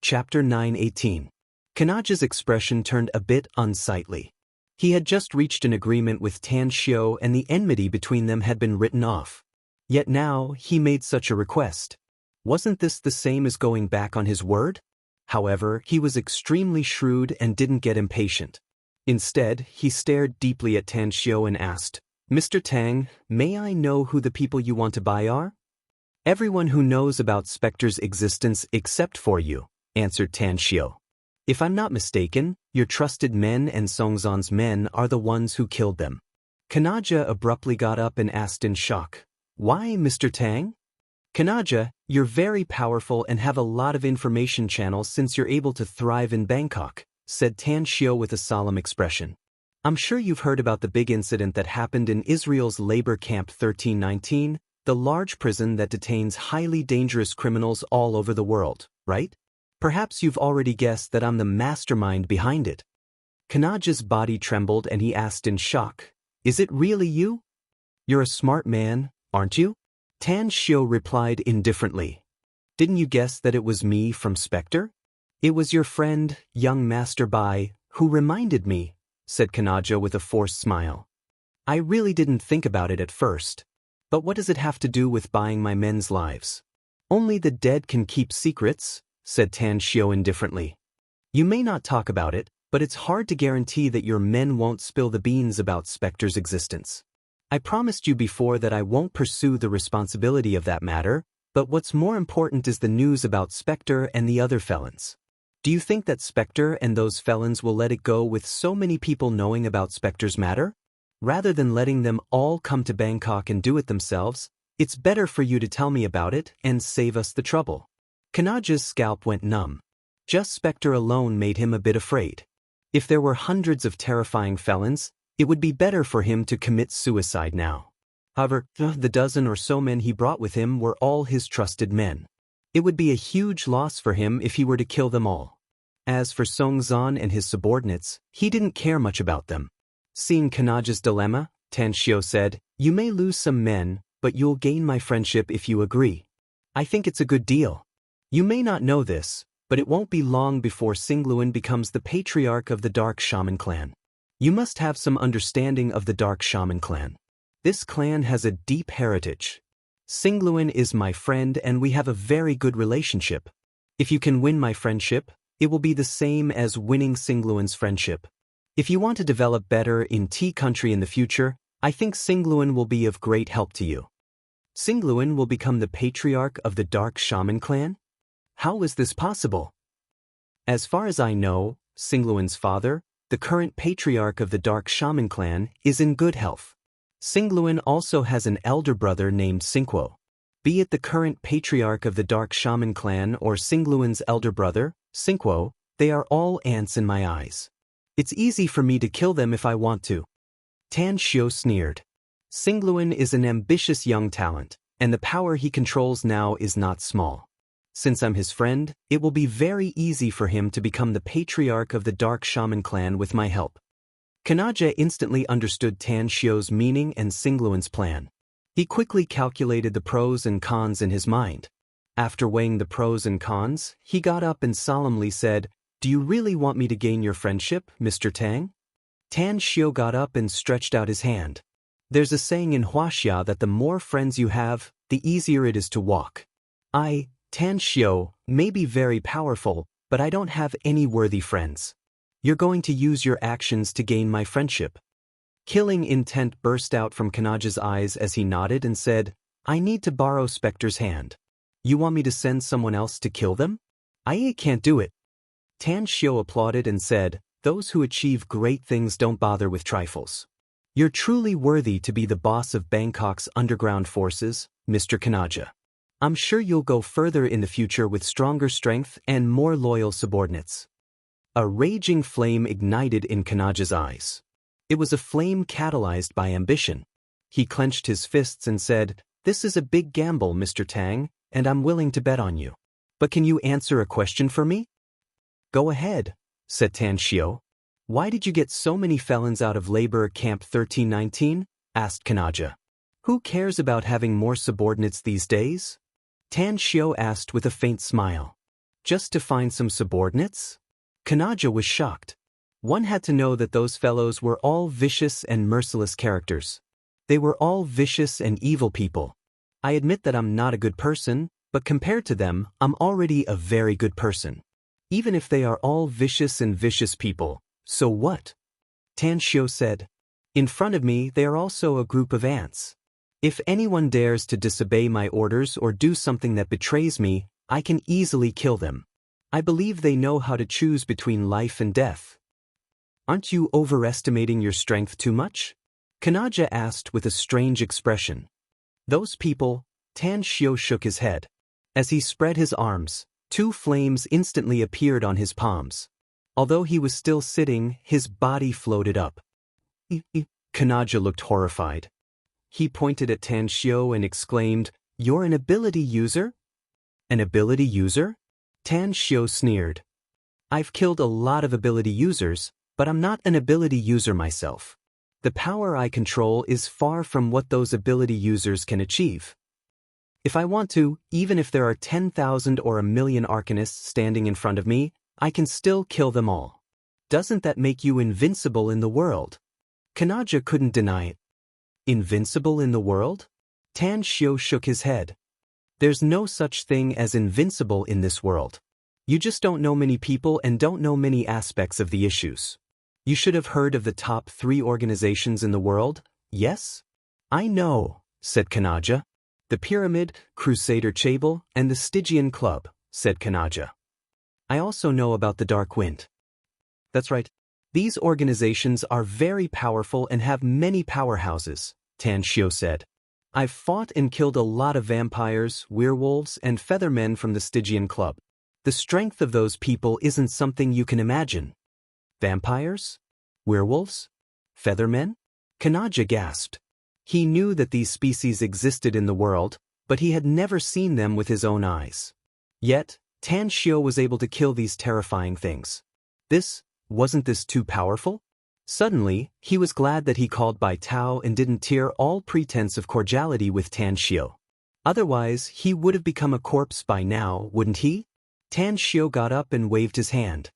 Chapter 9:18. Kanaja's expression turned a bit unsightly. He had just reached an agreement with Tan Xiao and the enmity between them had been written off. Yet now he made such a request. Wasn't this the same as going back on his word? However, he was extremely shrewd and didn't get impatient. Instead, he stared deeply at Tan Xiao and asked, "Mr. Tang, may I know who the people you want to buy are?" "Everyone who knows about Spectre's existence except for you," answered Tan Xiao. "If I'm not mistaken, your trusted men and Songzhan's men are the ones who killed them." Kanaja abruptly got up and asked in shock, "Why, Mr. Tang?" "Kanaja, you're very powerful and have a lot of information channels since you're able to thrive in Bangkok," said Tan Xiao with a solemn expression. "I'm sure you've heard about the big incident that happened in Israel's labor camp 1319, the large prison that detains highly dangerous criminals all over the world, right? Perhaps you've already guessed that I'm the mastermind behind it." Kanaja's body trembled and he asked in shock, "Is it really you? You're a smart man, aren't you?" Tan Xiao replied indifferently, "Didn't you guess that it was me from Spectre?" "It was your friend, young Master Bai, who reminded me," said Kanaja with a forced smile. "I really didn't think about it at first. But what does it have to do with buying my men's lives?" "Only the dead can keep secrets," said Tan Xiao indifferently. "You may not talk about it, but it's hard to guarantee that your men won't spill the beans about Spectre's existence. I promised you before that I won't pursue the responsibility of that matter, but what's more important is the news about Spectre and the other felons. Do you think that Spectre and those felons will let it go with so many people knowing about Spectre's matter? Rather than letting them all come to Bangkok and do it themselves, it's better for you to tell me about it and save us the trouble." Kanaja's scalp went numb. Just Spectre alone made him a bit afraid. If there were hundreds of terrifying felons, it would be better for him to commit suicide now. However, the dozen or so men he brought with him were all his trusted men. It would be a huge loss for him if he were to kill them all. As for Songzhan and his subordinates, he didn't care much about them. Seeing Kanaja's dilemma, Tan Xiao said, "You may lose some men, but you'll gain my friendship if you agree. I think it's a good deal. You may not know this, but it won't be long before Singluan becomes the patriarch of the Dark Shaman clan. You must have some understanding of the Dark Shaman clan. This clan has a deep heritage. Singluan is my friend and we have a very good relationship. If you can win my friendship, it will be the same as winning Singluan's friendship. If you want to develop better in Tea Country in the future, I think Singluan will be of great help to you." Singluan will become the patriarch of the Dark Shaman clan? How is this possible? As far as I know, Singluan's father, the current patriarch of the Dark Shaman clan, is in good health. Singluan also has an elder brother named Singguo. Be it the current patriarch of the Dark Shaman clan or Singluan's elder brother, Singguo, they are all ants in my eyes. It's easy for me to kill them if I want to." Tan Xiao sneered. "Singluan is an ambitious young talent, and the power he controls now is not small. Since I'm his friend, it will be very easy for him to become the patriarch of the Dark Shaman clan with my help." Kanaja instantly understood Tan Xiao's meaning and Singluan's plan. He quickly calculated the pros and cons in his mind. After weighing the pros and cons, he got up and solemnly said, "Do you really want me to gain your friendship, Mr. Tang?" Tan Xiao got up and stretched out his hand. "There's a saying in Huaxia that the more friends you have, the easier it is to walk. I, Tan Xiao, may be very powerful, but I don't have any worthy friends. You're going to use your actions to gain my friendship." Killing intent burst out from Kanaja's eyes as he nodded and said, "I need to borrow Spectre's hand. You want me to send someone else to kill them? I can't do it." Tan Xiao applauded and said, "Those who achieve great things don't bother with trifles. You're truly worthy to be the boss of Bangkok's underground forces, Mr. Kanaja. I'm sure you'll go further in the future with stronger strength and more loyal subordinates." A raging flame ignited in Kanaja's eyes. It was a flame catalyzed by ambition. He clenched his fists and said, "This is a big gamble, Mr. Tang, and I'm willing to bet on you. But can you answer a question for me?" "Go ahead," said Tan Xiao. "Why did you get so many felons out of labor camp 1319? asked Kanaja. "Who cares about having more subordinates these days?" Tan Xiao asked with a faint smile. Just to find some subordinates? Kanaja was shocked. One had to know that those fellows were all vicious and merciless characters. They were all vicious and evil people. I admit that I'm not a good person, but compared to them, I'm already a very good person. Even if they are all vicious and vicious people, so what? Tan Shio said. In front of me, they are also a group of ants. If anyone dares to disobey my orders or do something that betrays me, I can easily kill them. I believe they know how to choose between life and death. Aren't you overestimating your strength too much? Kanaja asked with a strange expression. Those people, Tan Shio shook his head. As he spread his arms, 2 flames instantly appeared on his palms. Although he was still sitting, his body floated up. Kanaja looked horrified. He pointed at Tan Shio and exclaimed, "You're an ability user?" An ability user? Tan Shio sneered. I've killed a lot of ability users, but I'm not an ability user myself. The power I control is far from what those ability users can achieve. If I want to, even if there are 10,000 or 1,000,000 Arcanists standing in front of me, I can still kill them all. Doesn't that make you invincible in the world? Kanaja couldn't deny it. Invincible in the world? Tan Shio shook his head. There's no such thing as invincible in this world. You just don't know many people and don't know many aspects of the issues. You should have heard of the top 3 organizations in the world, yes? I know, said Kanaja. The Pyramid, Crusader Chable, and the Stygian Club, said Kanaja. I also know about the Dark Wind. That's right. These organizations are very powerful and have many powerhouses, Tan Shio said. I've fought and killed a lot of vampires, werewolves, and feathermen from the Stygian Club. The strength of those people isn't something you can imagine. Vampires? Werewolves? Feathermen? Kanaja gasped. He knew that these species existed in the world, but he had never seen them with his own eyes. Yet, Tan Shio was able to kill these terrifying things. Wasn't this too powerful? Suddenly, he was glad that he called Bai Tao and didn't tear all pretense of cordiality with Tan Shio. Otherwise, he would have become a corpse by now, wouldn't he? Tan Shio got up and waved his hand.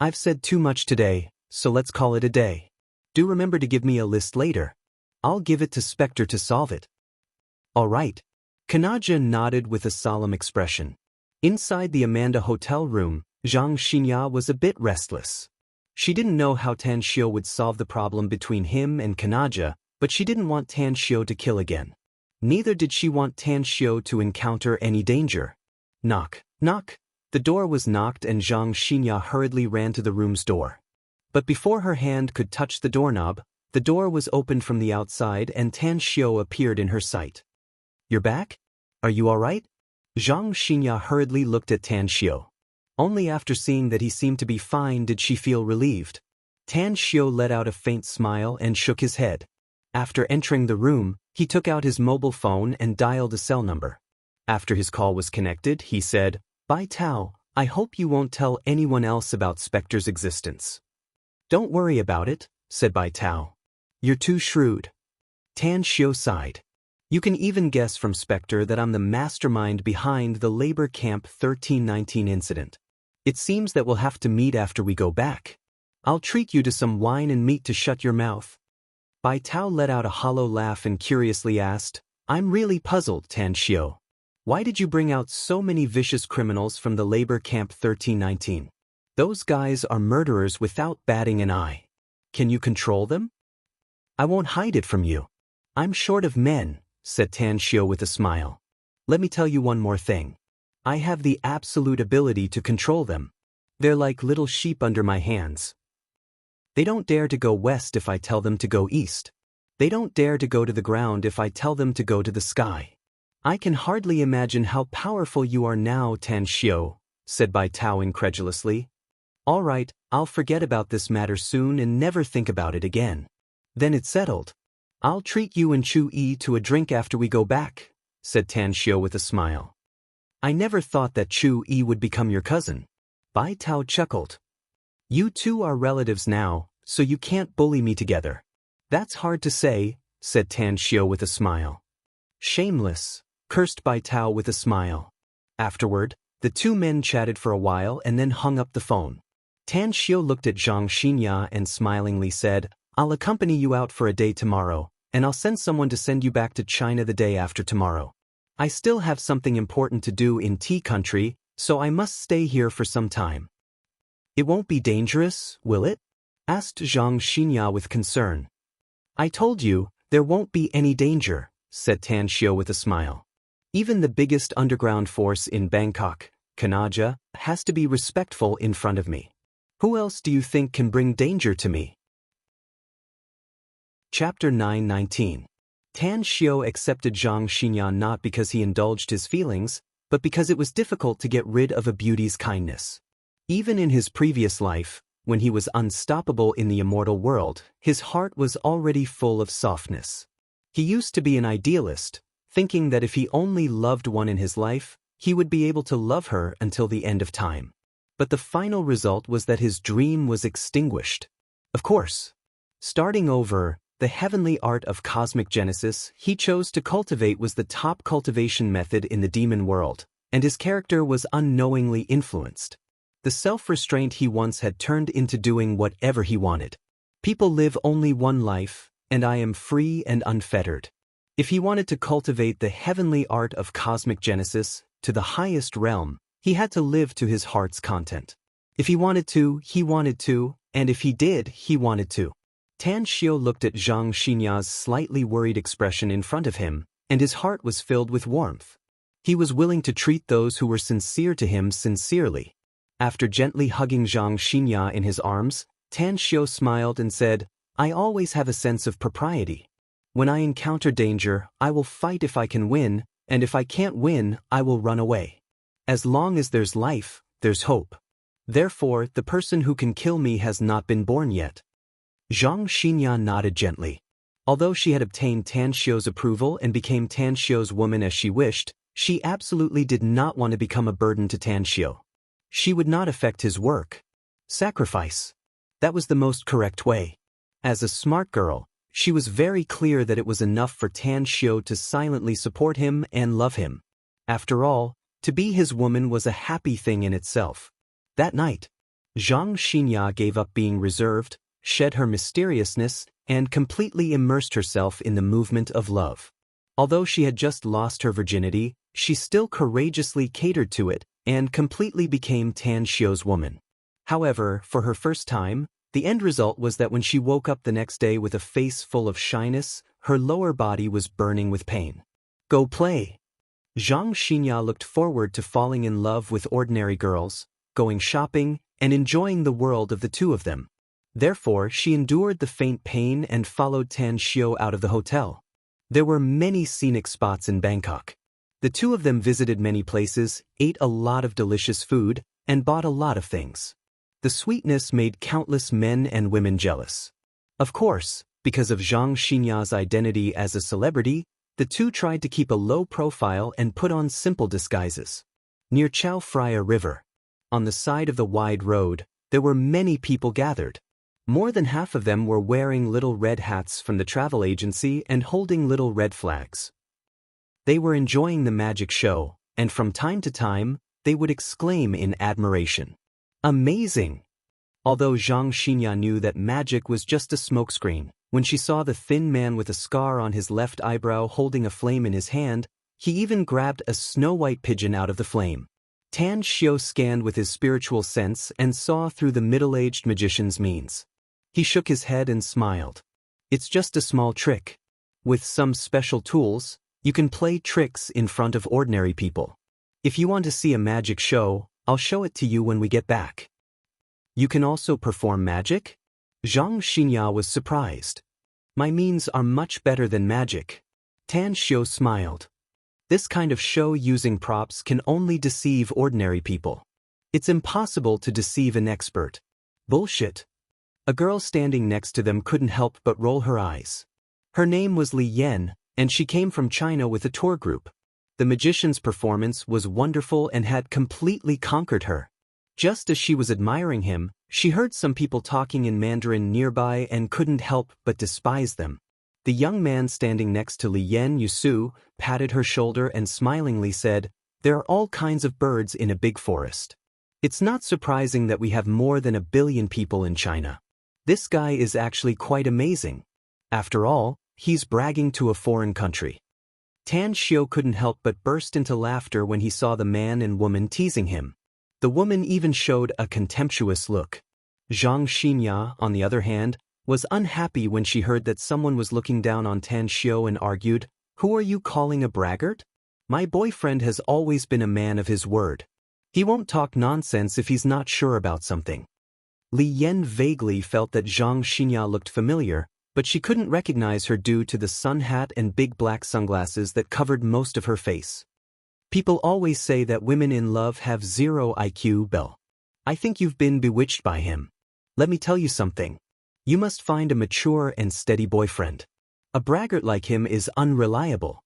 I've said too much today, so let's call it a day. Do remember to give me a list later. I'll give it to Spectre to solve it. All right. Kanaja nodded with a solemn expression. Inside the Amanda hotel room, Zhang Xinya was a bit restless. She didn't know how Tan Shio would solve the problem between him and Kanaja, but she didn't want Tan Shio to kill again. Neither did she want Tan Shio to encounter any danger. Knock, knock. The door was knocked and Zhang Xinya hurriedly ran to the room's door. But before her hand could touch the doorknob, the door was opened from the outside and Tan Shio appeared in her sight. You're back? Are you all right? Zhang Xinya hurriedly looked at Tan Shio. Only after seeing that he seemed to be fine did she feel relieved. Tan Shio let out a faint smile and shook his head. After entering the room, he took out his mobile phone and dialed a cell number. After his call was connected, he said, Bai Tao, I hope you won't tell anyone else about Spectre's existence. Don't worry about it, said Bai Tao. You're too shrewd. Tan Shio sighed. You can even guess from Spectre that I'm the mastermind behind the Labor Camp 1319 incident. It seems that we'll have to meet after we go back. I'll treat you to some wine and meat to shut your mouth. Bai Tao let out a hollow laugh and curiously asked, I'm really puzzled, Tan Shio. Why did you bring out so many vicious criminals from the Labor Camp 1319? Those guys are murderers without batting an eye. Can you control them? I won't hide it from you. I'm short of men, said Tan Shio with a smile. Let me tell you one more thing. I have the absolute ability to control them. They're like little sheep under my hands. They don't dare to go west if I tell them to go east. They don't dare to go to the ground if I tell them to go to the sky. I can hardly imagine how powerful you are now, Tan Shio, said Bai Tao incredulously. All right, I'll forget about this matter soon and never think about it again. Then it's settled. I'll treat you and Chu Yi to a drink after we go back, said Tan Shio with a smile. I never thought that Chu Yi would become your cousin. Bai Tao chuckled. You two are relatives now, so you can't bully me together. That's hard to say, said Tan Shio with a smile. Shameless, cursed Bai Tao with a smile. Afterward, The two men chatted for a while and then hung up the phone. Tan Xiu looked at Zhang Xinya and smilingly said, "I'll accompany you out for a day tomorrow, and I'll send someone to send you back to China the day after tomorrow. I still have something important to do in Tea Country, so I must stay here for some time." "It won't be dangerous, will it?" asked Zhang Xinya with concern. "I told you, there won't be any danger," said Tan Xiu with a smile. "Even the biggest underground force in Bangkok, Kanaja, has to be respectful in front of me. Who else do you think can bring danger to me?" Chapter 9:19. Tan Xiu accepted Zhang Xinyan not because he indulged his feelings, but because it was difficult to get rid of a beauty's kindness. Even in his previous life, when he was unstoppable in the immortal world, his heart was already full of softness. He used to be an idealist, thinking that if he only loved one in his life, he would be able to love her until the end of time. But the final result was that his dream was extinguished. Of course, starting over, the heavenly art of cosmic genesis he chose to cultivate was the top cultivation method in the demon world, and his character was unknowingly influenced. The self-restraint he once had turned into doing whatever he wanted. People live only one life, and I am free and unfettered. If he wanted to cultivate the heavenly art of cosmic genesis to the highest realm, he had to live to his heart's content. If he wanted to, and if he did, he wanted to. Tan Xiu looked at Zhang Xinya's slightly worried expression in front of him, and his heart was filled with warmth. He was willing to treat those who were sincere to him sincerely. After gently hugging Zhang Xinya in his arms, Tan Xiu smiled and said, "I always have a sense of propriety. When I encounter danger, I will fight if I can win, and if I can't win, I will run away. As long as there's life, there's hope. Therefore, the person who can kill me has not been born yet." Zhang Xinya nodded gently. Although she had obtained Tan Xiu's approval and became Tan Xiu's woman as she wished, she absolutely did not want to become a burden to Tan Xiu. She would not affect his work. Sacrifice. That was the most correct way. As a smart girl, she was very clear that it was enough for Tan Xiu to silently support him and love him. After all, to be his woman was a happy thing in itself. That night, Zhang Xinya gave up being reserved, shed her mysteriousness, and completely immersed herself in the movement of love. Although she had just lost her virginity, she still courageously catered to it and completely became Tan Xiu's woman. However, for her first time, the end result was that when she woke up the next day with a face full of shyness, her lower body was burning with pain. "Go play." Zhang Xinya looked forward to falling in love with ordinary girls, going shopping, and enjoying the world of the two of them. Therefore, she endured the faint pain and followed Tan Xiu out of the hotel. There were many scenic spots in Bangkok. The two of them visited many places, ate a lot of delicious food, and bought a lot of things. The sweetness made countless men and women jealous. Of course, because of Zhang Xinya's identity as a celebrity, the two tried to keep a low profile and put on simple disguises. Near Chao Phraya River, on the side of the wide road, there were many people gathered. More than half of them were wearing little red hats from the travel agency and holding little red flags. They were enjoying the magic show, and from time to time, they would exclaim in admiration, "Amazing!" Although Zhang Xinya knew that magic was just a smokescreen, when she saw the thin man with a scar on his left eyebrow holding a flame in his hand, he even grabbed a snow-white pigeon out of the flame. Tan Xiu scanned with his spiritual sense and saw through the middle-aged magician's means. He shook his head and smiled. "It's just a small trick. With some special tools, you can play tricks in front of ordinary people. If you want to see a magic show, I'll show it to you when we get back." "You can also perform magic?" Zhang Xinya was surprised. "My means are much better than magic." Tan Xiu smiled. "This kind of show using props can only deceive ordinary people. It's impossible to deceive an expert." "Bullshit." A girl standing next to them couldn't help but roll her eyes. Her name was Li Yan, and she came from China with a tour group. The magician's performance was wonderful and had completely conquered her. Just as she was admiring him, she heard some people talking in Mandarin nearby and couldn't help but despise them. The young man standing next to Li Yan Yusu patted her shoulder and smilingly said, There are all kinds of birds in a big forest. It's not surprising that we have more than 1 billion people in China. This guy is actually quite amazing. After all, he's bragging to a foreign country. Tan Xiao couldn't help but burst into laughter when he saw the man and woman teasing him. The woman even showed a contemptuous look. Zhang Xinya, on the other hand, was unhappy when she heard that someone was looking down on Tan Xiao and argued, "Who are you calling a braggart? My boyfriend has always been a man of his word. He won't talk nonsense if he's not sure about something." Li Yan vaguely felt that Zhang Xinya looked familiar, but she couldn't recognize her due to the sun hat and big black sunglasses that covered most of her face. People always say that women in love have zero IQ, Belle. I think you've been bewitched by him. Let me tell you something. You must find a mature and steady boyfriend. A braggart like him is unreliable.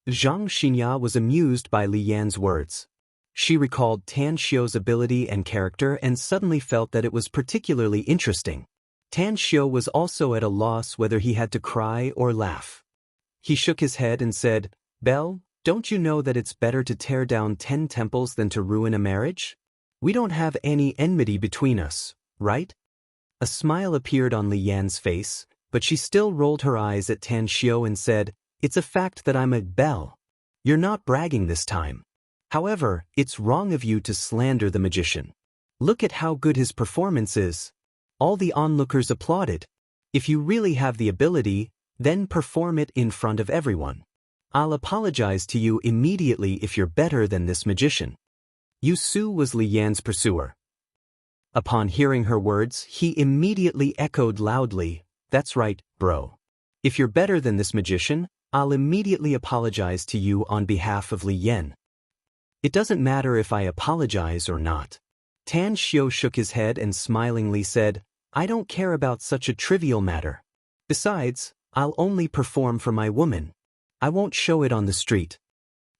Zhang Xinya was amused by Li Yan's words. She recalled Tan Xiao's ability and character and suddenly felt that it was particularly interesting. Tan Xiao was also at a loss whether he had to cry or laugh. He shook his head and said, "Belle, don't you know that it's better to tear down 10 temples than to ruin a marriage? We don't have any enmity between us, right?" A smile appeared on Li Yan's face, but she still rolled her eyes at Tan Xiao and said, "It's a fact that I'm a Belle. You're not bragging this time. However, it's wrong of you to slander the magician. Look at how good his performance is." All the onlookers applauded. "If you really have the ability, then perform it in front of everyone. I'll apologize to you immediately if you're better than this magician." Yu Su was Li Yan's pursuer. Upon hearing her words, he immediately echoed loudly, "That's right, bro. If you're better than this magician, I'll immediately apologize to you on behalf of Li Yan." "It doesn't matter if I apologize or not." Tan Xiao shook his head and smilingly said, "I don't care about such a trivial matter. Besides, I'll only perform for my woman. I won't show it on the street."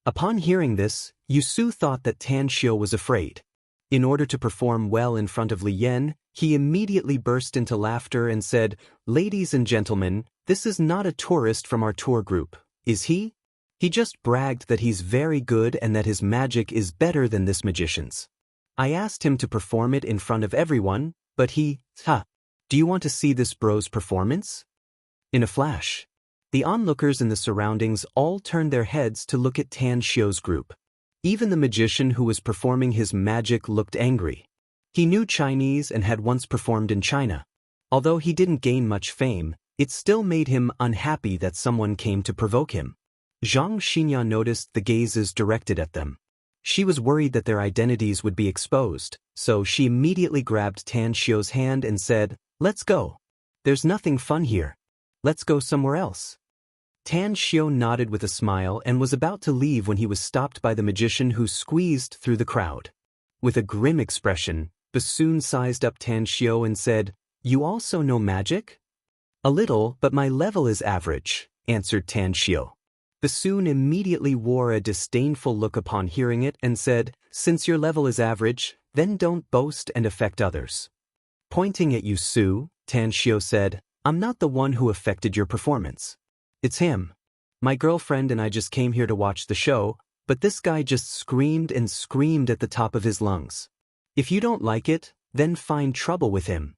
Upon hearing this, Yu Su thought that Tan Xiao was afraid. In order to perform well in front of Li Yan, he immediately burst into laughter and said, "Ladies and gentlemen, this is not a tourist from our tour group, is he? He just bragged that he's very good and that his magic is better than this magician's. I asked him to perform it in front of everyone, but do you want to see this bro's performance?" In a flash, the onlookers in the surroundings all turned their heads to look at Tan Xiao's group. Even the magician who was performing his magic looked angry. He knew Chinese and had once performed in China. Although he didn't gain much fame, it still made him unhappy that someone came to provoke him. Zhang Xinya noticed the gazes directed at them. She was worried that their identities would be exposed, so she immediately grabbed Tan Xiao's hand and said, "Let's go. There's nothing fun here. Let's go somewhere else." Tan Xiao nodded with a smile and was about to leave when he was stopped by the magician who squeezed through the crowd. With a grim expression, Bassoon sized up Tan Xiao and said, "You also know magic?" "A little, but my level is average," answered Tan Xiao. Bassoon immediately wore a disdainful look upon hearing it and said, "Since your level is average, then don't boast and affect others." Pointing at Yu Su, Tan Xiao said, "I'm not the one who affected your performance. It's him. My girlfriend and I just came here to watch the show, but this guy just screamed and screamed at the top of his lungs. If you don't like it, then find trouble with him."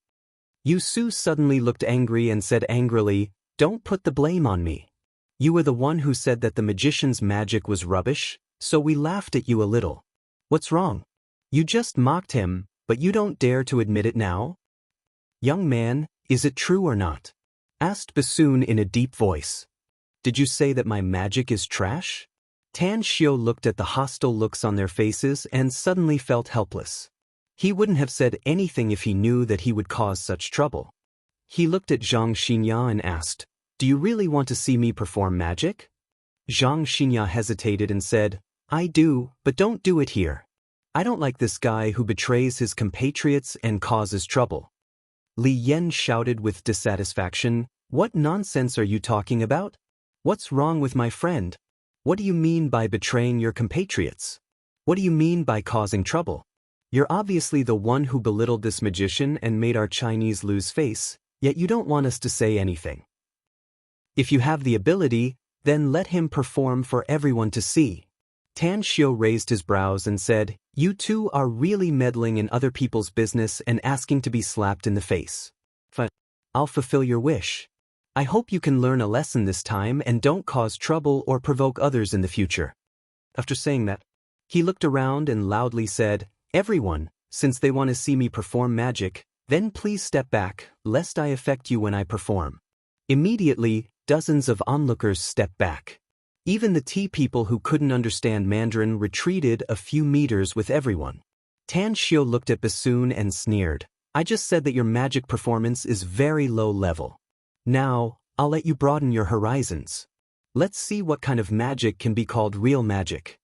Yu Su suddenly looked angry and said angrily, "Don't put the blame on me. You were the one who said that the magician's magic was rubbish, so we laughed at you a little. What's wrong? You just mocked him, but you don't dare to admit it now?" "Young man, is it true or not?" asked Bassoon in a deep voice. "Did you say that my magic is trash?" Tan Xiao looked at the hostile looks on their faces and suddenly felt helpless. He wouldn't have said anything if he knew that he would cause such trouble. He looked at Zhang Xinya and asked, "Do you really want to see me perform magic?" Zhang Xinya hesitated and said, "I do, but don't do it here. I don't like this guy who betrays his compatriots and causes trouble." Li Yan shouted with dissatisfaction, "What nonsense are you talking about? What's wrong with my friend? What do you mean by betraying your compatriots? What do you mean by causing trouble? You're obviously the one who belittled this magician and made our Chinese lose face, yet you don't want us to say anything. If you have the ability, then let him perform for everyone to see." Tan Xiu raised his brows and said, "You two are really meddling in other people's business and asking to be slapped in the face. I'll fulfill your wish. I hope you can learn a lesson this time and don't cause trouble or provoke others in the future." After saying that, he looked around and loudly said, "Everyone, since they want to see me perform magic, then please step back, lest I affect you when I perform." Immediately, dozens of onlookers stepped back. Even the tea people who couldn't understand Mandarin retreated a few meters with everyone. Tan Xiu looked at Bassoon and sneered, "I just said that your magic performance is very low level. Now, I'll let you broaden your horizons. Let's see what kind of magic can be called real magic."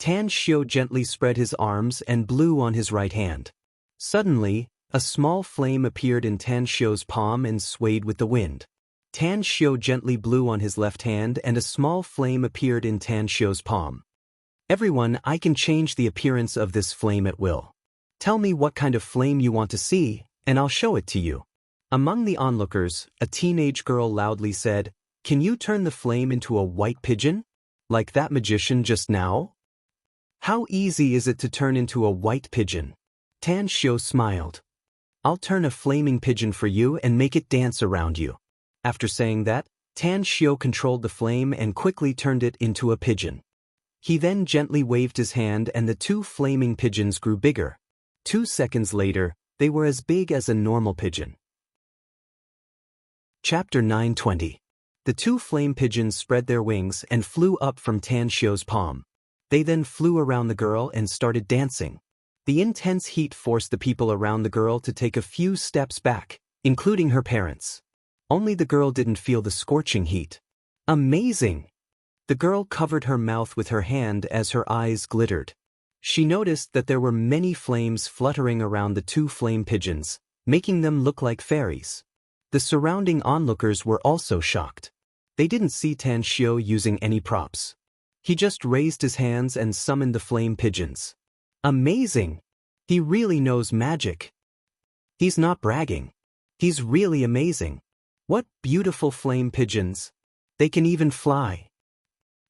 Tan Xiu gently spread his arms and blew on his right hand. Suddenly, a small flame appeared in Tan Xiu's palm and swayed with the wind. Tan Xiu gently blew on his left hand and a small flame appeared in Tan Xiu's palm. "Everyone, I can change the appearance of this flame at will. Tell me what kind of flame you want to see, and I'll show it to you." Among the onlookers, a teenage girl loudly said, "Can you turn the flame into a white pigeon? Like that magician just now?" "How easy is it to turn into a white pigeon?" Tan Xiu smiled. "I'll turn a flaming pigeon for you and make it dance around you." After saying that, Tan Xiu controlled the flame and quickly turned it into a pigeon. He then gently waved his hand and the two flaming pigeons grew bigger. 2 seconds later, they were as big as a normal pigeon. Chapter 920. The two flame pigeons spread their wings and flew up from Tan Xiu's palm. They then flew around the girl and started dancing. The intense heat forced the people around the girl to take a few steps back, including her parents. Only the girl didn't feel the scorching heat. Amazing! The girl covered her mouth with her hand as her eyes glittered. She noticed that there were many flames fluttering around the two flame pigeons, making them look like fairies. The surrounding onlookers were also shocked. They didn't see Tan Xiu using any props. He just raised his hands and summoned the flame pigeons. Amazing! He really knows magic. He's not bragging. He's really amazing. What beautiful flame pigeons! They can even fly.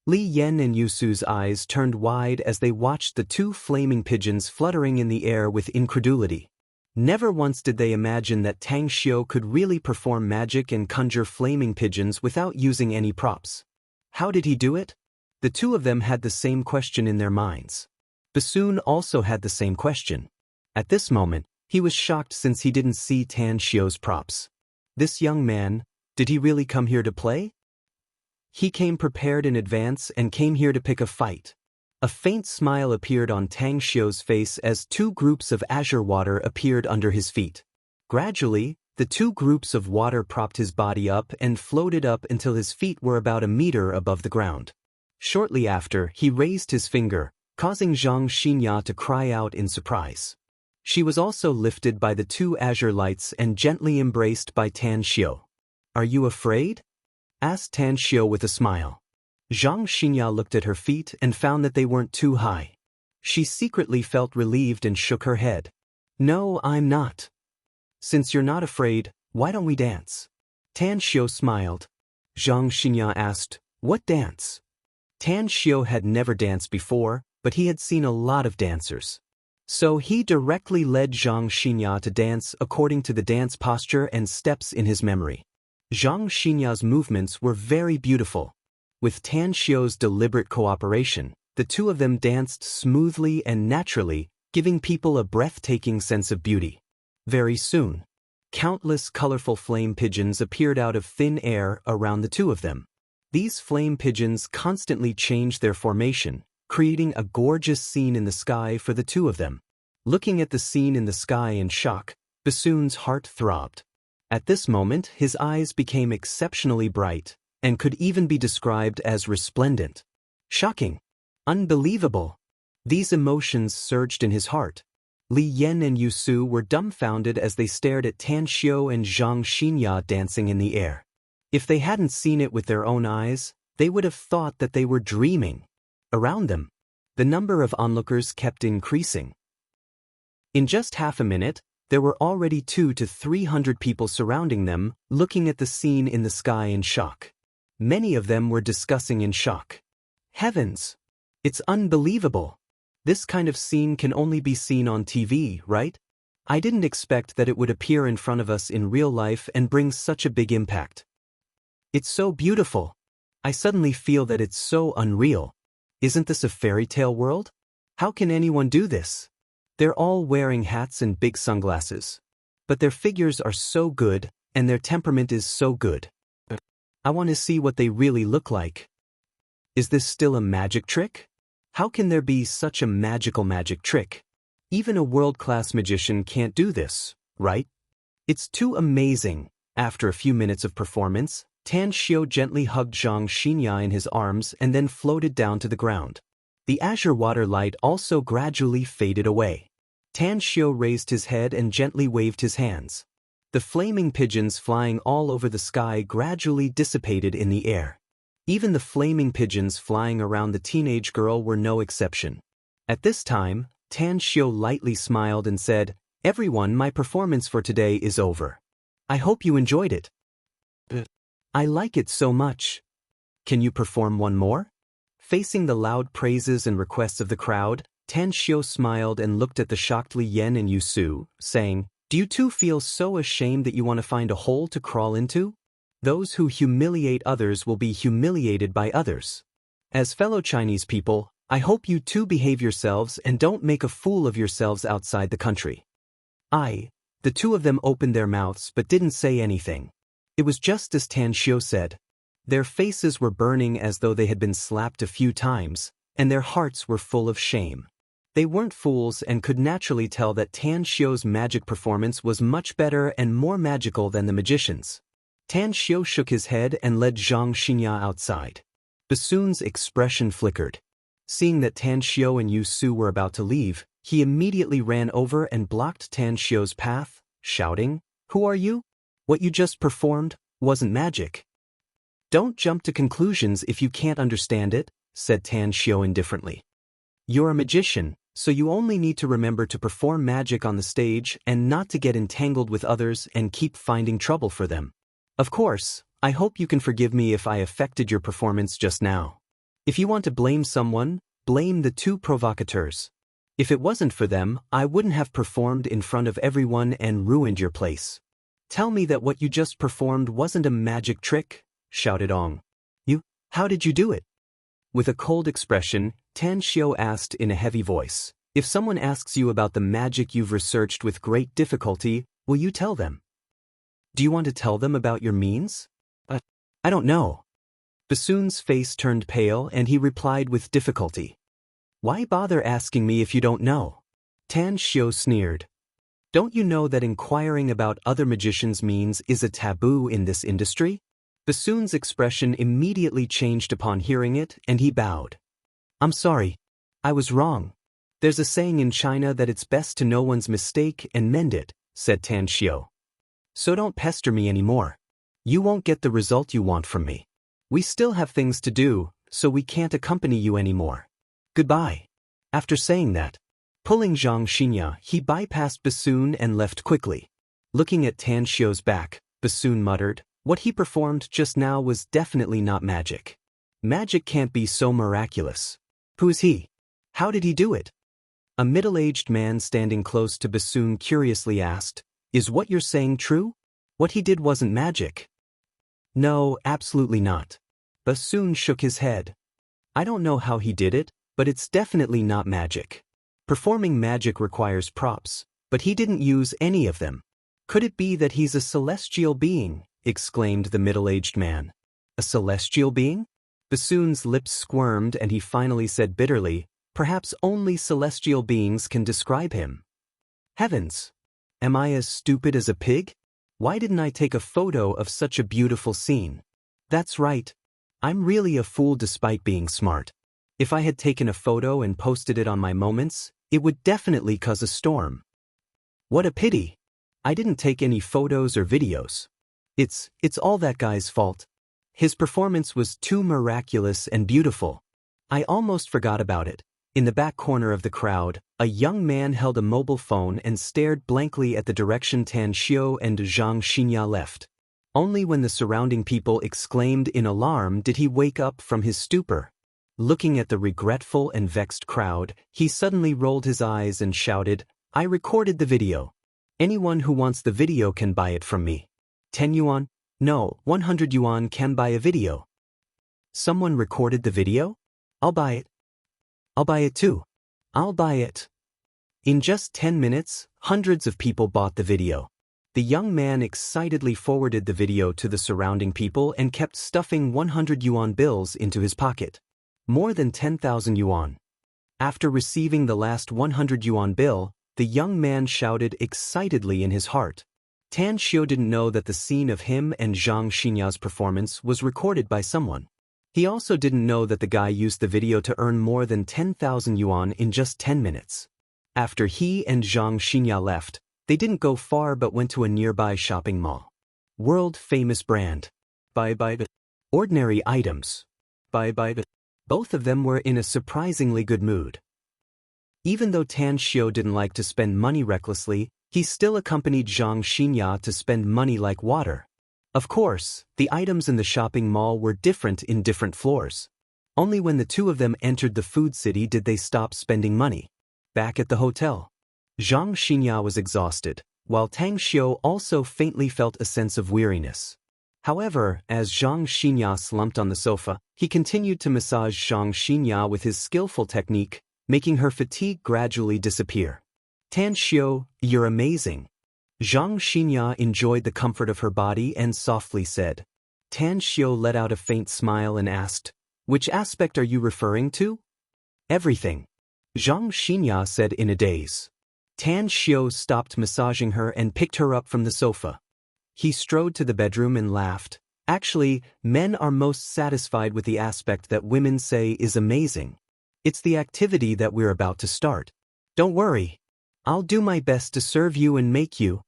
Li Yan and Yusu's eyes turned wide as they watched the two flaming pigeons fluttering in the air with incredulity. Never once did they imagine that Tan Xiu could really perform magic and conjure flaming pigeons without using any props. How did he do it? The two of them had the same question in their minds. Bassoon also had the same question. At this moment, he was shocked since he didn't see Tan Xiu's props. This young man, did he really come here to play? He came prepared in advance and came here to pick a fight. A faint smile appeared on Tan Xiu's face as two groups of azure water appeared under his feet. Gradually, the two groups of water propped his body up and floated up until his feet were about a meter above the ground. Shortly after, he raised his finger, causing Zhang Xinya to cry out in surprise. She was also lifted by the two azure lights and gently embraced by Tan Xiu. "Are you afraid?" asked Tan Xiu with a smile. Zhang Xinya looked at her feet and found that they weren't too high. She secretly felt relieved and shook her head. "No, I'm not." "Since you're not afraid, why don't we dance?" Tan Xiu smiled. Zhang Xinya asked, "What dance?" Tan Xiu had never danced before, but he had seen a lot of dancers. So he directly led Zhang Xinya to dance according to the dance posture and steps in his memory. Zhang Xinya's movements were very beautiful. With Tan Xiu's deliberate cooperation, the two of them danced smoothly and naturally, giving people a breathtaking sense of beauty. Very soon, countless colorful flame pigeons appeared out of thin air around the two of them. These flame pigeons constantly changed their formation, creating a gorgeous scene in the sky for the two of them. Looking at the scene in the sky in shock, Bassoon's heart throbbed. At this moment, his eyes became exceptionally bright, and could even be described as resplendent. Shocking! Unbelievable! These emotions surged in his heart. Li Yan and Yusu were dumbfounded as they stared at Tan Xiu and Zhang Xinya dancing in the air. If they hadn't seen it with their own eyes, they would have thought that they were dreaming. Around them, the number of onlookers kept increasing. In just half a minute, there were already 200 to 300 people surrounding them, looking at the scene in the sky in shock. Many of them were discussing in shock. Heavens! It's unbelievable. This kind of scene can only be seen on TV, right? I didn't expect that it would appear in front of us in real life and bring such a big impact. It's so beautiful. I suddenly feel that it's so unreal. Isn't this a fairy tale world? How can anyone do this? They're all wearing hats and big sunglasses. But their figures are so good, and their temperament is so good. I want to see what they really look like. Is this still a magic trick? How can there be such a magic trick? Even a world-class magician can't do this, right? It's too amazing. After a few minutes of performance, Tan Xiao gently hugged Zhang Xinya in his arms and then floated down to the ground. The azure water light also gradually faded away. Tan Xiao raised his head and gently waved his hands. The flaming pigeons flying all over the sky gradually dissipated in the air. Even the flaming pigeons flying around the teenage girl were no exception. At this time, Tan Xiao lightly smiled and said, "Everyone, my performance for today is over. I hope you enjoyed it. I like it so much. Can you perform one more?" Facing the loud praises and requests of the crowd, Tan Xiao smiled and looked at the shocked Li Yan and Yu Su, saying, "Do you two feel so ashamed that you want to find a hole to crawl into? Those who humiliate others will be humiliated by others. As fellow Chinese people, I hope you two behave yourselves and don't make a fool of yourselves outside the country." The two of them opened their mouths but didn't say anything. It was just as Tan Xiao said. Their faces were burning as though they had been slapped a few times, and their hearts were full of shame. They weren't fools and could naturally tell that Tan Xiao's magic performance was much better and more magical than the magician's. Tan Xiao shook his head and led Zhang Xinya outside. Bassoon's expression flickered. Seeing that Tan Xiao and Yu Su were about to leave, he immediately ran over and blocked Tan Xiao's path, shouting, "Who are you? What you just performed wasn't magic." "Don't jump to conclusions if you can't understand it," said Tan Xiao indifferently. "You're a magician, so you only need to remember to perform magic on the stage and not to get entangled with others and keep finding trouble for them. Of course, I hope you can forgive me if I affected your performance just now. If you want to blame someone, blame the two provocateurs. If it wasn't for them, I wouldn't have performed in front of everyone and ruined your place. Tell me that what you just performed wasn't a magic trick," shouted Ong. How did you do it?" With a cold expression, Tan Xiao asked in a heavy voice, "If someone asks you about the magic you've researched with great difficulty, will you tell them? Do you want to tell them about your means?" I don't know." Bassoon's face turned pale and he replied with difficulty, "Why bother asking me if you don't know?" Tan Xiao sneered. "Don't you know that inquiring about other magicians' means is a taboo in this industry?" Bassoon's expression immediately changed upon hearing it, and he bowed. "I'm sorry. I was wrong. There's a saying in China that it's best to know one's mistake and mend it," said Tan Xiao. "So don't pester me anymore. You won't get the result you want from me. We still have things to do, so we can't accompany you anymore. Goodbye." After saying that, pulling Zhang Xinya, he bypassed Bassoon and left quickly. Looking at Tan Xiao's back, Bassoon muttered, "What he performed just now was definitely not magic. Magic can't be so miraculous. Who is he? How did he do it?" A middle-aged man standing close to Bassoon curiously asked, "Is what you're saying true? What he did wasn't magic?" "No, absolutely not." Bassoon shook his head. "I don't know how he did it, but it's definitely not magic. Performing magic requires props, but he didn't use any of them. Could it be that he's a celestial being?" exclaimed the middle-aged man. "A celestial being?" Bassoon's lips squirmed and he finally said bitterly, "Perhaps only celestial beings can describe him. Heavens! Am I as stupid as a pig? Why didn't I take a photo of such a beautiful scene? That's right. I'm really a fool despite being smart. If I had taken a photo and posted it on my moments, it would definitely cause a storm. What a pity. I didn't take any photos or videos. It's all that guy's fault. His performance was too miraculous and beautiful. I almost forgot about it." In the back corner of the crowd, a young man held a mobile phone and stared blankly at the direction Tan Xiao and Zhang Xinya left. Only when the surrounding people exclaimed in alarm did he wake up from his stupor. Looking at the regretful and vexed crowd, he suddenly rolled his eyes and shouted, "I recorded the video. Anyone who wants the video can buy it from me. 10 yuan? No, 100 yuan can buy a video." Someone recorded the video? I'll buy it. I'll buy it too. I'll buy it. In just 10 minutes, hundreds of people bought the video. The young man excitedly forwarded the video to the surrounding people and kept stuffing 100 yuan bills into his pocket. More than 10,000 yuan. After receiving the last 100 yuan bill, the young man shouted excitedly in his heart. Tan Xiu didn't know that the scene of him and Zhang Xinya's performance was recorded by someone. He also didn't know that the guy used the video to earn more than 10,000 yuan in just 10 minutes. After he and Zhang Xinya left, they didn't go far but went to a nearby shopping mall. World-famous brand. Buy. Ordinary items. Buy. Both of them were in a surprisingly good mood. Even though Tan Xiu didn't like to spend money recklessly, he still accompanied Zhang Xinya to spend money like water. Of course, the items in the shopping mall were different in different floors. Only when the two of them entered the food city did they stop spending money. Back at the hotel, Zhang Xinya was exhausted, while Tang Xiu also faintly felt a sense of weariness. However, as Zhang Xinya slumped on the sofa, he continued to massage Zhang Xinya with his skillful technique, making her fatigue gradually disappear. "Tan Xiu, you're amazing." Zhang Xinya enjoyed the comfort of her body and softly said. Tan Xiu let out a faint smile and asked, "Which aspect are you referring to?" "Everything," Zhang Xinya said in a daze. Tan Xiu stopped massaging her and picked her up from the sofa. He strode to the bedroom and laughed. "Actually, men are most satisfied with the aspect that women say is amazing. It's the activity that we're about to start. Don't worry. I'll do my best to serve you and make you."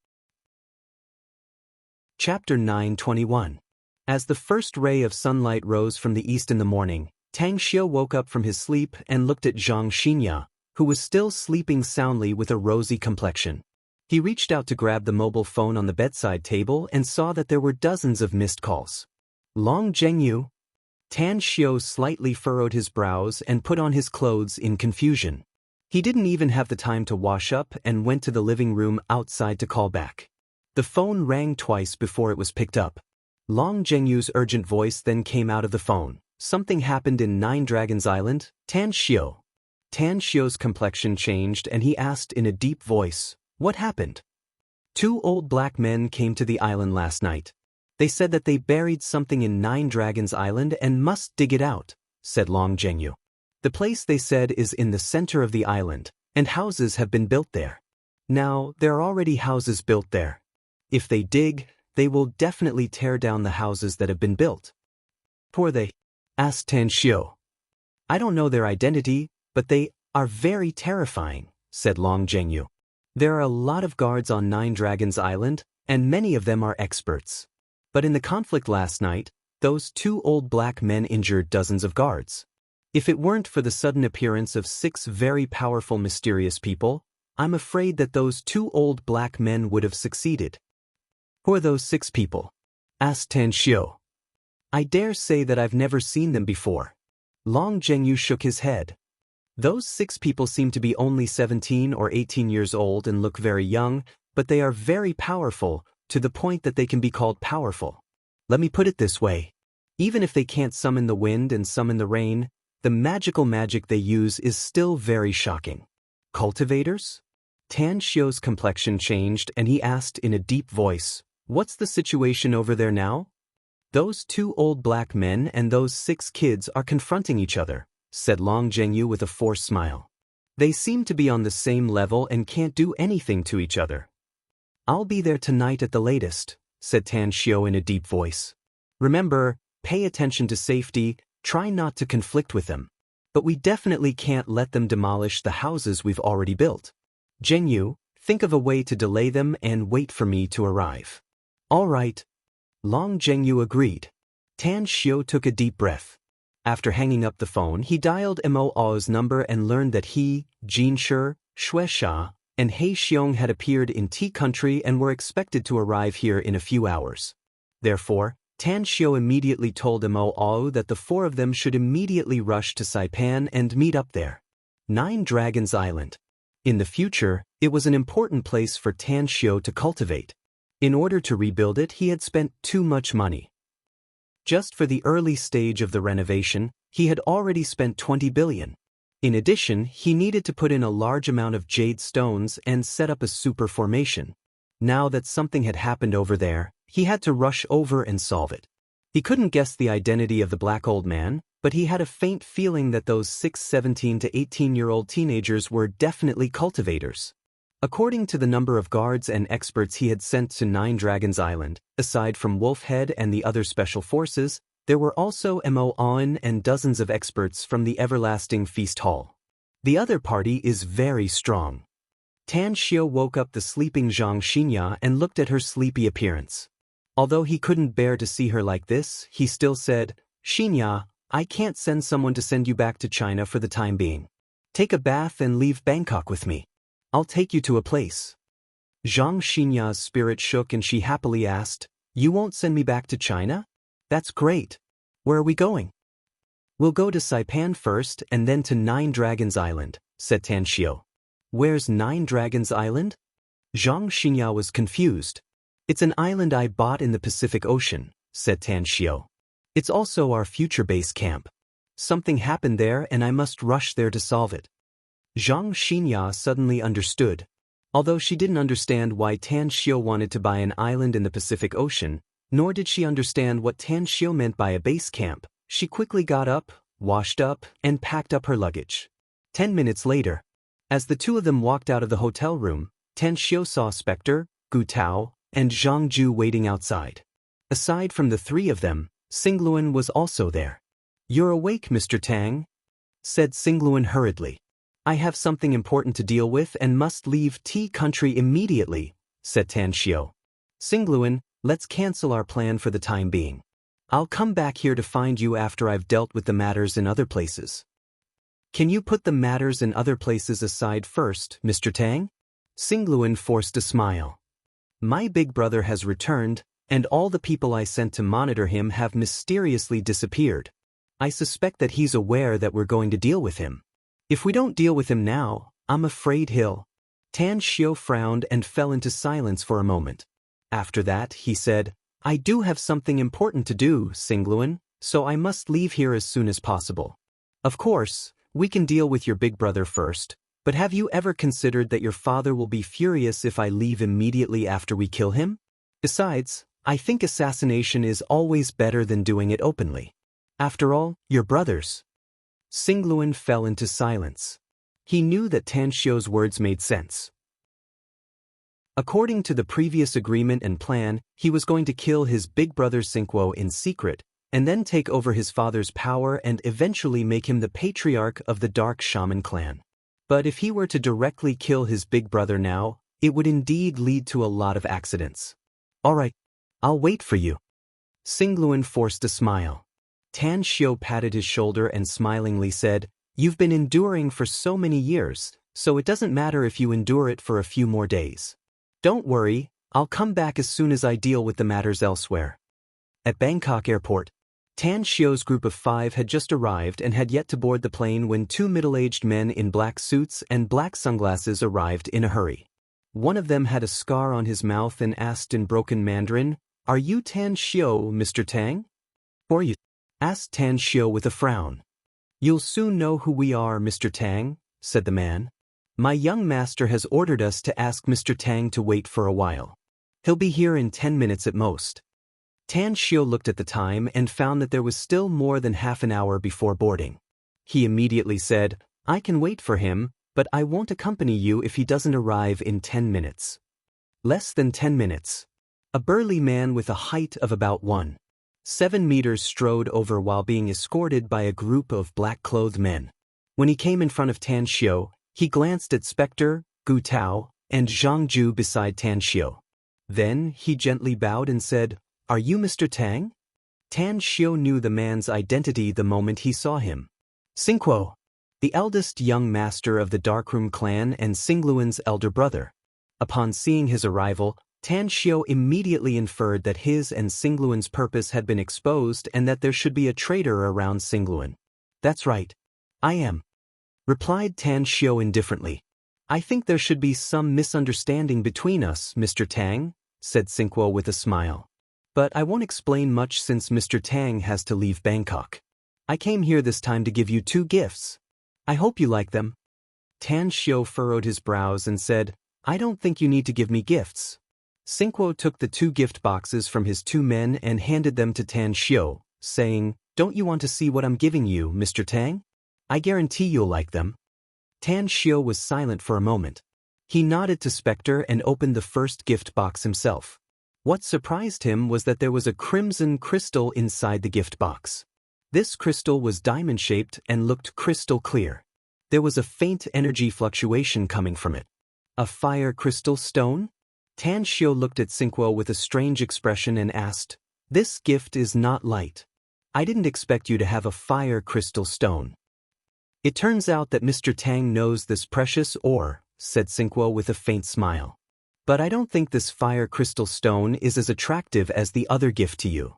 Chapter 9:21. As the first ray of sunlight rose from the east in the morning, Tang Xiu woke up from his sleep and looked at Zhang Xinya, who was still sleeping soundly with a rosy complexion. He reached out to grab the mobile phone on the bedside table and saw that there were dozens of missed calls. "Long Zhengyu?" Tan Xiu slightly furrowed his brows and put on his clothes in confusion. He didn't even have the time to wash up and went to the living room outside to call back. The phone rang twice before it was picked up. Long Zhengyu's urgent voice then came out of the phone. "Something happened in Nine Dragons Island, Tan Xiu." Tan Xiu's complexion changed and he asked in a deep voice, "What happened?" "Two old black men came to the island last night. They said that they buried something in Nine Dragons Island and must dig it out," said Long Zhengyu. "The place they said is in the center of the island, and houses have been built there. Now, there are already houses built there. If they dig, they will definitely tear down the houses that have been built." "Who are they?" asked Tan Xiu. "I don't know their identity, but they are very terrifying," said Long Zhengyu. "There are a lot of guards on Nine Dragons Island, and many of them are experts. But in the conflict last night, those two old black men injured dozens of guards. If it weren't for the sudden appearance of 6 very powerful mysterious people, I'm afraid that those two old black men would have succeeded." "Who are those 6 people?" asked Tan Xiu. "I dare say that I've never seen them before." Long Zhengyu shook his head. "Those 6 people seem to be only 17 or 18 years old and look very young, but they are very powerful, to the point that they can be called powerful. Let me put it this way. Even if they can't summon the wind and summon the rain, the magical magic they use is still very shocking." "Cultivators?" Tan Xiu's complexion changed and he asked in a deep voice, "What's the situation over there now?" "Those 2 old black men and those 6 kids are confronting each other," said Long Zhengyu with a forced smile. "They seem to be on the same level and can't do anything to each other." "I'll be there tonight at the latest," said Tan Xiu in a deep voice. "Remember, pay attention to safety, try not to conflict with them. But we definitely can't let them demolish the houses we've already built. Zhengyu, think of a way to delay them and wait for me to arrive." "All right." Long Zhengyu agreed. Tan Xiu took a deep breath. After hanging up the phone, he dialed Mo Ao's number and learned that he, Jin Shi, Xue Sha, and He Xiong had appeared in Tea Country and were expected to arrive here in a few hours. Therefore, Tan Xiao immediately told Mo Ao that the four of them should immediately rush to Saipan and meet up there. Nine Dragons Island. In the future, it was an important place for Tan Xiao to cultivate. In order to rebuild it, he had spent too much money. Just for the early stage of the renovation, he had already spent 20 billion. In addition, he needed to put in a large amount of jade stones and set up a super formation. Now that something had happened over there, he had to rush over and solve it. He couldn't guess the identity of the black old man, but he had a faint feeling that those 17 to 18-year-old teenagers were definitely cultivators. According to the number of guards and experts he had sent to Nine Dragons Island, aside from Wolfhead and the other special forces, there were also Mo Aon and dozens of experts from the Everlasting Feast Hall. The other party is very strong. Tan Xiao woke up the sleeping Zhang Xinya and looked at her sleepy appearance. Although he couldn't bear to see her like this, he still said, "Xinya, I can't send someone to send you back to China for the time being. Take a bath and leave Bangkok with me. I'll take you to a place." Zhang Xinya's spirit shook and she happily asked, "You won't send me back to China? That's great. Where are we going?" "We'll go to Saipan first and then to Nine Dragons Island," said Tan Xiao. "Where's Nine Dragons Island?" Zhang Xinya was confused. "It's an island I bought in the Pacific Ocean," said Tan Xiao. "It's also our future base camp. Something happened there and I must rush there to solve it." Zhang Xinya suddenly understood. Although she didn't understand why Tan Xiao wanted to buy an island in the Pacific Ocean, nor did she understand what Tan Xiao meant by a base camp, she quickly got up, washed up, and packed up her luggage. 10 minutes later, as the two of them walked out of the hotel room, Tan Xiao saw Spectre, Gu Tao, and Zhang Ju waiting outside. Aside from the three of them, Xingluan was also there. "You're awake, Mr. Tang?" said Xingluan hurriedly. "I have something important to deal with and must leave T country immediately," said Tan Xiao. "Xingluan, let's cancel our plan for the time being. I'll come back here to find you after I've dealt with the matters in other places." "Can you put the matters in other places aside first, Mr. Tang?" Xingluan forced a smile. "My big brother has returned, and all the people I sent to monitor him have mysteriously disappeared. I suspect that he's aware that we're going to deal with him. If we don't deal with him now, I'm afraid he'll—" Tan Xiao frowned and fell into silence for a moment. After that, he said, "I do have something important to do, Xingluan, so I must leave here as soon as possible. Of course, we can deal with your big brother first, but have you ever considered that your father will be furious if I leave immediately after we kill him? Besides, I think assassination is always better than doing it openly. After all, you're brothers." Xingluan fell into silence. He knew that Tan Xiao's words made sense. According to the previous agreement and plan, he was going to kill his big brother Xingguo in secret, and then take over his father's power and eventually make him the patriarch of the Dark Shaman clan. But if he were to directly kill his big brother now, it would indeed lead to a lot of accidents. "All right, I'll wait for you." Xingluan forced a smile. Tan Xiao patted his shoulder and smilingly said, "You've been enduring for so many years, so it doesn't matter if you endure it for a few more days. Don't worry, I'll come back as soon as I deal with the matters elsewhere." At Bangkok Airport, Tan Xiao's group of 5 had just arrived and had yet to board the plane when 2 middle-aged men in black suits and black sunglasses arrived in a hurry. One of them had a scar on his mouth and asked in broken Mandarin, "Are you Tan Xiao, Mr. Tang?" "Or you?" asked Tan Xiao with a frown. "You'll soon know who we are, Mr. Tang," said the man. "My young master has ordered us to ask Mr. Tang to wait for a while. He'll be here in 10 minutes at most." Tan Xiao looked at the time and found that there was still more than half an hour before boarding. He immediately said, "I can wait for him, but I won't accompany you if he doesn't arrive in 10 minutes. Less than 10 minutes. A burly man with a height of about 1.7 meters strode over while being escorted by a group of black-clothed men. When he came in front of Tan Xiao, he glanced at Spectre, Gu Tao, and Zhang Ju beside Tan Xiao. Then he gently bowed and said, "Are you Mr. Tang?" Tan Xiao knew the man's identity the moment he saw him. Xingguo, the eldest young master of the Darkroom clan and Xingluan's elder brother. Upon seeing his arrival, Tan Xiao immediately inferred that his and Singluan's purpose had been exposed and that there should be a traitor around Singluan. That's right. I am, replied Tan Xiao indifferently. I think there should be some misunderstanding between us, Mr. Tang, said Singguo with a smile. But I won't explain much since Mr. Tang has to leave Bangkok. I came here this time to give you 2 gifts. I hope you like them. Tan Xiao furrowed his brows and said, I don't think you need to give me gifts. Singguo took the 2 gift boxes from his 2 men and handed them to Tan Xiao, saying, Don't you want to see what I'm giving you, Mr. Tang? I guarantee you'll like them. Tan Xiao was silent for a moment. He nodded to Spectre and opened the first gift box himself. What surprised him was that there was a crimson crystal inside the gift box. This crystal was diamond-shaped and looked crystal clear. There was a faint energy fluctuation coming from it. A fire crystal stone? Tan Xiao looked at Singguo with a strange expression and asked, This gift is not light. I didn't expect you to have a fire crystal stone. It turns out that Mr. Tang knows this precious ore, said Singguo with a faint smile. But I don't think this fire crystal stone is as attractive as the other gift to you.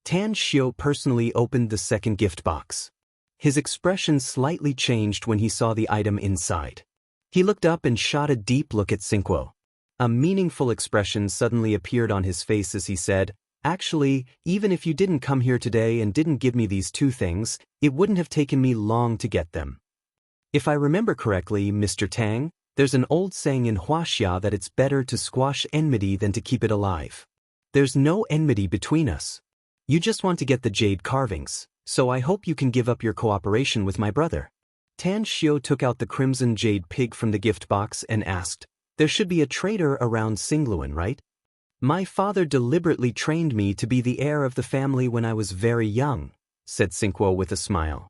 Tan Xiao personally opened the second gift box. His expression slightly changed when he saw the item inside. He looked up and shot a deep look at Singguo. A meaningful expression suddenly appeared on his face as he said, Actually, even if you didn't come here today and didn't give me these 2 things, it wouldn't have taken me long to get them. If I remember correctly, Mr. Tang, there's an old saying in Huaxia that it's better to squash enmity than to keep it alive. There's no enmity between us. You just want to get the jade carvings, so I hope you can give up your cooperation with my brother. Tan Xiao took out the crimson jade pig from the gift box and asked, There should be a traitor around Singluan, right? My father deliberately trained me to be the heir of the family when I was very young, said Singguo with a smile.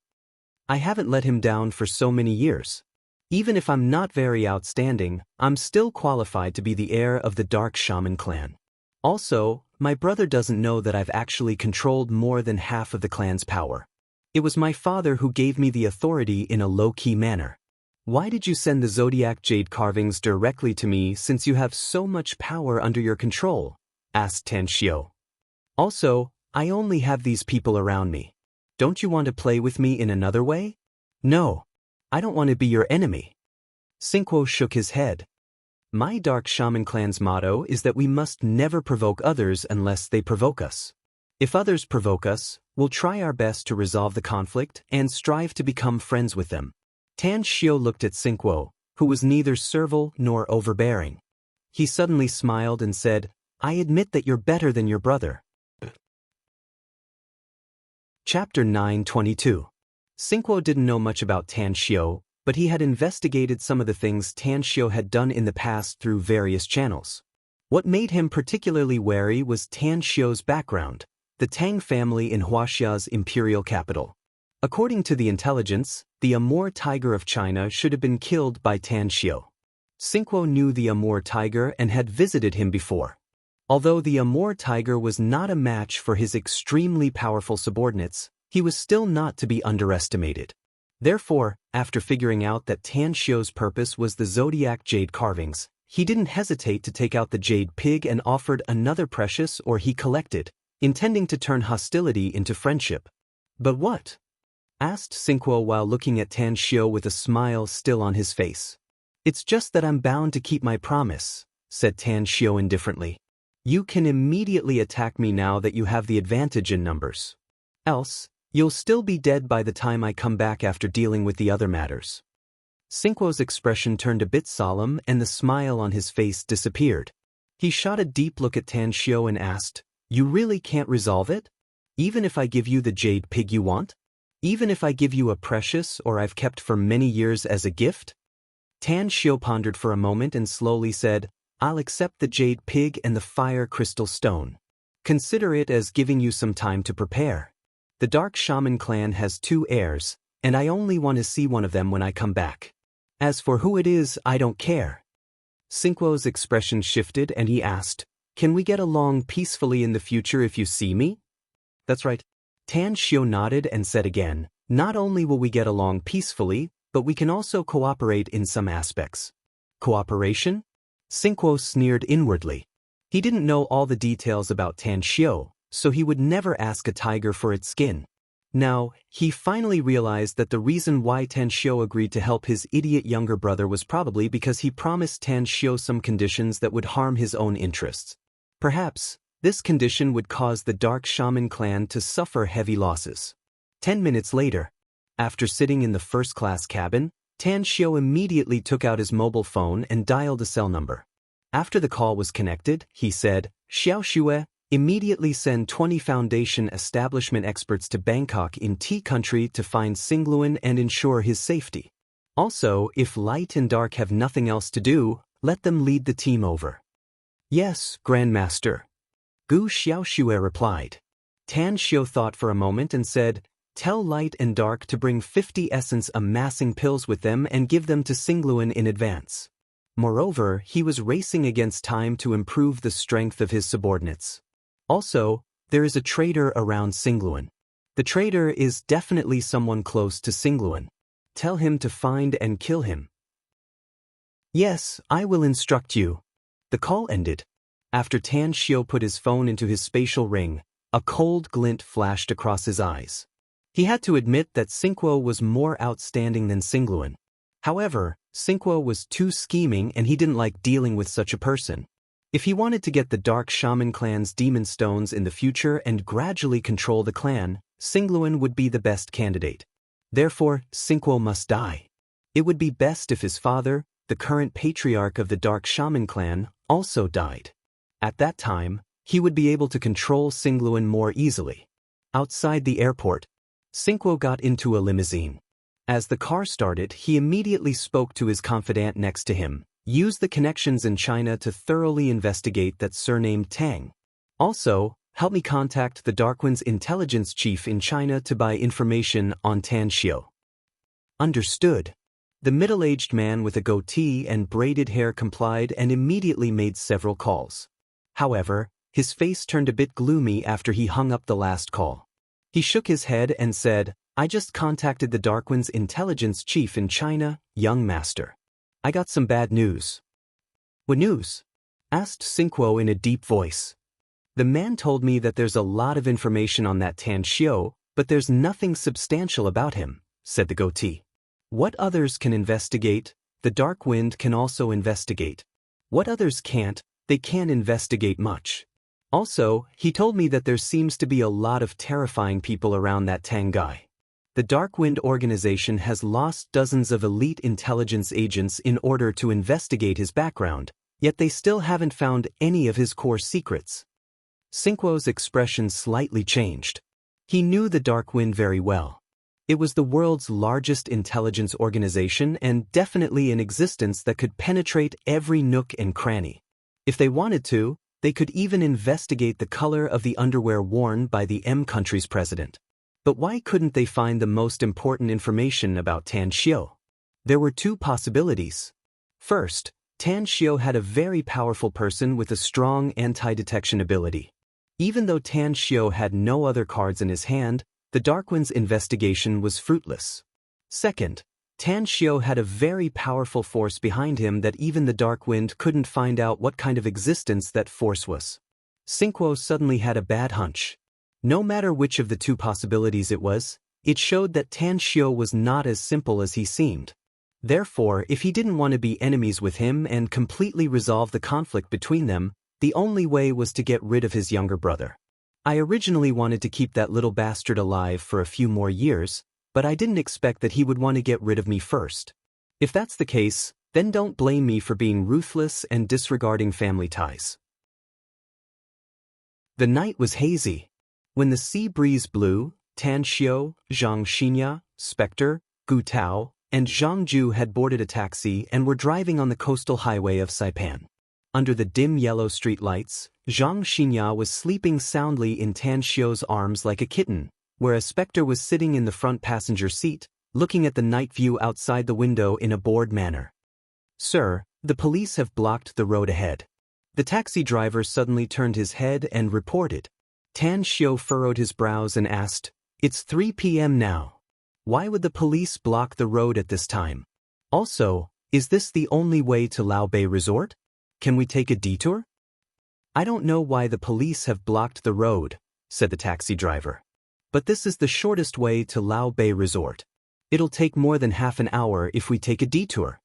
I haven't let him down for so many years. Even if I'm not very outstanding, I'm still qualified to be the heir of the Dark Shaman clan. Also, my brother doesn't know that I've actually controlled more than half of the clan's power. It was my father who gave me the authority in a low-key manner. Why did you send the Zodiac Jade carvings directly to me since you have so much power under your control? Asked Tan Xiao. Also, I only have these people around me. Don't you want to play with me in another way? No. I don't want to be your enemy. Singguo shook his head. My Dark Shaman clan's motto is that we must never provoke others unless they provoke us. If others provoke us, we'll try our best to resolve the conflict and strive to become friends with them. Tan Xiao looked at Singguo, who was neither servile nor overbearing. He suddenly smiled and said, I admit that you're better than your brother. Chapter 922. Singguo didn't know much about Tan Xiao, but he had investigated some of the things Tan Xiao had done in the past through various channels. What made him particularly wary was Tan Xiao's background, the Tang family in Huaxia's imperial capital. According to the intelligence, the Amur tiger of China should have been killed by Tan Xiao. Singguo knew the Amur tiger and had visited him before. Although the Amur tiger was not a match for his extremely powerful subordinates, he was still not to be underestimated. Therefore, after figuring out that Tan Xiao's purpose was the Zodiac Jade carvings, he didn't hesitate to take out the Jade pig and offered another precious ore he collected, intending to turn hostility into friendship. But what? Asked Singguo while looking at Tan Xiao with a smile still on his face. It's just that I'm bound to keep my promise, said Tan Xiao indifferently. You can immediately attack me now that you have the advantage in numbers. Else, you'll still be dead by the time I come back after dealing with the other matters. Singguo's expression turned a bit solemn and the smile on his face disappeared. He shot a deep look at Tan Xiao and asked, You really can't resolve it? Even if I give you the jade pig you want? Even if I give you a precious ore I've kept for many years as a gift? Tan Xiao pondered for a moment and slowly said, I'll accept the jade pig and the fire crystal stone. Consider it as giving you some time to prepare. The Dark Shaman clan has 2 heirs, and I only want to see one of them when I come back. As for who it is, I don't care. Singguo's expression shifted and he asked, Can we get along peacefully in the future if you see me? That's right. Tan Xiao nodded and said again, Not only will we get along peacefully, but we can also cooperate in some aspects. Cooperation? Xingguo sneered inwardly. He didn't know all the details about Tan Xiu, so he would never ask a tiger for its skin. Now, he finally realized that the reason why Tan Xiu agreed to help his idiot younger brother was probably because he promised Tan Xiu some conditions that would harm his own interests. Perhaps, this condition would cause the Dark Shaman clan to suffer heavy losses. 10 minutes later, after sitting in the first-class cabin, Tan Xiu immediately took out his mobile phone and dialed a cell number. After the call was connected, he said, "Xiao Xue, immediately send 20 Foundation establishment experts to Bangkok in T country to find Xingluan and ensure his safety. Also, if Light and Dark have nothing else to do, let them lead the team over." "Yes, Grandmaster," Gu Xiaoxue replied. Tan Xiu thought for a moment and said, "Tell Light and Dark to bring 50 essence amassing pills with them and give them to Xingluan in advance." Moreover, he was racing against time to improve the strength of his subordinates. Also, there is a traitor around Xingluan. The traitor is definitely someone close to Xingluan. Tell him to find and kill him. "Yes, I will instruct you." The call ended. After Tan Xiu put his phone into his spatial ring, a cold glint flashed across his eyes. He had to admit that Xingguo was more outstanding than Xingluan. However, Xingguo was too scheming and he didn't like dealing with such a person. If he wanted to get the Dark Shaman clan's demon stones in the future and gradually control the clan, Xingluan would be the best candidate. Therefore, Xingguo must die. It would be best if his father, the current patriarch of the Dark Shaman clan, also died. At that time, he would be able to control Xingluan more easily. Outside the airport, Xingguo got into a limousine. As the car started, he immediately spoke to his confidant next to him. Use the connections in China to thoroughly investigate that surnamed Tang. Also, help me contact the Darkwind's intelligence chief in China to buy information on Tan Xiu. Understood. The middle-aged man with a goatee and braided hair complied and immediately made several calls. However, his face turned a bit gloomy after he hung up the last call. He shook his head and said, "I just contacted the Darkwind's intelligence chief in China, young master. I got some bad news." "What news?" asked Xingguo in a deep voice. "The man told me that there's a lot of information on that Tan Xiu, but there's nothing substantial about him," said the goatee. "What others can investigate, the Dark Wind can also investigate. What others can't, they can't investigate much. Also, he told me that there seems to be a lot of terrifying people around that Tang guy. The Dark Wind organization has lost dozens of elite intelligence agents in order to investigate his background, yet they still haven't found any of his core secrets." Xingguo's expression slightly changed. He knew the Dark Wind very well. It was the world's largest intelligence organization and definitely an existence that could penetrate every nook and cranny. If they wanted to, they could even investigate the color of the underwear worn by the M country's president. But why couldn't they find the most important information about Tan Xiu? There were two possibilities. First, Tan Xiu had a very powerful person with a strong anti-detection ability. Even though Tan Xiu had no other cards in his hand, the Darkwind's investigation was fruitless. Second, Tan Xiu had a very powerful force behind him that even the Darkwind couldn't find out what kind of existence that force was. Xingguo suddenly had a bad hunch. No matter which of the two possibilities it was, it showed that Tan Xiu was not as simple as he seemed. Therefore, if he didn't want to be enemies with him and completely resolve the conflict between them, the only way was to get rid of his younger brother. "I originally wanted to keep that little bastard alive for a few more years, but I didn't expect that he would want to get rid of me first. If that's the case, then don't blame me for being ruthless and disregarding family ties." The night was hazy. When the sea breeze blew, Tan Xiu, Zhang Xinya, Spectre, Gu Tao, and Zhang Ju had boarded a taxi and were driving on the coastal highway of Saipan. Under the dim yellow street lights, Zhang Xinya was sleeping soundly in Tan Xiu's arms like a kitten, whereas Spectre was sitting in the front passenger seat, looking at the night view outside the window in a bored manner. "Sir, the police have blocked the road ahead." The taxi driver suddenly turned his head and reported. Tan Xiu furrowed his brows and asked, "It's 3 p.m. now. Why would the police block the road at this time? Also, is this the only way to Lao Bay Resort?" Can we take a detour? I don't know why the police have blocked the road, said the taxi driver. But this is the shortest way to Lao Bay Resort. It'll take more than half an hour if we take a detour.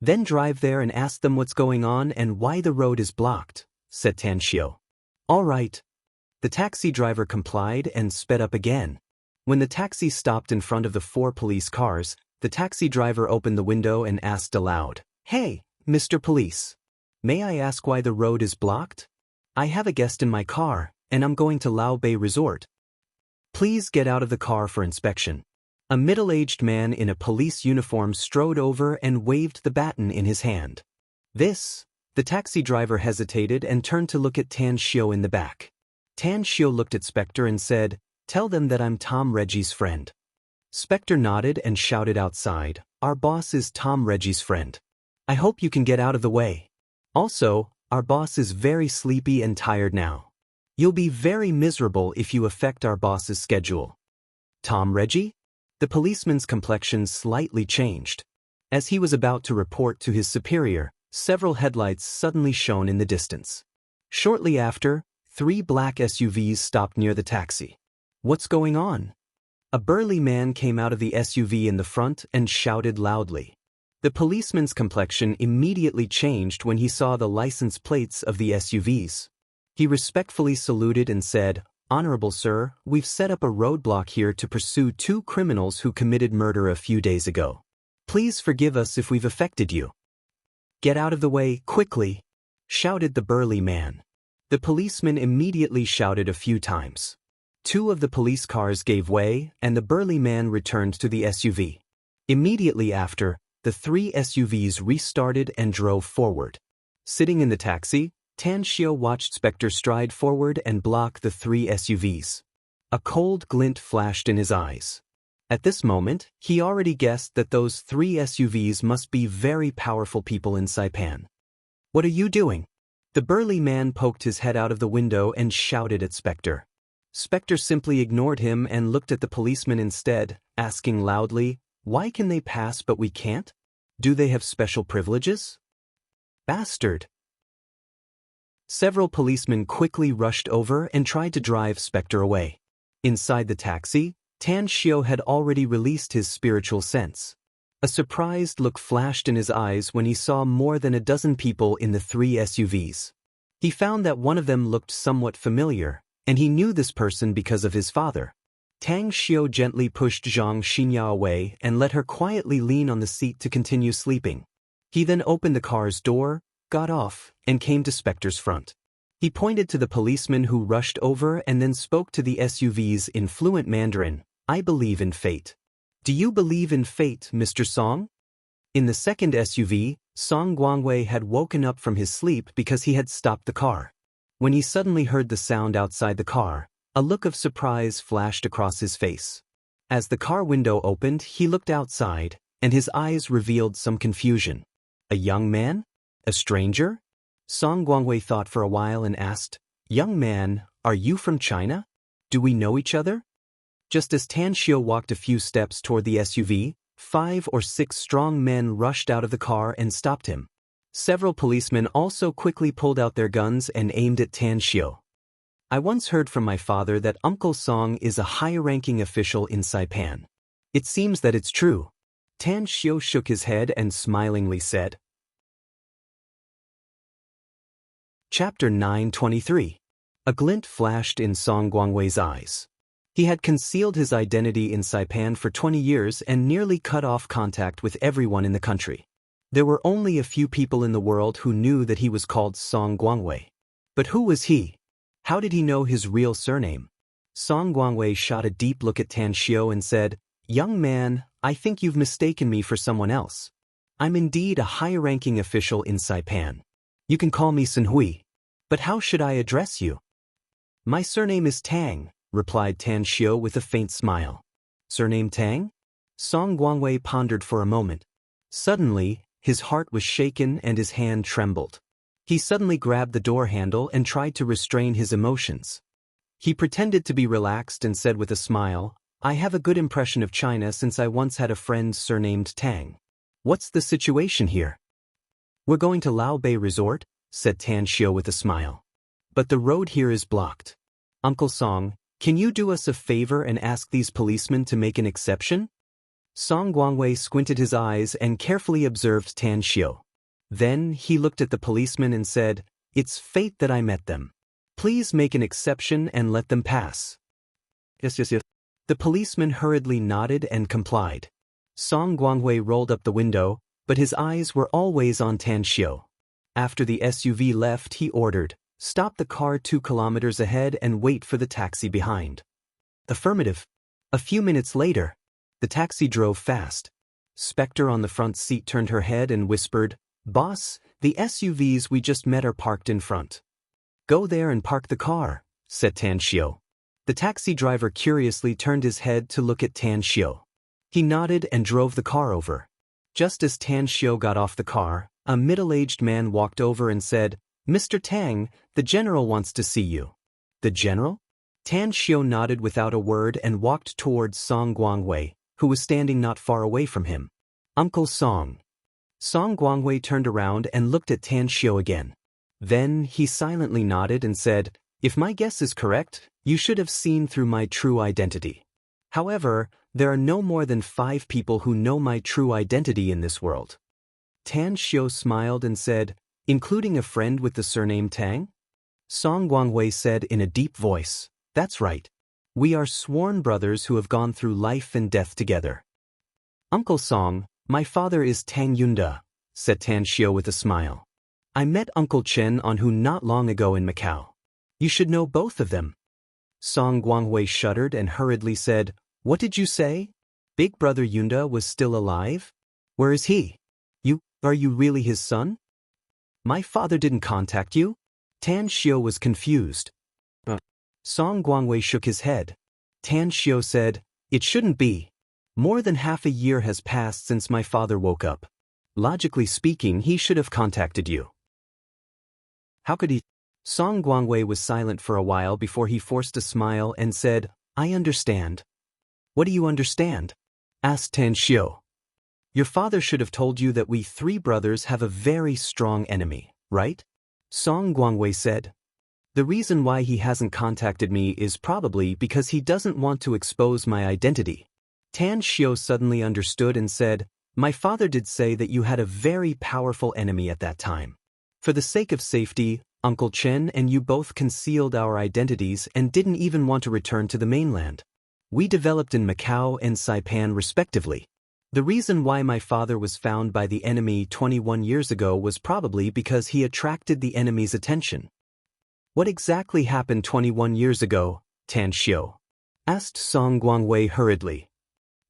Then drive there and ask them what's going on and why the road is blocked, said Tan Xiu. All right. The taxi driver complied and sped up again. When the taxi stopped in front of the 4 police cars, the taxi driver opened the window and asked aloud, "Hey, Mr. Police. May I ask why the road is blocked? I have a guest in my car, and I'm going to Lao Bay Resort. Please get out of the car for inspection." A middle-aged man in a police uniform strode over and waved the baton in his hand. The taxi driver hesitated and turned to look at Tan Xiu in the back. Tan Xiu looked at Spectre and said, "Tell them that I'm Tom Reggie's friend." Spectre nodded and shouted outside, "Our boss is Tom Reggie's friend. I hope you can get out of the way. Also, our boss is very sleepy and tired now. You'll be very miserable if you affect our boss's schedule." Tom Reggie? The policeman's complexion slightly changed. As he was about to report to his superior, several headlights suddenly shone in the distance. Shortly after, 3 black SUVs stopped near the taxi. "What's going on?" A burly man came out of the SUV in the front and shouted loudly. The policeman's complexion immediately changed when he saw the license plates of the SUVs. He respectfully saluted and said, "Honorable sir, we've set up a roadblock here to pursue 2 criminals who committed murder a few days ago. Please forgive us if we've affected you." "Get out of the way, quickly," shouted the burly man. The policeman immediately shouted a few times. 2 of the police cars gave way, and the burly man returned to the SUV. Immediately after, the 3 SUVs restarted and drove forward. Sitting in the taxi, Tan Xiu watched Spectre stride forward and block the 3 SUVs. A cold glint flashed in his eyes. At this moment, he already guessed that those 3 SUVs must be very powerful people in Saipan. "What are you doing?" The burly man poked his head out of the window and shouted at Spectre. Spectre simply ignored him and looked at the policeman instead, asking loudly, "Why can they pass but we can't? Do they have special privileges?" "Bastard!" Several policemen quickly rushed over and tried to drive Spectre away. Inside the taxi, Tan Xiu had already released his spiritual sense. A surprised look flashed in his eyes when he saw more than a dozen people in the 3 SUVs. He found that one of them looked somewhat familiar, and he knew this person because of his father. Tang Xiu gently pushed Zhang Xinya away and let her quietly lean on the seat to continue sleeping. He then opened the car's door, got off, and came to Spectre's front. He pointed to the policeman who rushed over and then spoke to the SUVs in fluent Mandarin, "I believe in fate." "Do you believe in fate, Mr. Song?" In the second SUV, Song Guangwei had woken up from his sleep because he had stopped the car. When he suddenly heard the sound outside the car, a look of surprise flashed across his face. As the car window opened, he looked outside, and his eyes revealed some confusion. A young man? A stranger? Song Guangwei thought for a while and asked, "Young man, are you from China? Do we know each other?" Just as Tan Xiu walked a few steps toward the SUV, 5 or 6 strong men rushed out of the car and stopped him. Several policemen also quickly pulled out their guns and aimed at Tan Xiu. "I once heard from my father that Uncle Song is a high-ranking official in Saipan. It seems that it's true." Tan Xiu shook his head and smilingly said. Chapter 923. A glint flashed in Song Guangwei's eyes. He had concealed his identity in Saipan for 20 years and nearly cut off contact with everyone in the country. There were only a few people in the world who knew that he was called Song Guangwei. But who was he? How did he know his real surname? Song Guangwei shot a deep look at Tan Xiu and said, "Young man, I think you've mistaken me for someone else. I'm indeed a high-ranking official in Saipan. You can call me Sun Hui. But how should I address you?" "My surname is Tang," replied Tan Xiu with a faint smile. "Surname Tang?" Song Guangwei pondered for a moment. Suddenly, his heart was shaken and his hand trembled. He suddenly grabbed the door handle and tried to restrain his emotions. He pretended to be relaxed and said with a smile, "I have a good impression of China since I once had a friend surnamed Tang. What's the situation here?" We're going to Lao Bay Resort, said Tan Xiu with a smile. But the road here is blocked. Uncle Song, can you do us a favor and ask these policemen to make an exception? Song Guangwei squinted his eyes and carefully observed Tan Xiu. Then he looked at the policeman and said, "It's fate that I met them. Please make an exception and let them pass." Yes. The policeman hurriedly nodded and complied. Song Guangwei rolled up the window, but his eyes were always on Tan Xiu. After the SUV left, he ordered, "Stop the car 2 kilometers ahead and wait for the taxi behind." Affirmative. A few minutes later, the taxi drove fast. Spectre on the front seat turned her head and whispered, "Boss, the SUVs we just met are parked in front." "Go there and park the car," said Tan Xiu. The taxi driver curiously turned his head to look at Tan Xiu. He nodded and drove the car over. Just as Tan Xiu got off the car, a middle-aged man walked over and said, "Mr. Tang, the general wants to see you." "The general?" Tan Xiu nodded without a word and walked towards Song Guangwei, who was standing not far away from him. "Uncle Song." Song Guangwei turned around and looked at Tan Xiu again. Then he silently nodded and said, "If my guess is correct, you should have seen through my true identity. However, there are no more than 5 people who know my true identity in this world." Tan Xiu smiled and said, "Including a friend with the surname Tang?" Song Guangwei said in a deep voice, "That's right. We are sworn brothers who have gone through life and death together." "Uncle Song, my father is Tang Yunda," said Tan Xiu with a smile. "I met Uncle Chen on Hu not long ago in Macau. You should know both of them." Song Guangwei shuddered and hurriedly said, "What did you say? Big brother Yunda was still alive? Where is he? Are you really his son? My father didn't contact you?" Tan Xiu was confused. Song Guangwei shook his head. Tan Xiu said, "It shouldn't be. More than half a year has passed since my father woke up. Logically speaking, he should have contacted you." "How could he?" Song Guangwei was silent for a while before he forced a smile and said, "I understand." "What do you understand?" asked Tan Xiu. "Your father should have told you that we 3 brothers have a very strong enemy, right?" Song Guangwei said. "The reason why he hasn't contacted me is probably because he doesn't want to expose my identity." Tan Xiu suddenly understood and said, "My father did say that you had a very powerful enemy at that time. For the sake of safety, Uncle Chen and you both concealed our identities and didn't even want to return to the mainland. We developed in Macau and Saipan respectively. The reason why my father was found by the enemy 21 years ago was probably because he attracted the enemy's attention." "What exactly happened 21 years ago, Tan Xiu?" asked Song Guangwei hurriedly.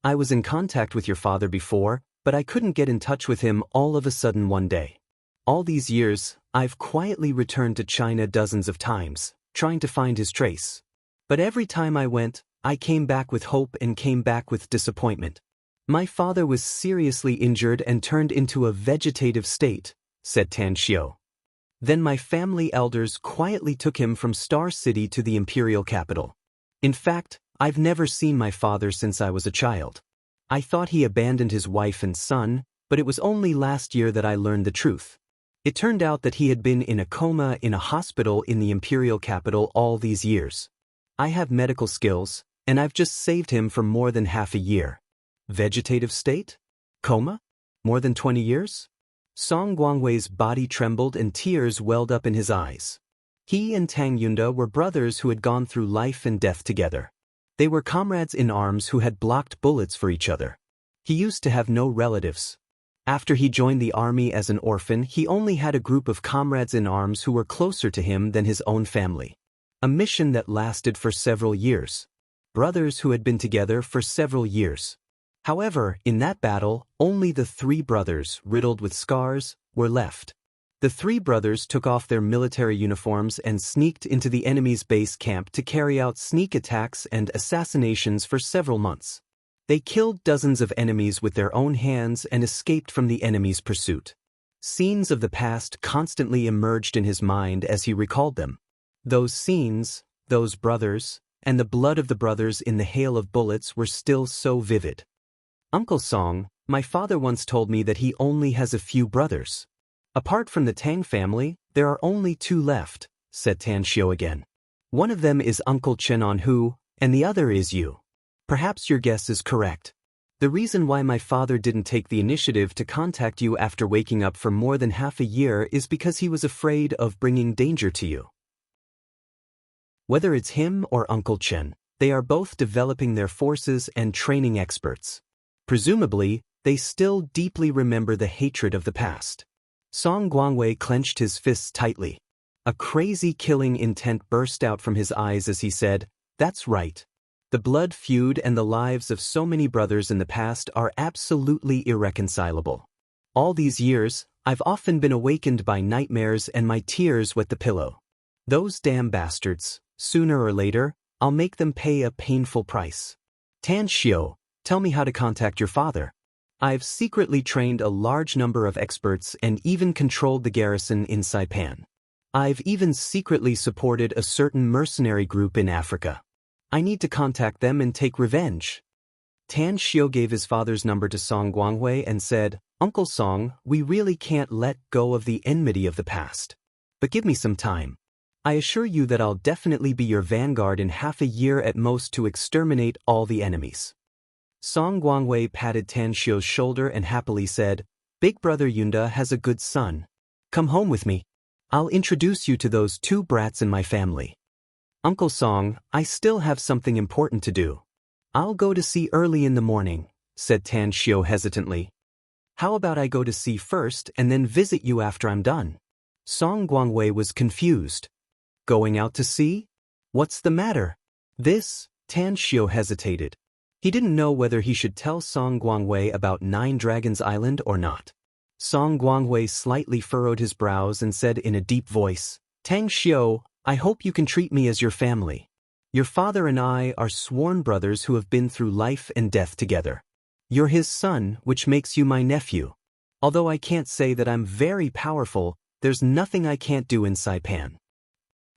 "I was in contact with your father before, but I couldn't get in touch with him all of a sudden one day. All these years, I've quietly returned to China dozens of times, trying to find his trace. But every time I went, I came back with hope and came back with disappointment. My father was seriously injured and turned into a vegetative state," said Tan Xiu. "Then my family elders quietly took him from Star City to the imperial capital. In fact, I've never seen my father since I was a child. I thought he abandoned his wife and son, but it was only last year that I learned the truth. It turned out that he had been in a coma in a hospital in the imperial capital all these years. I have medical skills, and I've just saved him for more than half a year." "Vegetative state? Coma? More than 20 years? Song Guangwei's body trembled and tears welled up in his eyes. He and Tang Yunda were brothers who had gone through life and death together. They were comrades in arms who had blocked bullets for each other. He used to have no relatives. After he joined the army as an orphan, he only had a group of comrades in arms who were closer to him than his own family. A mission that lasted for several years. Brothers who had been together for several years. However, in that battle, only the 3 brothers, riddled with scars, were left. The 3 brothers took off their military uniforms and sneaked into the enemy's base camp to carry out sneak attacks and assassinations for several months. They killed dozens of enemies with their own hands and escaped from the enemy's pursuit. Scenes of the past constantly emerged in his mind as he recalled them. Those scenes, those brothers, and the blood of the brothers in the hail of bullets were still so vivid. "Uncle Song, my father once told me that he only has a few brothers. Apart from the Tang family, there are only two left, said Tan Xiu again. One of them is Uncle Chen on Hu, and the other is you. Perhaps your guess is correct. The reason why my father didn't take the initiative to contact you after waking up for more than half a year is because he was afraid of bringing danger to you. Whether it's him or Uncle Chen, they are both developing their forces and training experts. Presumably, they still deeply remember the hatred of the past. Song Guangwei clenched his fists tightly. A crazy killing intent burst out from his eyes as he said, "That's right. The blood feud and the lives of so many brothers in the past are absolutely irreconcilable. All these years, I've often been awakened by nightmares and my tears wet the pillow. Those damn bastards, sooner or later, I'll make them pay a painful price. Tan Xiu, tell me how to contact your father. I've secretly trained a large number of experts and even controlled the garrison in Saipan. I've even secretly supported a certain mercenary group in Africa. I need to contact them and take revenge." Tan Xiu gave his father's number to Song Guangwei and said, "Uncle Song, we really can't let go of the enmity of the past. But give me some time. I assure you that I'll definitely be your vanguard in half a year at most to exterminate all the enemies." Song Guangwei patted Tan Xiu's shoulder and happily said, "Big brother Yunda has a good son. Come home with me. I'll introduce you to those two brats in my family." "Uncle Song, I still have something important to do. I'll go to sea early in the morning," said Tan Xiu hesitantly. "How about I go to sea first and then visit you after I'm done?" Song Guangwei was confused. "Going out to sea? What's the matter?" Tan Xiu hesitated. He didn't know whether he should tell Song Guangwei about Nine Dragons Island or not. Song Guangwei slightly furrowed his brows and said in a deep voice, "Tang Xiu, I hope you can treat me as your family. Your father and I are sworn brothers who have been through life and death together. You're his son, which makes you my nephew. Although I can't say that I'm very powerful, there's nothing I can't do in Saipan."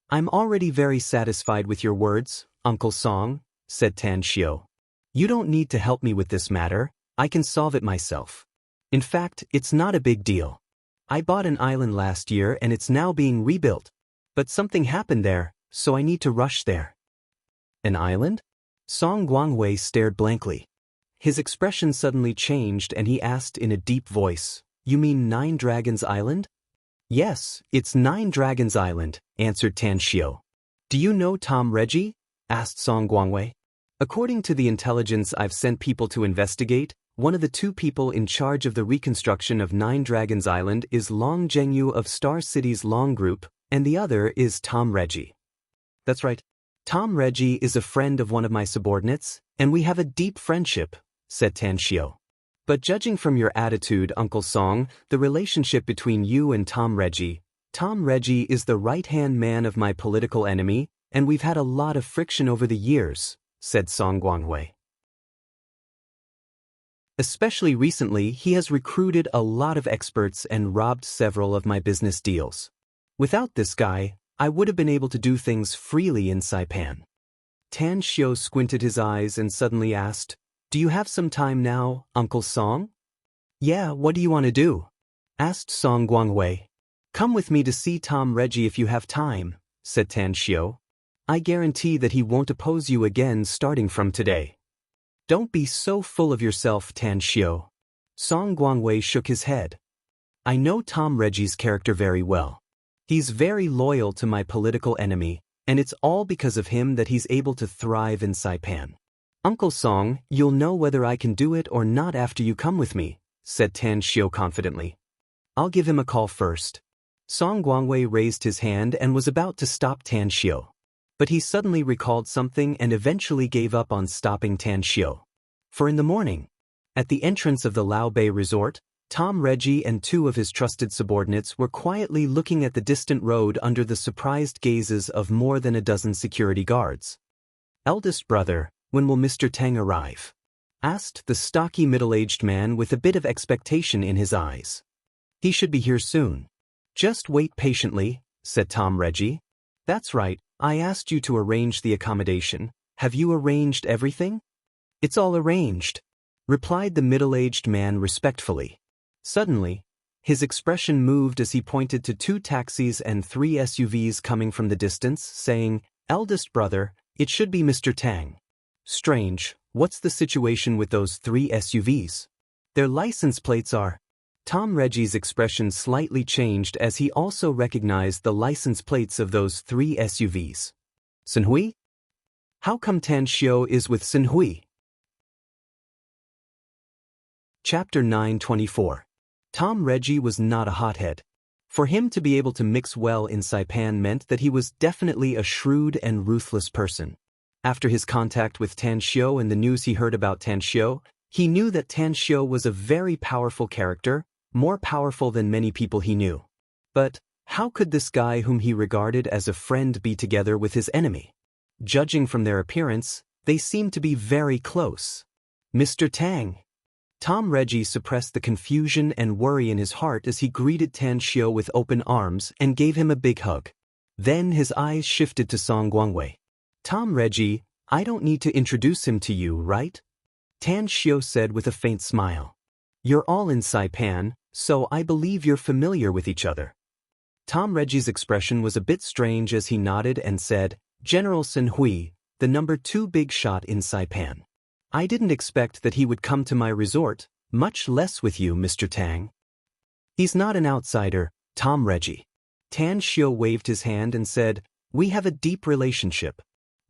"I'm already very satisfied with your words, Uncle Song," said Tan Xiu. "You don't need to help me with this matter, I can solve it myself. In fact, it's not a big deal. I bought an island last year and it's now being rebuilt. But something happened there, so I need to rush there." "An island?" Song Guangwei stared blankly. His expression suddenly changed and he asked in a deep voice, "You mean Nine Dragons Island?" "Yes, it's Nine Dragons Island," answered Tan Xiu. "Do you know Tom Reggie?" asked Song Guangwei. "According to the intelligence I've sent people to investigate, one of the two people in charge of the reconstruction of Nine Dragons Island is Long Zhengyu of Star City's Long Group, and the other is Tom Reggie." "That's right. Tom Reggie is a friend of one of my subordinates, and we have a deep friendship," said Tan Xiu. "But judging from your attitude, Uncle Song, the relationship between you and Tom Reggie is the right-hand man of my political enemy, and we've had a lot of friction over the years," said Song Guangwei. "Especially recently, he has recruited a lot of experts and robbed several of my business deals. Without this guy, I would have been able to do things freely in Saipan." Tan Xiu squinted his eyes and suddenly asked, "Do you have some time now, Uncle Song?" "Yeah, what do you want to do?" asked Song Guangwei. "Come with me to see Tom Reggie if you have time," said Tan Xiu. "I guarantee that he won't oppose you again starting from today." "Don't be so full of yourself, Tan Xiu." Song Guangwei shook his head. "I know Tom Reggie's character very well. He's very loyal to my political enemy, and it's all because of him that he's able to thrive in Saipan. Uncle Song, you'll know whether I can do it or not after you come with me," said Tan Xiu confidently. "I'll give him a call first." Song Guangwei raised his hand and was about to stop Tan Xiu. But he suddenly recalled something and eventually gave up on stopping Tan Xiu. For in the morning, at the entrance of the Lao Bay Resort, Tom Reggie and two of his trusted subordinates were quietly looking at the distant road under the surprised gazes of more than a dozen security guards. "Eldest brother, when will Mr. Tang arrive?" asked the stocky middle-aged man with a bit of expectation in his eyes. "He should be here soon." "Just wait patiently," said Tom Reggie. "That's right, I asked you to arrange the accommodation. Have you arranged everything?" "It's all arranged," replied the middle-aged man respectfully. Suddenly, His expression moved as he pointed to 2 taxis and 3 SUVs coming from the distance, saying, "Eldest brother, it should be Mr. Tang." "Strange, what's the situation with those 3 SUVs? Their license plates are—" Tom Reggie's expression slightly changed as he also recognized the license plates of those 3 SUVs. "Sunhui? How come Tan Xiao is with Sunhui?" Chapter 924. Tom Reggie was not a hothead. For him to be able to mix well in Saipan meant that he was definitely a shrewd and ruthless person. After his contact with Tan Xiao and the news he heard about Tan Xiao, he knew that Tan Xiao was a very powerful character, more powerful than many people he knew. But how could this guy whom he regarded as a friend be together with his enemy? Judging from their appearance, they seemed to be very close. "Mr. Tang." Tom Reggie suppressed the confusion and worry in his heart as he greeted Tan Xiao with open arms and gave him a big hug. Then his eyes shifted to Song Guangwei. "Tom Reggie, I don't need to introduce him to you, right?" Tan Xiao said with a faint smile. "You're all in Saipan, so I believe you're familiar with each other." Tom Reggie's expression was a bit strange as he nodded and said, "General Sun Hui, the number 2 big shot in Saipan. I didn't expect that he would come to my resort, much less with you, Mr. Tang." "He's not an outsider, Tom Reggie." Tan Xiao waved his hand and said, "We have a deep relationship.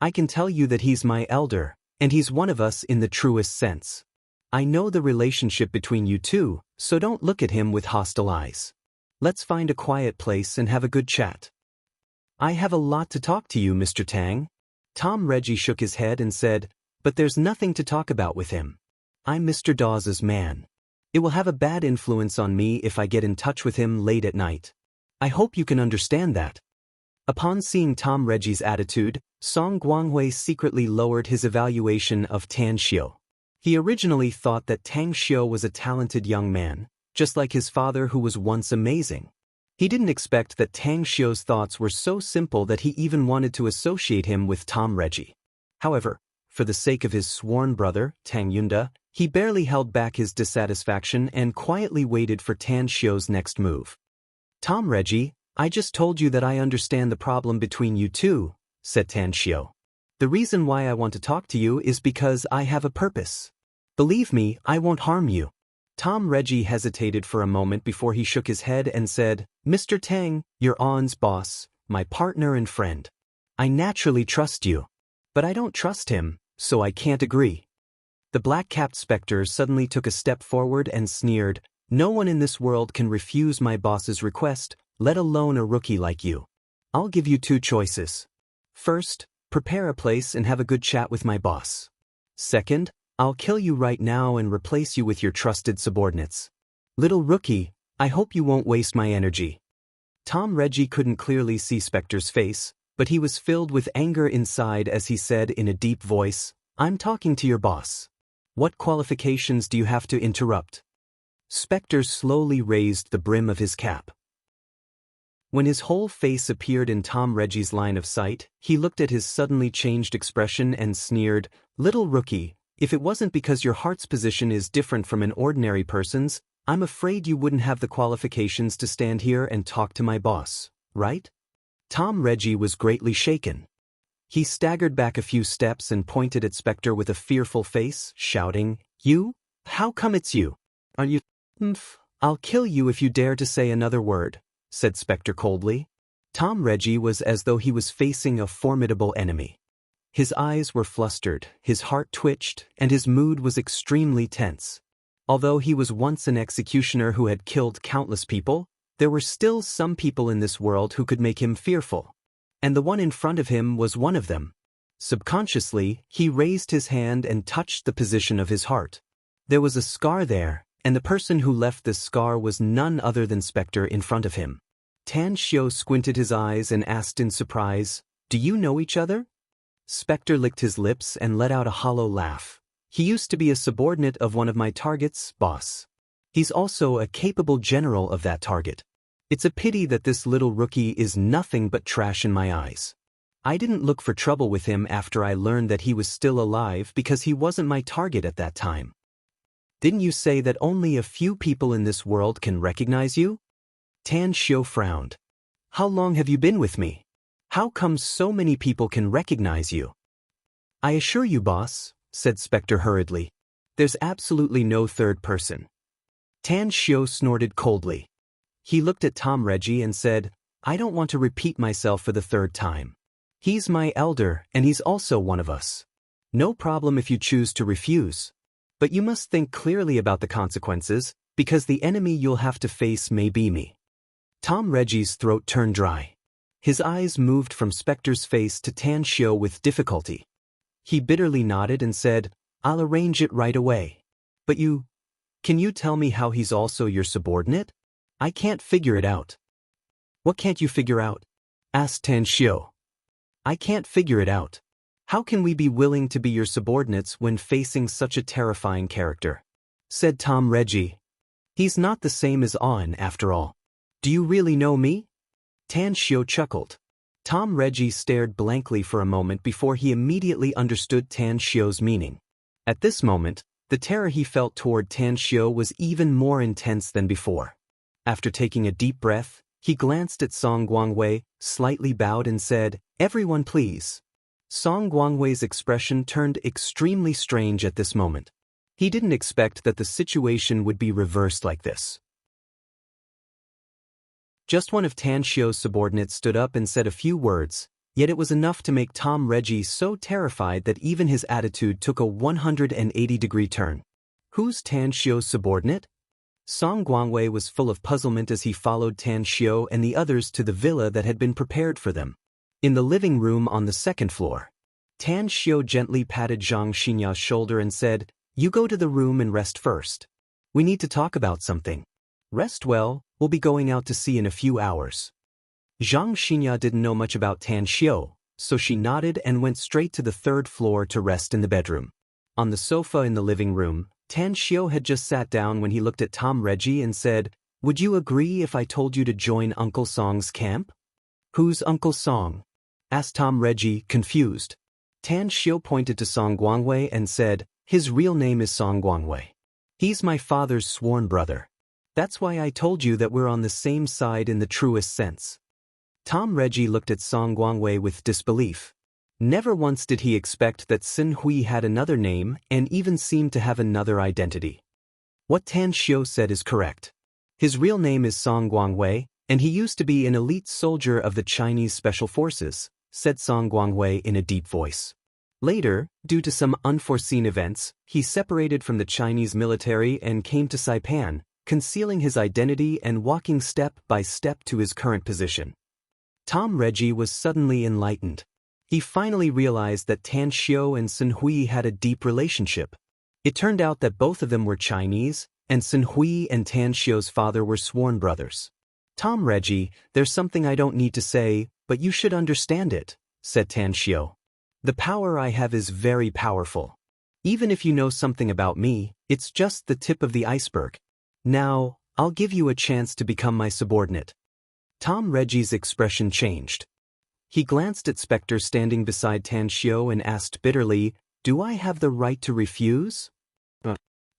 I can tell you that he's my elder, and he's one of us in the truest sense. I know the relationship between you two, so don't look at him with hostile eyes. Let's find a quiet place and have a good chat." "I have a lot to talk to you, Mr. Tang." Tom Reggie shook his head and said, "But there's nothing to talk about with him. I'm Mr. Dawes's man. It will have a bad influence on me if I get in touch with him late at night. I hope you can understand that." Upon seeing Tom Reggie's attitude, Song Guanghui secretly lowered his evaluation of Tan Xiao. He originally thought that Tang Xiao was a talented young man, just like his father who was once amazing. He didn't expect that Tang Xiao's thoughts were so simple that he even wanted to associate him with Tom Reggie. However, for the sake of his sworn brother, Tang Yunda, he barely held back his dissatisfaction and quietly waited for Tan Xiao's next move. "Tom Reggie, I just told you that I understand the problem between you two," said Tan Xiao. "The reason why I want to talk to you is because I have a purpose. Believe me, I won't harm you." Tom Reggie hesitated for a moment before he shook his head and said, "Mr. Tang, you're On's boss, my partner and friend. I naturally trust you. But I don't trust him, so I can't agree." The black-capped specter suddenly took a step forward and sneered, "No one in this world can refuse my boss's request, let alone a rookie like you. I'll give you 2 choices. First, prepare a place and have a good chat with my boss. Second, I'll kill you right now and replace you with your trusted subordinates. Little rookie, I hope you won't waste my energy." Tom Reggie couldn't clearly see Spectre's face, but he was filled with anger inside as he said in a deep voice, "I'm talking to your boss. What qualifications do you have to interrupt?" Spectre slowly raised the brim of his cap. When his whole face appeared in Tom Reggie's line of sight, he looked at his suddenly changed expression and sneered, "Little rookie, if it wasn't because your heart's position is different from an ordinary person's, I'm afraid you wouldn't have the qualifications to stand here and talk to my boss, right?" Tom Reggie was greatly shaken. He staggered back a few steps and pointed at Spectre with a fearful face, shouting, "You? How come it's you? Are you? I'll kill you if you dare to say another word," said Spectre coldly. Tom Reggie was as though he was facing a formidable enemy. His eyes were flustered, his heart twitched, and his mood was extremely tense. Although he was once an executioner who had killed countless people, there were still some people in this world who could make him fearful. And the one in front of him was one of them. Subconsciously, he raised his hand and touched the position of his heart. There was a scar there, and the person who left this scar was none other than Spectre in front of him. Tan Xiao squinted his eyes and asked in surprise, "Do you know each other?" Spectre licked his lips and let out a hollow laugh. "He used to be a subordinate of one of my targets, boss. He's also a capable general of that target. It's a pity that this little rookie is nothing but trash in my eyes. I didn't look for trouble with him after I learned that he was still alive because he wasn't my target at that time." Didn't you say that only a few people in this world can recognize you? Tan Xiu frowned. How long have you been with me? How come so many people can recognize you? I assure you, boss, said Spectre hurriedly. There's absolutely no third person. Tan Xiu snorted coldly. He looked at Tom Reggie and said, I don't want to repeat myself for the third time. He's my elder, and he's also one of us. No problem if you choose to refuse. But you must think clearly about the consequences, because the enemy you'll have to face may be me. Tom Reggie's throat turned dry. His eyes moved from Spectre's face to Tan Xiu with difficulty. He bitterly nodded and said, I'll arrange it right away. But can you tell me how he's also your subordinate? I can't figure it out. What can't you figure out? Asked Tan Xiu. I can't figure it out. How can we be willing to be your subordinates when facing such a terrifying character? Said Tom Reggie. He's not the same as An after all. Do you really know me? Tan Xiu chuckled. Tom Reggie stared blankly for a moment before he immediately understood Tan Xiu's meaning. At this moment, the terror he felt toward Tan Xiu was even more intense than before. After taking a deep breath, he glanced at Song Guangwei, slightly bowed and said, Everyone please. Song Guangwei's expression turned extremely strange at this moment. He didn't expect that the situation would be reversed like this. Just one of Tan Xiu's subordinates stood up and said a few words, yet it was enough to make Tom Reggie so terrified that even his attitude took a 180-degree turn. Who's Tan Xiu's subordinate? Song Guangwei was full of puzzlement as he followed Tan Xiu and the others to the villa that had been prepared for them. In the living room on the second floor, Tan Xiu gently patted Zhang Xinya's shoulder and said, You go to the room and rest first. We need to talk about something. Rest well, we'll be going out to sea in a few hours. Zhang Xinya didn't know much about Tan Xiu, so she nodded and went straight to the third floor to rest in the bedroom. On the sofa in the living room, Tan Xiu had just sat down when he looked at Tom Reggie and said, Would you agree if I told you to join Uncle Song's camp? Who's Uncle Song? Asked Tom Reggie, confused. Tan Xiu pointed to Song Guangwei and said, His real name is Song Guangwei. He's my father's sworn brother. That's why I told you that we're on the same side in the truest sense. Tom Reggie looked at Song Guangwei with disbelief. Never once did he expect that Sin Hui had another name and even seemed to have another identity. What Tan Xiu said is correct. His real name is Song Guangwei, and he used to be an elite soldier of the Chinese Special Forces, said Song Guangwei in a deep voice. Later, due to some unforeseen events, he separated from the Chinese military and came to Saipan, concealing his identity and walking step by step to his current position. Tom Reggie was suddenly enlightened. He finally realized that Tan Xiu and Sin Hui had a deep relationship. It turned out that both of them were Chinese, and Sin Hui and Tan Xiu's father were sworn brothers. Tom Reggie, there's something I don't need to say, but you should understand it, said Tan Xiu. The power I have is very powerful. Even if you know something about me, it's just the tip of the iceberg. Now, I'll give you a chance to become my subordinate. Tom Reggie's expression changed. He glanced at Spectre standing beside Tan Xiu and asked bitterly, Do I have the right to refuse?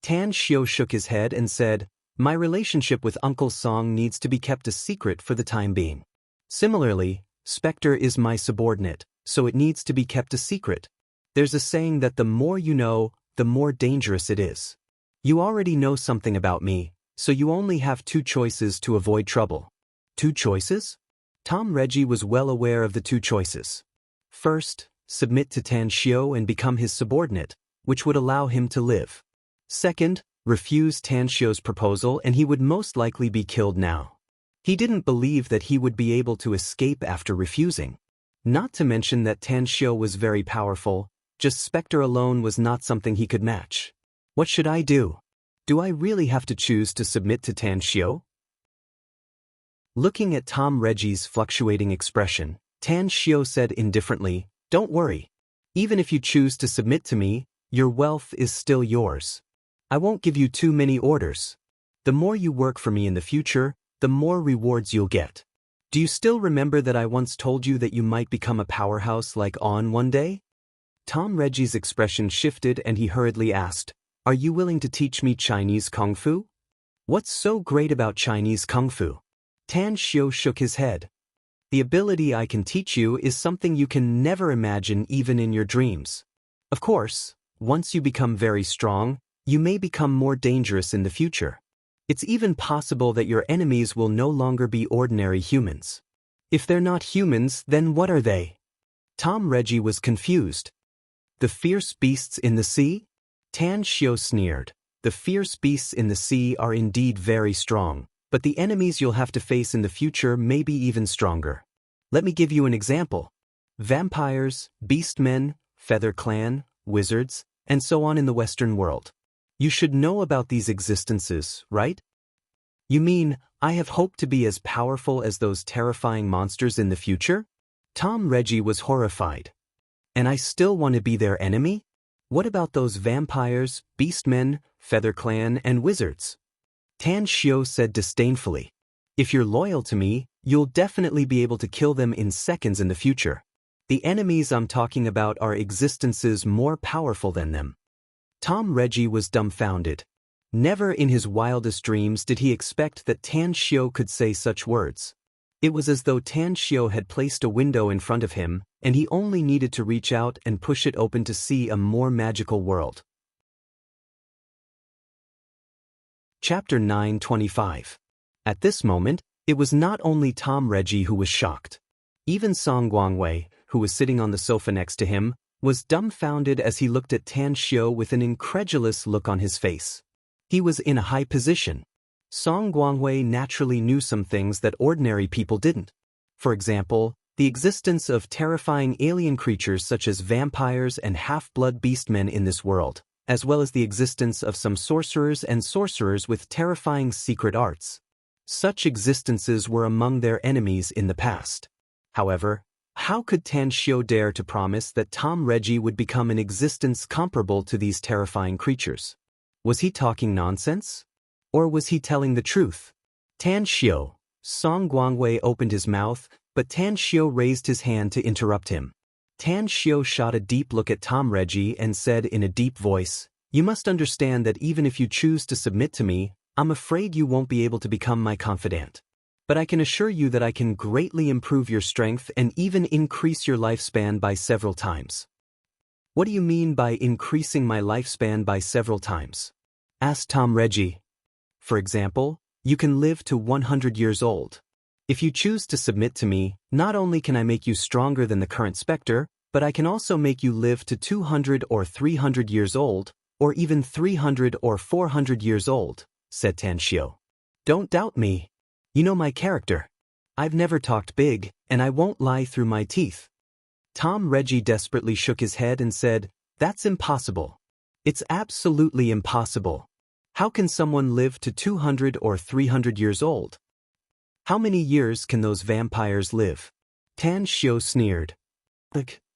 Tan Xiu shook his head and said, My relationship with Uncle Song needs to be kept a secret for the time being. Similarly, Spectre is my subordinate, so it needs to be kept a secret. There's a saying that the more you know, the more dangerous it is. You already know something about me, so you only have two choices to avoid trouble. Two choices? Tom Reggie was well aware of the two choices. First, submit to Tan Xiu and become his subordinate, which would allow him to live. Second, refuse Tan Xiu's proposal and he would most likely be killed now. He didn't believe that he would be able to escape after refusing. Not to mention that Tan Xiu was very powerful, just Spectre alone was not something he could match. What should I do? Do I really have to choose to submit to Tan Xiu? Looking at Tom Reggie's fluctuating expression, Tan Xiu said indifferently, Don't worry. Even if you choose to submit to me, your wealth is still yours. I won't give you too many orders. The more you work for me in the future, the more rewards you'll get. Do you still remember that I once told you that you might become a powerhouse like An one day? Tom Reggie's expression shifted and he hurriedly asked, Are you willing to teach me Chinese Kung Fu? What's so great about Chinese Kung Fu? Tan Xiu shook his head. The ability I can teach you is something you can never imagine even in your dreams. Of course, once you become very strong, you may become more dangerous in the future. It's even possible that your enemies will no longer be ordinary humans. If they're not humans, then what are they? Tom Reggie was confused. The fierce beasts in the sea? Tan Xiu sneered. The fierce beasts in the sea are indeed very strong, but the enemies you'll have to face in the future may be even stronger. Let me give you an example. Vampires, beastmen, feather clan, wizards, and so on in the Western world. You should know about these existences, right? You mean, I have hoped to be as powerful as those terrifying monsters in the future? Tom Reggie was horrified. And I still want to be their enemy? What about those vampires, beastmen, feather clan, and wizards? Tan Xiu said disdainfully. If you're loyal to me, you'll definitely be able to kill them in seconds in the future. The enemies I'm talking about are existences more powerful than them. Tom Reggie was dumbfounded. Never in his wildest dreams did he expect that Tan Xiu could say such words. It was as though Tan Xiu had placed a window in front of him, and he only needed to reach out and push it open to see a more magical world. Chapter 9:25. At this moment, it was not only Tom Reggie who was shocked. Even Song Guangwei, who was sitting on the sofa next to him, was dumbfounded as he looked at Tan Xiu with an incredulous look on his face. He was in a high position. Song Guangwei naturally knew some things that ordinary people didn't. For example, the existence of terrifying alien creatures such as vampires and half-blood beastmen in this world, as well as the existence of some sorcerers and sorcerers with terrifying secret arts. Such existences were among their enemies in the past. However, how could Tan Xiu dare to promise that Tom Reggie would become an existence comparable to these terrifying creatures? Was he talking nonsense? Or was he telling the truth? Tan Xiu. Song Guangwei opened his mouth, but Tan Xiu raised his hand to interrupt him. Tan Xiu shot a deep look at Tom Reggie and said in a deep voice, "You must understand that even if you choose to submit to me, I'm afraid you won't be able to become my confidant. But I can assure you that I can greatly improve your strength and even increase your lifespan by several times." "What do you mean by increasing my lifespan by several times?" asked Tom Reggie. "For example, you can live to 100 years old. If you choose to submit to me, not only can I make you stronger than the current Spectre, but I can also make you live to 200 or 300 years old, or even 300 or 400 years old," said Tan Xiu. "Don't doubt me. You know my character. I've never talked big, and I won't lie through my teeth." Tom Reggie desperately shook his head and said, "That's impossible. It's absolutely impossible. How can someone live to 200 or 300 years old? How many years can those vampires live?" Tan Xiu sneered.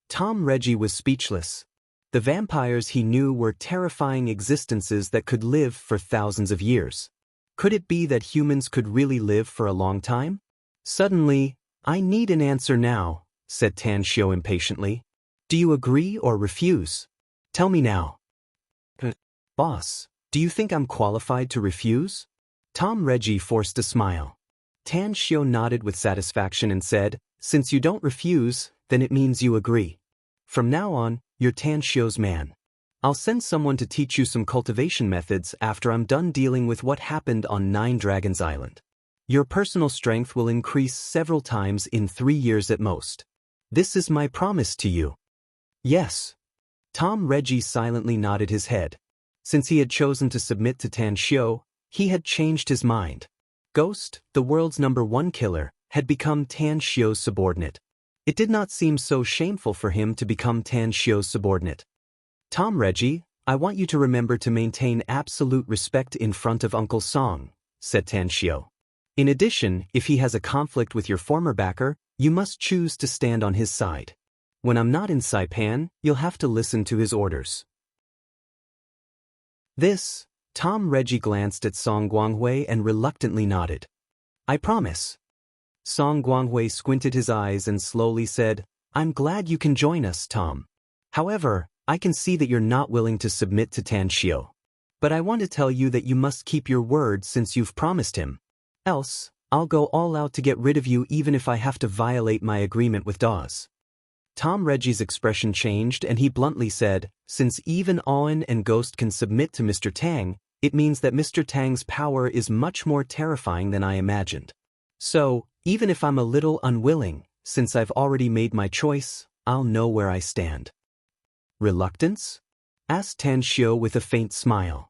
Tom Reggie was speechless. The vampires he knew were terrifying existences that could live for thousands of years. Could it be that humans could really live for a long time? Suddenly, "I need an answer now," said Tan Xiu impatiently. "Do you agree or refuse? Tell me now." "Boss, do you think I'm qualified to refuse?" Tom Reggie forced a smile. Tan Xiu nodded with satisfaction and said, "Since you don't refuse, then it means you agree. From now on, you're Tan Xiu's man. I'll send someone to teach you some cultivation methods after I'm done dealing with what happened on Nine Dragons Island. Your personal strength will increase several times in 3 years at most. This is my promise to you." "Yes." Tom Reggie silently nodded his head. Since he had chosen to submit to Tan Xiu, he had changed his mind. Ghost, the world's #1 killer, had become Tan Xiu's subordinate. It did not seem so shameful for him to become Tan Xiu's subordinate. "Tom Reggie, I want you to remember to maintain absolute respect in front of Uncle Song," said Tan Xiu. "In addition, if he has a conflict with your former backer, you must choose to stand on his side. When I'm not in Saipan, you'll have to listen to his orders." Tom Reggie glanced at Song Guangwei and reluctantly nodded. "I promise." Song Guangwei squinted his eyes and slowly said, "I'm glad you can join us, Tom. However, I can see that you're not willing to submit to Tan Xiu. But I want to tell you that you must keep your word since you've promised him. Else, I'll go all out to get rid of you even if I have to violate my agreement with Dawes." Tom Reggie's expression changed and he bluntly said, "Since even Owen and Ghost can submit to Mr. Tang, it means that Mr. Tang's power is much more terrifying than I imagined. So, even if I'm a little unwilling, since I've already made my choice, I'll know where I stand." "Reluctance?" asked Tan Shio with a faint smile.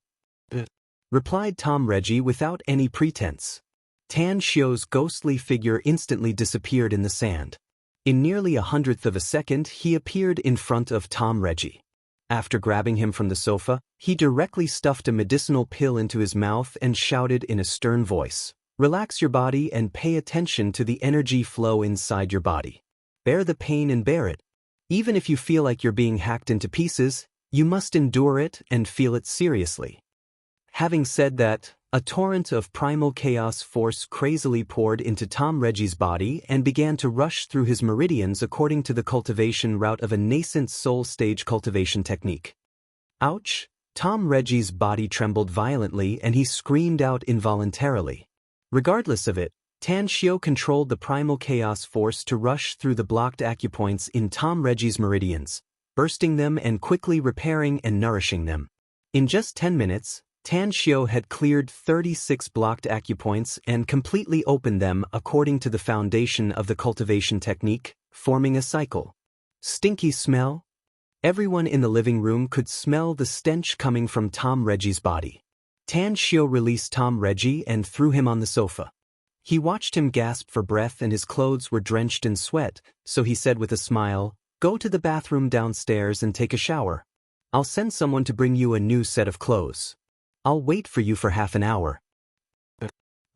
Replied Tom Reggie without any pretense. Tan Shio's ghostly figure instantly disappeared in the sand. In nearly 1/100th of a second, he appeared in front of Tom Reggie. After grabbing him from the sofa, he directly stuffed a medicinal pill into his mouth and shouted in a stern voice, "Relax your body and pay attention to the energy flow inside your body. Bear the pain and bear it. Even if you feel like you're being hacked into pieces, you must endure it and feel it seriously." Having said that, a torrent of primal chaos force crazily poured into Tom Reggie's body and began to rush through his meridians according to the cultivation route of a nascent soul stage cultivation technique. Ouch! Tom Reggie's body trembled violently and he screamed out involuntarily. Regardless of it, Tan Shio controlled the primal chaos force to rush through the blocked acupoints in Tom Reggie's meridians, bursting them and quickly repairing and nourishing them. In just 10 minutes, Tan Shio had cleared 36 blocked acupoints and completely opened them according to the foundation of the cultivation technique, forming a cycle. Stinky smell? Everyone in the living room could smell the stench coming from Tom Reggie's body. Tan Shio released Tom Reggie and threw him on the sofa. He watched him gasp for breath and his clothes were drenched in sweat, so he said with a smile, "Go to the bathroom downstairs and take a shower. I'll send someone to bring you a new set of clothes. I'll wait for you for half an hour."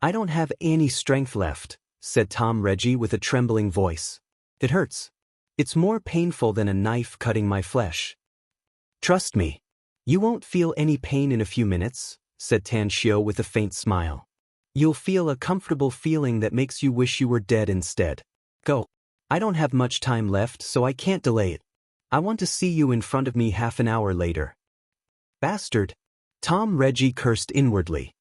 "I don't have any strength left," said Tom Reggie with a trembling voice. "It hurts. It's more painful than a knife cutting my flesh." "Trust me. You won't feel any pain in a few minutes," said Tan Shio with a faint smile. "You'll feel a comfortable feeling that makes you wish you were dead instead. Go. I don't have much time left, so I can't delay it. I want to see you in front of me half an hour later." "Bastard!" Tom Reggie cursed inwardly.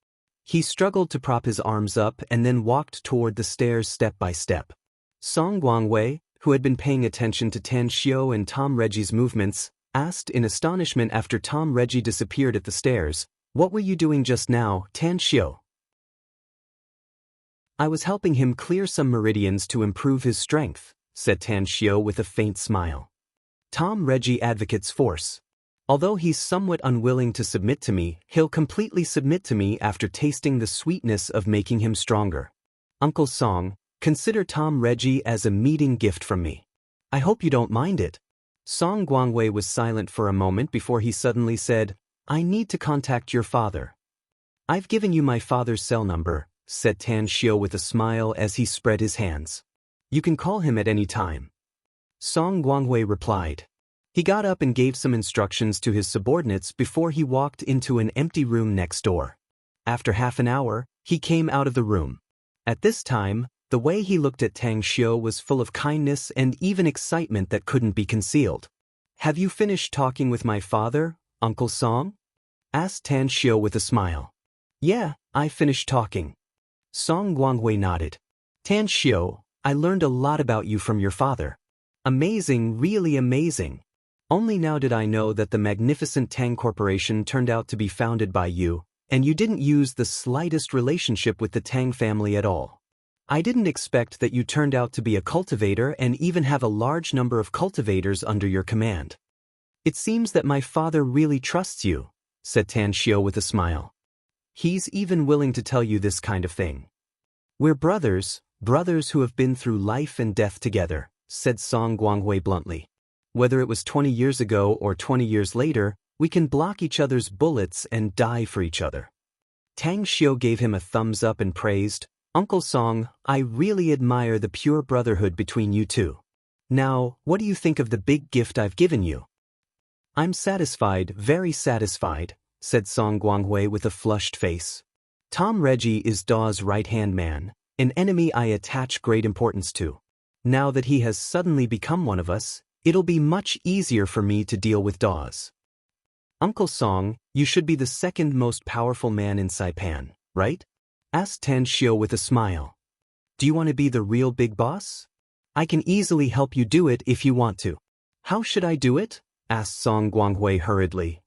He struggled to prop his arms up and then walked toward the stairs step by step. Song Guangwei, who had been paying attention to Tan Shio and Tom Reggie's movements, asked in astonishment after Tom Reggie disappeared at the stairs, "What were you doing just now, Tan Shio?" "I was helping him clear some meridians to improve his strength," said Tan Shio with a faint smile. Tom Reggie advocates force. "Although he's somewhat unwilling to submit to me, he'll completely submit to me after tasting the sweetness of making him stronger. Uncle Song, consider Tom Reggie as a meeting gift from me. I hope you don't mind it." Song Guangwei was silent for a moment before he suddenly said, "I need to contact your father." "I've given you my father's cell number," said Tan Shio with a smile as he spread his hands. "You can call him at any time." Song Guangwei replied. He got up and gave some instructions to his subordinates before he walked into an empty room next door. After half an hour, he came out of the room. At this time, the way he looked at Tang Shio was full of kindness and even excitement that couldn't be concealed. "Have you finished talking with my father, Uncle Song?" asked Tan Shio with a smile. "Yeah, I finished talking." Song Guangwei nodded. "Tan Shio, I learned a lot about you from your father. Amazing, really amazing. Only now did I know that the magnificent Tang Corporation turned out to be founded by you, and you didn't use the slightest relationship with the Tang family at all. I didn't expect that you turned out to be a cultivator and even have a large number of cultivators under your command. It seems that my father really trusts you," said Tan Shio with a smile. "He's even willing to tell you this kind of thing." "We're brothers who have been through life and death together," said Song Guangwei bluntly. "Whether it was 20 years ago or 20 years later, we can block each other's bullets and die for each other." Tang Shio gave him a thumbs up and praised, "Uncle Song, I really admire the pure brotherhood between you two. Now, what do you think of the big gift I've given you?" "I'm satisfied, very satisfied," said Song Guangwei with a flushed face. "Tom Reggie is Dawes' right-hand man, an enemy I attach great importance to. Now that he has suddenly become one of us, it'll be much easier for me to deal with Dawes. Uncle Song, You should be the second most powerful man in Saipan, right? Asked Tan Shio with a smile. Do you want to be the real big boss? I can easily help you do it if you want to. How should I do it? Asked Song Guanghui hurriedly.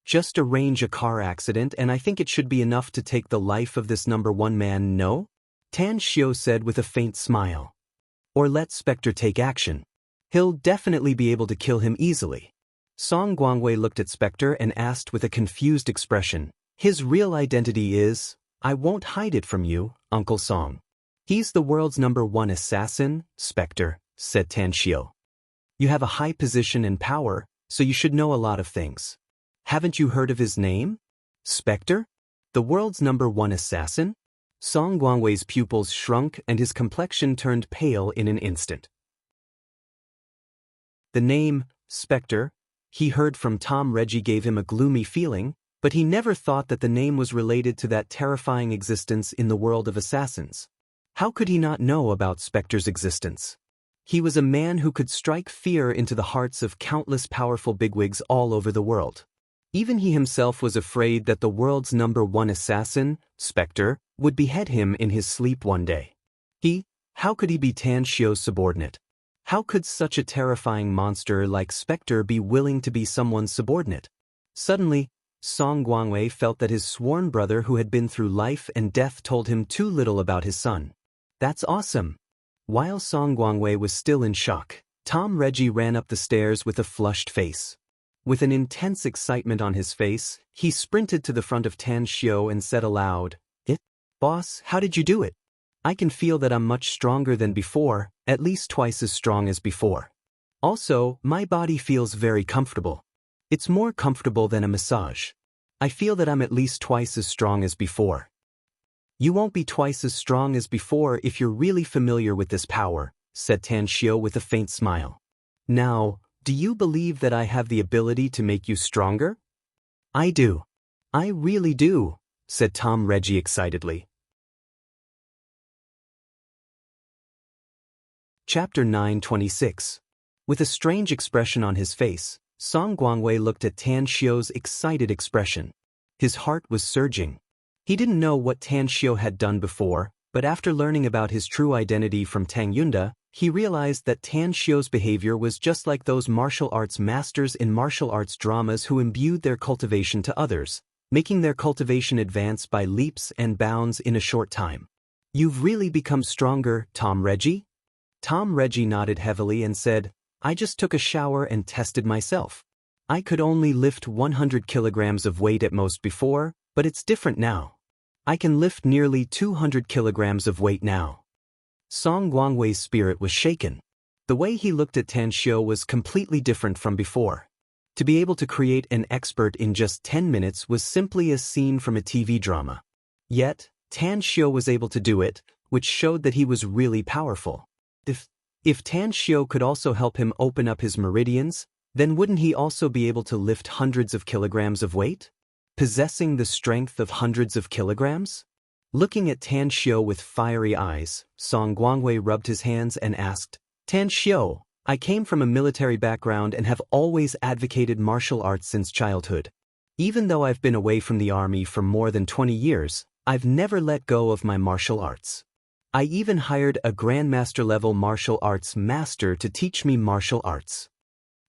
Just arrange a car accident and I think it should be enough to take the life of this #1 man, no? Tan Shio said with a faint smile. Or let Spectre take action. He'll definitely be able to kill him easily. Song Guangwei looked at Spectre and asked with a confused expression. His real identity is, I won't hide it from you, Uncle Song. He's the world's #1 assassin, Spectre, said Tan Shio. You have a high position and power, so you should know a lot of things. Haven't you heard of his name? Spectre? The world's #1 assassin? Song Guangwei's pupils shrunk and his complexion turned pale in an instant. The name, Spectre, he heard from Tom Reggie gave him a gloomy feeling, but he never thought that the name was related to that terrifying existence in the world of assassins. How could he not know about Spectre's existence? He was a man who could strike fear into the hearts of countless powerful bigwigs all over the world. Even he himself was afraid that the world's #1 assassin, Spectre, would behead him in his sleep one day. How could he be Tan Shio's subordinate? How could such a terrifying monster like Spectre be willing to be someone's subordinate? Suddenly, Song Guangwei felt that his sworn brother who had been through life and death told him too little about his son. That's awesome. While Song Guangwei was still in shock, Tom Reggie ran up the stairs with a flushed face. With an intense excitement on his face, he sprinted to the front of Tan Shio and said aloud, Boss, how did you do it? I can feel that I'm much stronger than before, at least twice as strong as before. Also, my body feels very comfortable. It's more comfortable than a massage. I feel that I'm at least twice as strong as before. You won't be twice as strong as before if you're really familiar with this power, said Tan Shio with a faint smile. Now, do you believe that I have the ability to make you stronger? I do. I really do, said Tom Reggie excitedly. Chapter 9:26. With a strange expression on his face, Song Guangwei looked at Tan Shio's excited expression. His heart was surging. He didn't know what Tan Shio had done before, but after learning about his true identity from Tang Yunda, he realized that Tan Shio's behavior was just like those martial arts masters in martial arts dramas who imbued their cultivation to others, making their cultivation advance by leaps and bounds in a short time. You've really become stronger, Tom Reggie? Tom Reggie nodded heavily and said, I just took a shower and tested myself. I could only lift 100 kilograms of weight at most before, but it's different now. I can lift nearly 200 kilograms of weight now. Song Guangwei's spirit was shaken. The way he looked at Tan Shio was completely different from before. To be able to create an expert in just 10 minutes was simply a scene from a TV drama. Yet, Tan Shio was able to do it, which showed that he was really powerful. If Tan Shio could also help him open up his meridians, then wouldn't he also be able to lift hundreds of kilograms of weight? Possessing the strength of hundreds of kilograms? Looking at Tan Shio with fiery eyes, Song Guangwei rubbed his hands and asked, Tan Shio, I came from a military background and have always advocated martial arts since childhood. Even though I've been away from the army for more than 20 years, I've never let go of my martial arts. I even hired a grandmaster-level martial arts master to teach me martial arts.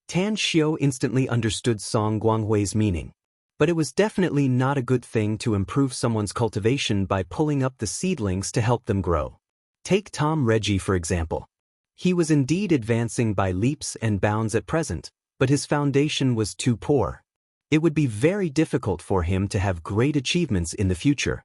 Tan Shio instantly understood Song Guangwei's meaning. But it was definitely not a good thing to improve someone's cultivation by pulling up the seedlings to help them grow. Take Tom Reggie for example. He was indeed advancing by leaps and bounds at present, but his foundation was too poor. It would be very difficult for him to have great achievements in the future.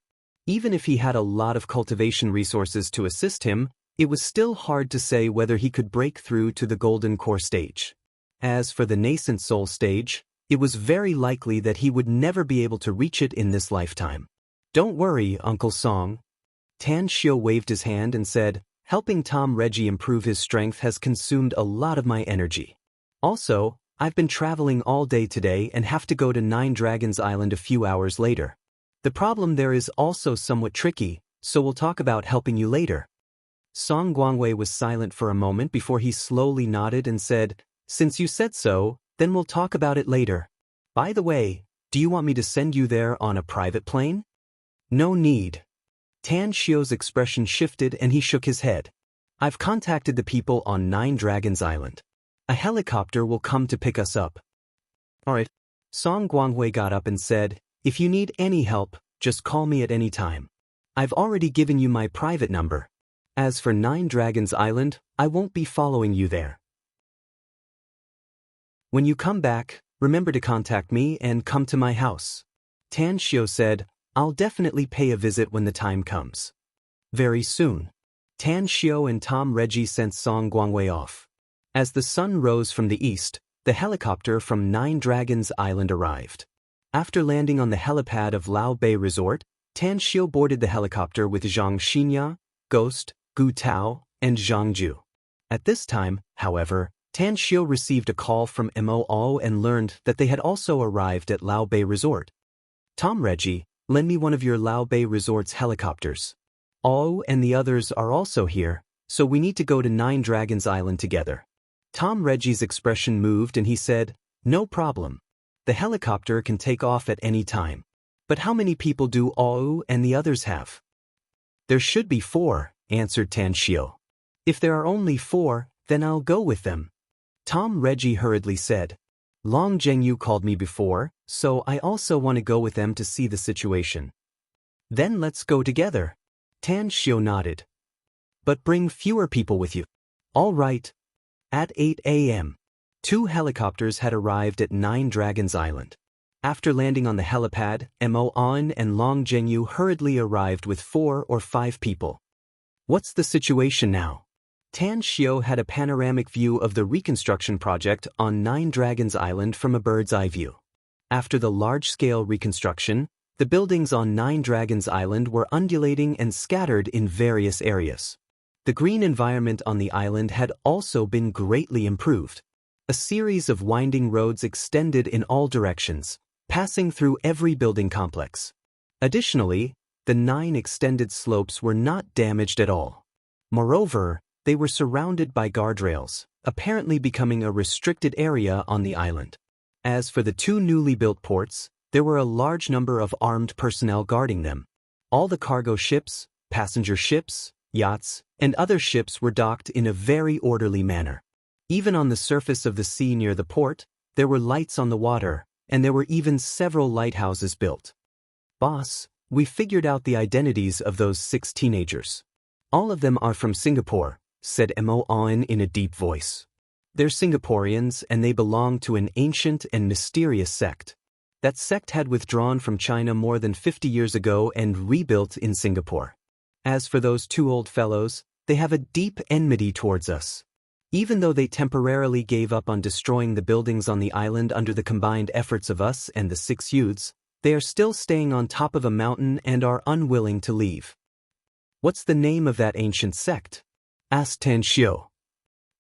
Even if he had a lot of cultivation resources to assist him, it was still hard to say whether he could break through to the golden core stage. As for the nascent soul stage, it was very likely that he would never be able to reach it in this lifetime. Don't worry, Uncle Song. Tan Shio waved his hand and said, helping Tom Reggie improve his strength has consumed a lot of my energy. Also, I've been traveling all day today and have to go to Nine Dragons Island a few hours later. The problem there is also somewhat tricky, so we'll talk about helping you later. Song Guangwei was silent for a moment before he slowly nodded and said, since you said so, then we'll talk about it later. By the way, Do you want me to send you there on a private plane? No need. Tan Shio's expression shifted and he shook his head. I've contacted the people on Nine Dragons Island. A helicopter will come to pick us up. Alright. Song Guanghui got up and said, if you need any help, just call me at any time. I've already given you my private number. As for Nine Dragons Island, I won't be following you there. When you come back, remember to contact me and come to my house. Tan Shio said, I'll definitely pay a visit when the time comes. Very soon. Tan Shio and Tom Reggie sent Song Guanghui off. As the sun rose from the east, the helicopter from Nine Dragons Island arrived. After landing on the helipad of Lao Bay Resort, Tan Shio boarded the helicopter with Zhang Xinya, Ghost, Gu Tao, and Zhang Ju. At this time, however, Tan Shio received a call from Mo and learned that they had also arrived at Lao Bay Resort. Tom Reggie, lend me one of your Lao Bay Resort's helicopters. Oh, and the others are also here, so we need to go to Nine Dragons Island together. Tom Reggie's expression moved and he said, no problem. The helicopter can take off at any time. But how many people do Oh and the others have? There should be 4, answered Tan Shio. If there are only 4, then I'll go with them. Tom Reggie hurriedly said, Long Zhengyu called me before, so I also want to go with them to see the situation. Then let's go together. Tan Shio nodded. But bring fewer people with you. All right. At 8 a.m., 2 helicopters had arrived at Nine Dragons Island. After landing on the helipad, Mo On and Long Zhengyu hurriedly arrived with 4 or 5 people. What's the situation now? Tan Shio had a panoramic view of the reconstruction project on Nine Dragons Island from a bird's eye view. After the large-scale reconstruction, the buildings on Nine Dragons Island were undulating and scattered in various areas. The green environment on the island had also been greatly improved. A series of winding roads extended in all directions, passing through every building complex. Additionally, the 9 extended slopes were not damaged at all. Moreover, they were surrounded by guardrails, apparently becoming a restricted area on the island. As for the 2 newly built ports, there were a large number of armed personnel guarding them. All the cargo ships, passenger ships, yachts, and other ships were docked in a very orderly manner. Even on the surface of the sea near the port, there were lights on the water, and there were even several lighthouses built. Boss, we figured out the identities of those 6 teenagers. All of them are from Singapore, said Mo On in a deep voice. They're Singaporeans and they belong to an ancient and mysterious sect. That sect had withdrawn from China more than 50 years ago and rebuilt in Singapore. As for those 2 old fellows, they have a deep enmity towards us. Even though they temporarily gave up on destroying the buildings on the island under the combined efforts of us and the 6 youths, they are still staying on top of a mountain and are unwilling to leave. What's the name of that ancient sect? Asked Tan Shio.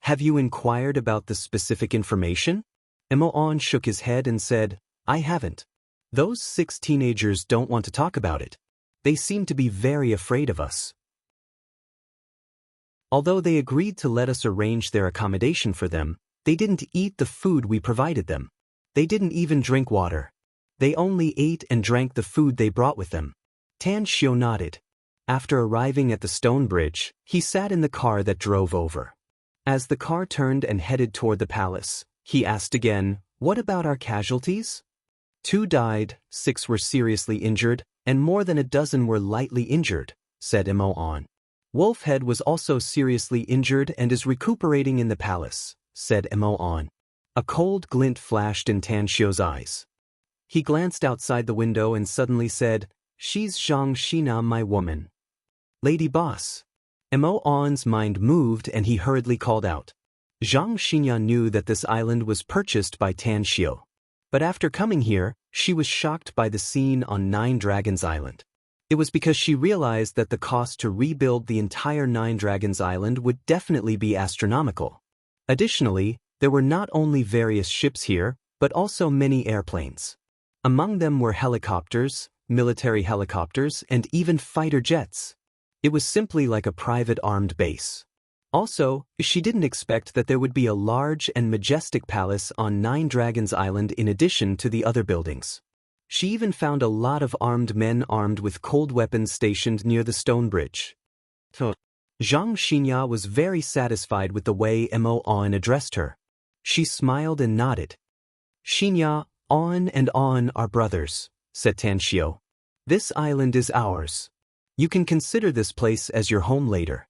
Have you inquired about the specific information? Mo On shook his head and said, I haven't. Those 6 teenagers don't want to talk about it. They seem to be very afraid of us. Although they agreed to let us arrange their accommodation for them, they didn't eat the food we provided them. They didn't even drink water. They only ate and drank the food they brought with them. Tan Shio nodded. After arriving at the stone bridge, he sat in the car that drove over. As the car turned and headed toward the palace, he asked again, what about our casualties? 2 died, 6 were seriously injured, and more than a dozen were lightly injured, said Mo On. Wolfhead was also seriously injured and is recuperating in the palace, said Mo On. A cold glint flashed in Tan Shio's eyes. He glanced outside the window and suddenly said, She's Zhang Xina, my woman. Lady Boss. Mo On's mind moved and he hurriedly called out. Zhang Xina knew that this island was purchased by Tan Shio. But after coming here, she was shocked by the scene on Nine Dragons Island. It was because she realized that the cost to rebuild the entire Nine Dragons Island would definitely be astronomical. Additionally, there were not only various ships here, but also many airplanes. Among them were helicopters, military helicopters, and even fighter jets. It was simply like a private armed base. Also, she didn't expect that there would be a large and majestic palace on Nine Dragons Island in addition to the other buildings. She even found a lot of armed men armed with cold weapons stationed near the stone bridge. Zhang Xinya was very satisfied with the way Mo On addressed her. She smiled and nodded. Xinya, On and On are brothers, said Tan Xiu. This island is ours. You can consider this place as your home later.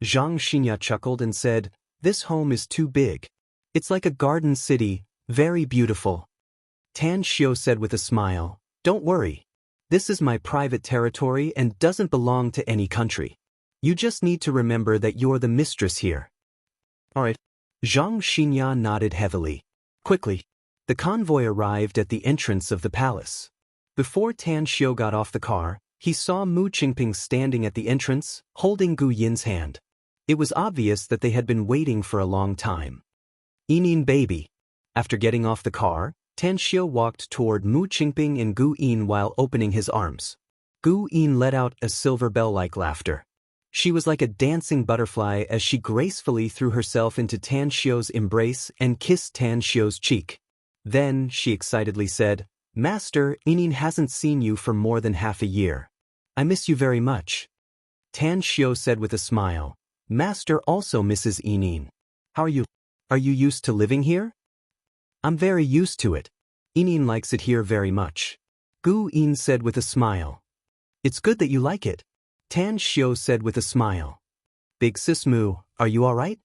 Zhang Xinya chuckled and said, this home is too big. It's like a garden city, very beautiful. Tan Xiu said with a smile, don't worry. This is my private territory and doesn't belong to any country. You just need to remember that you're the mistress here. Alright. Zhang Xinya nodded heavily. Quickly, the convoy arrived at the entrance of the palace. Before Tan Xiu got off the car, he saw Mu Qingping standing at the entrance, holding Gu Yin's hand. It was obvious that they had been waiting for a long time. Yinin baby. After getting off the car, Tan Xiu walked toward Mu Qingping and Gu Yin while opening his arms. Gu Yin let out a silver bell-like laughter. She was like a dancing butterfly as she gracefully threw herself into Tan Xiu's embrace and kissed Tan Xiu's cheek. Then, she excitedly said, Master, Yinin hasn't seen you for more than half a year. I miss you very much. Tan Xiu said with a smile, Master also misses Yinin. How are you? Are you used to living here? I'm very used to it. Yinin likes it here very much. Gu Yin said with a smile. It's good that you like it. Tan Xiu said with a smile. Big sis Mu, are you all right?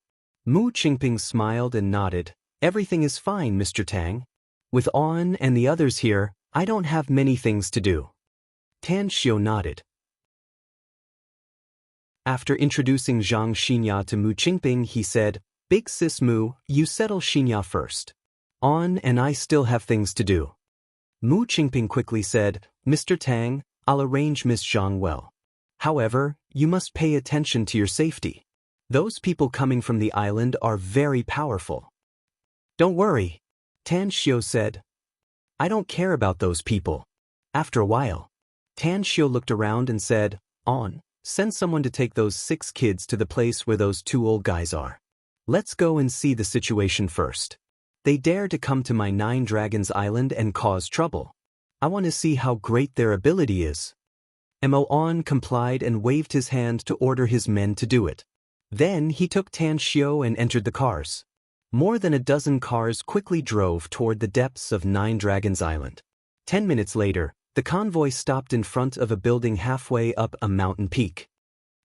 Mu Qingping smiled and nodded. Everything is fine, Mr. Tang. With On and the others here, I don't have many things to do. Tan Xiu nodded. After introducing Zhang Xinya to Mu Qingping, he said, Big sis Mu, you settle Xinya first. On and I still have things to do. Mu Qingping quickly said, Mr. Tang, I'll arrange Miss Zhang well. However, you must pay attention to your safety. Those people coming from the island are very powerful. Don't worry, Tan Xiu said. I don't care about those people. After a while, Tan Xiu looked around and said, On, send someone to take those 6 kids to the place where those 2 old guys are. Let's go and see the situation first. They dare to come to my 9 Dragons Island and cause trouble. I want to see how great their ability is. Mo On complied and waved his hand to order his men to do it. Then he took Tan Xiu and entered the cars. More than a dozen cars quickly drove toward the depths of 9 Dragons Island. 10 minutes later, the convoy stopped in front of a building halfway up a mountain peak.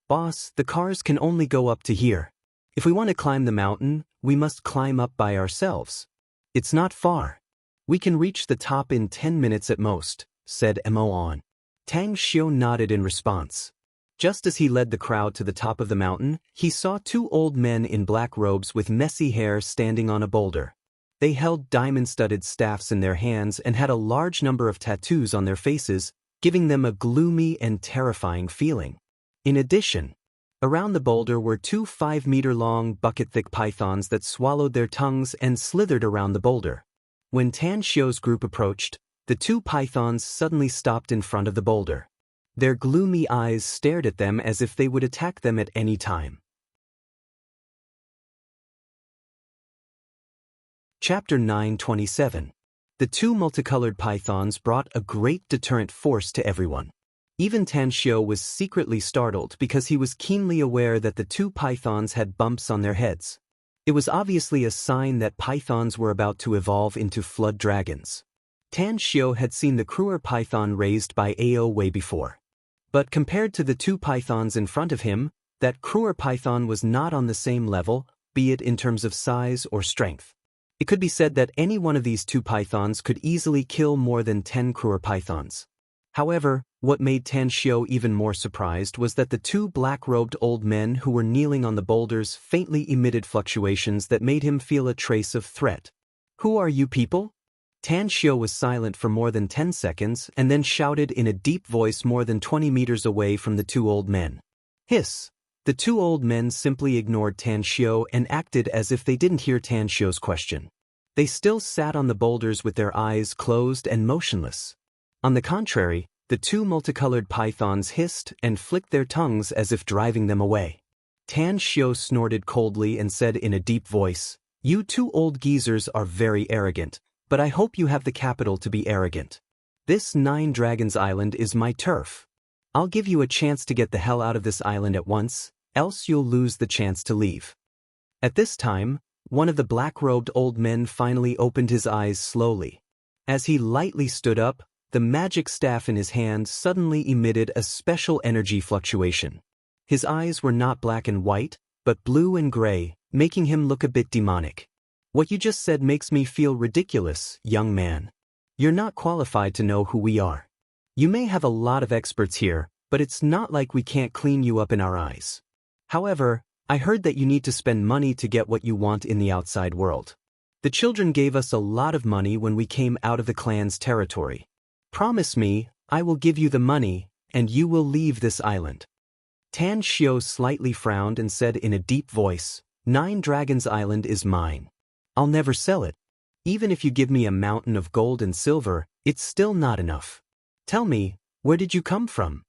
Boss, the cars can only go up to here. If we want to climb the mountain, we must climb up by ourselves. It's not far. We can reach the top in 10 minutes at most, said Mo On. Tang Xiu nodded in response. Just as he led the crowd to the top of the mountain, he saw 2 old men in black robes with messy hair standing on a boulder. They held diamond-studded staffs in their hands and had a large number of tattoos on their faces, giving them a gloomy and terrifying feeling. In addition, around the boulder were 2 5-meter-long, bucket-thick pythons that swallowed their tongues and slithered around the boulder. When Tan Xiu's group approached, the 2 pythons suddenly stopped in front of the boulder. Their gloomy eyes stared at them as if they would attack them at any time. Chapter 9:27. The 2 multicolored pythons brought a great deterrent force to everyone. Even Tan Xiu was secretly startled because he was keenly aware that the 2 pythons had bumps on their heads. It was obviously a sign that pythons were about to evolve into flood dragons. Tan Xiu had seen the Kruer python raised by Ao way before. But compared to the 2 pythons in front of him, that Kruer python was not on the same level, be it in terms of size or strength. It could be said that any one of these 2 pythons could easily kill more than 10 Kruer pythons. However, what made Tan Xiu even more surprised was that the 2 black-robed old men who were kneeling on the boulders faintly emitted fluctuations that made him feel a trace of threat. Who are you people? Tan Xiu was silent for more than 10 seconds and then shouted in a deep voice more than 20 meters away from the 2 old men. Hiss! The 2 old men simply ignored Tan Xiu and acted as if they didn't hear Tan Xiu's question. They still sat on the boulders with their eyes closed and motionless. On the contrary, the 2 multicolored pythons hissed and flicked their tongues as if driving them away. Tan Xiu snorted coldly and said in a deep voice, You 2 old geezers are very arrogant, but I hope you have the capital to be arrogant. This Nine Dragons Island is my turf. I'll give you a chance to get the hell out of this island at once, else you'll lose the chance to leave. At this time, one of the black-robed old men finally opened his eyes slowly. As he lightly stood up, the magic staff in his hand suddenly emitted a special energy fluctuation. His eyes were not black and white, but blue and gray, making him look a bit demonic. What you just said makes me feel ridiculous, young man. You're not qualified to know who we are. You may have a lot of experts here, but it's not like we can't clean you up in our eyes. However, I heard that you need to spend money to get what you want in the outside world. The children gave us a lot of money when we came out of the clan's territory. Promise me, I will give you the money, and you will leave this island. Tan Xiao slightly frowned and said in a deep voice, Nine Dragons Island is mine. I'll never sell it. Even if you give me a mountain of gold and silver, it's still not enough. Tell me, where did you come from?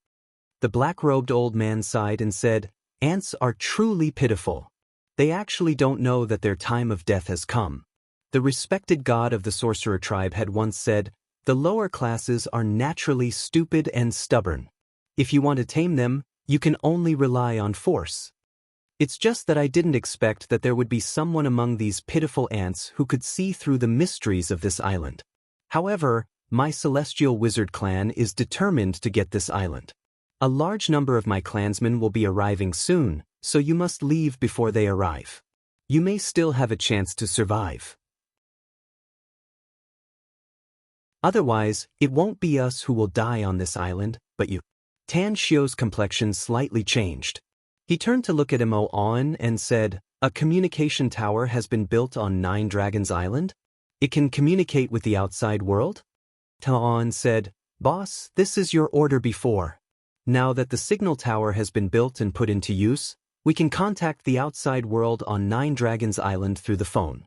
The black-robed old man sighed and said, Ants are truly pitiful. They actually don't know that their time of death has come. The respected god of the sorcerer tribe had once said, the lower classes are naturally stupid and stubborn. If you want to tame them, you can only rely on force. It's just that I didn't expect that there would be someone among these pitiful ants who could see through the mysteries of this island. However, my celestial wizard clan is determined to get this island. A large number of my clansmen will be arriving soon, so you must leave before they arrive. You may still have a chance to survive. Otherwise, it won't be us who will die on this island, but you. Tan Xiao's complexion slightly changed. He turned to look at Mo On and said, a communication tower has been built on Nine Dragons Island? It can communicate with the outside world? Taon said, Boss, this is your order before. Now that the signal tower has been built and put into use, we can contact the outside world on Nine Dragons Island through the phone.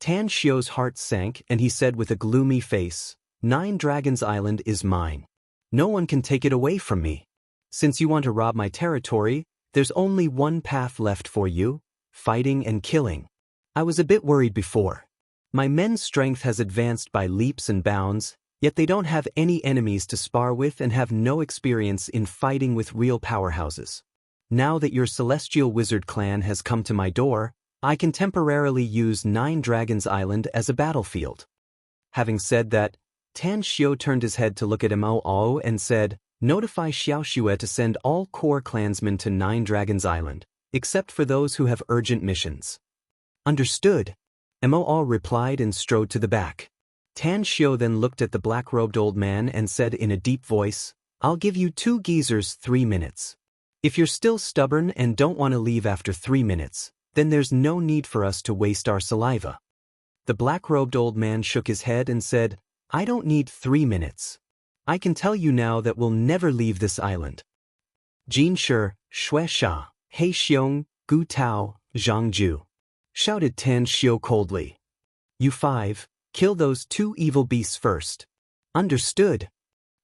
Tan Xiao's heart sank and he said with a gloomy face, Nine Dragons Island is mine. No one can take it away from me. Since you want to rob my territory, there's only one path left for you, fighting and killing. I was a bit worried before. My men's strength has advanced by leaps and bounds, yet they don't have any enemies to spar with and have no experience in fighting with real powerhouses. Now that your celestial wizard clan has come to my door, I can temporarily use Nine Dragons Island as a battlefield. Having said that, Tan Xiao turned his head to look at Mo Ao and said, Notify Xiao Xue to send all core clansmen to Nine Dragons Island, except for those who have urgent missions. Understood. Mo Ao replied and strode to the back. Tan Xiao then looked at the black-robed old man and said in a deep voice, I'll give you 2 geezers 3 minutes. If you're still stubborn and don't want to leave after 3 minutes, then there's no need for us to waste our saliva. The black-robed old man shook his head and said, I don't need 3 minutes. I can tell you now that we'll never leave this island. Jin Shi, Shui Sha, He Xiong, Gu Tao, Zhang Ju, shouted Tan Xiao coldly. You 5, kill those 2 evil beasts first. Understood.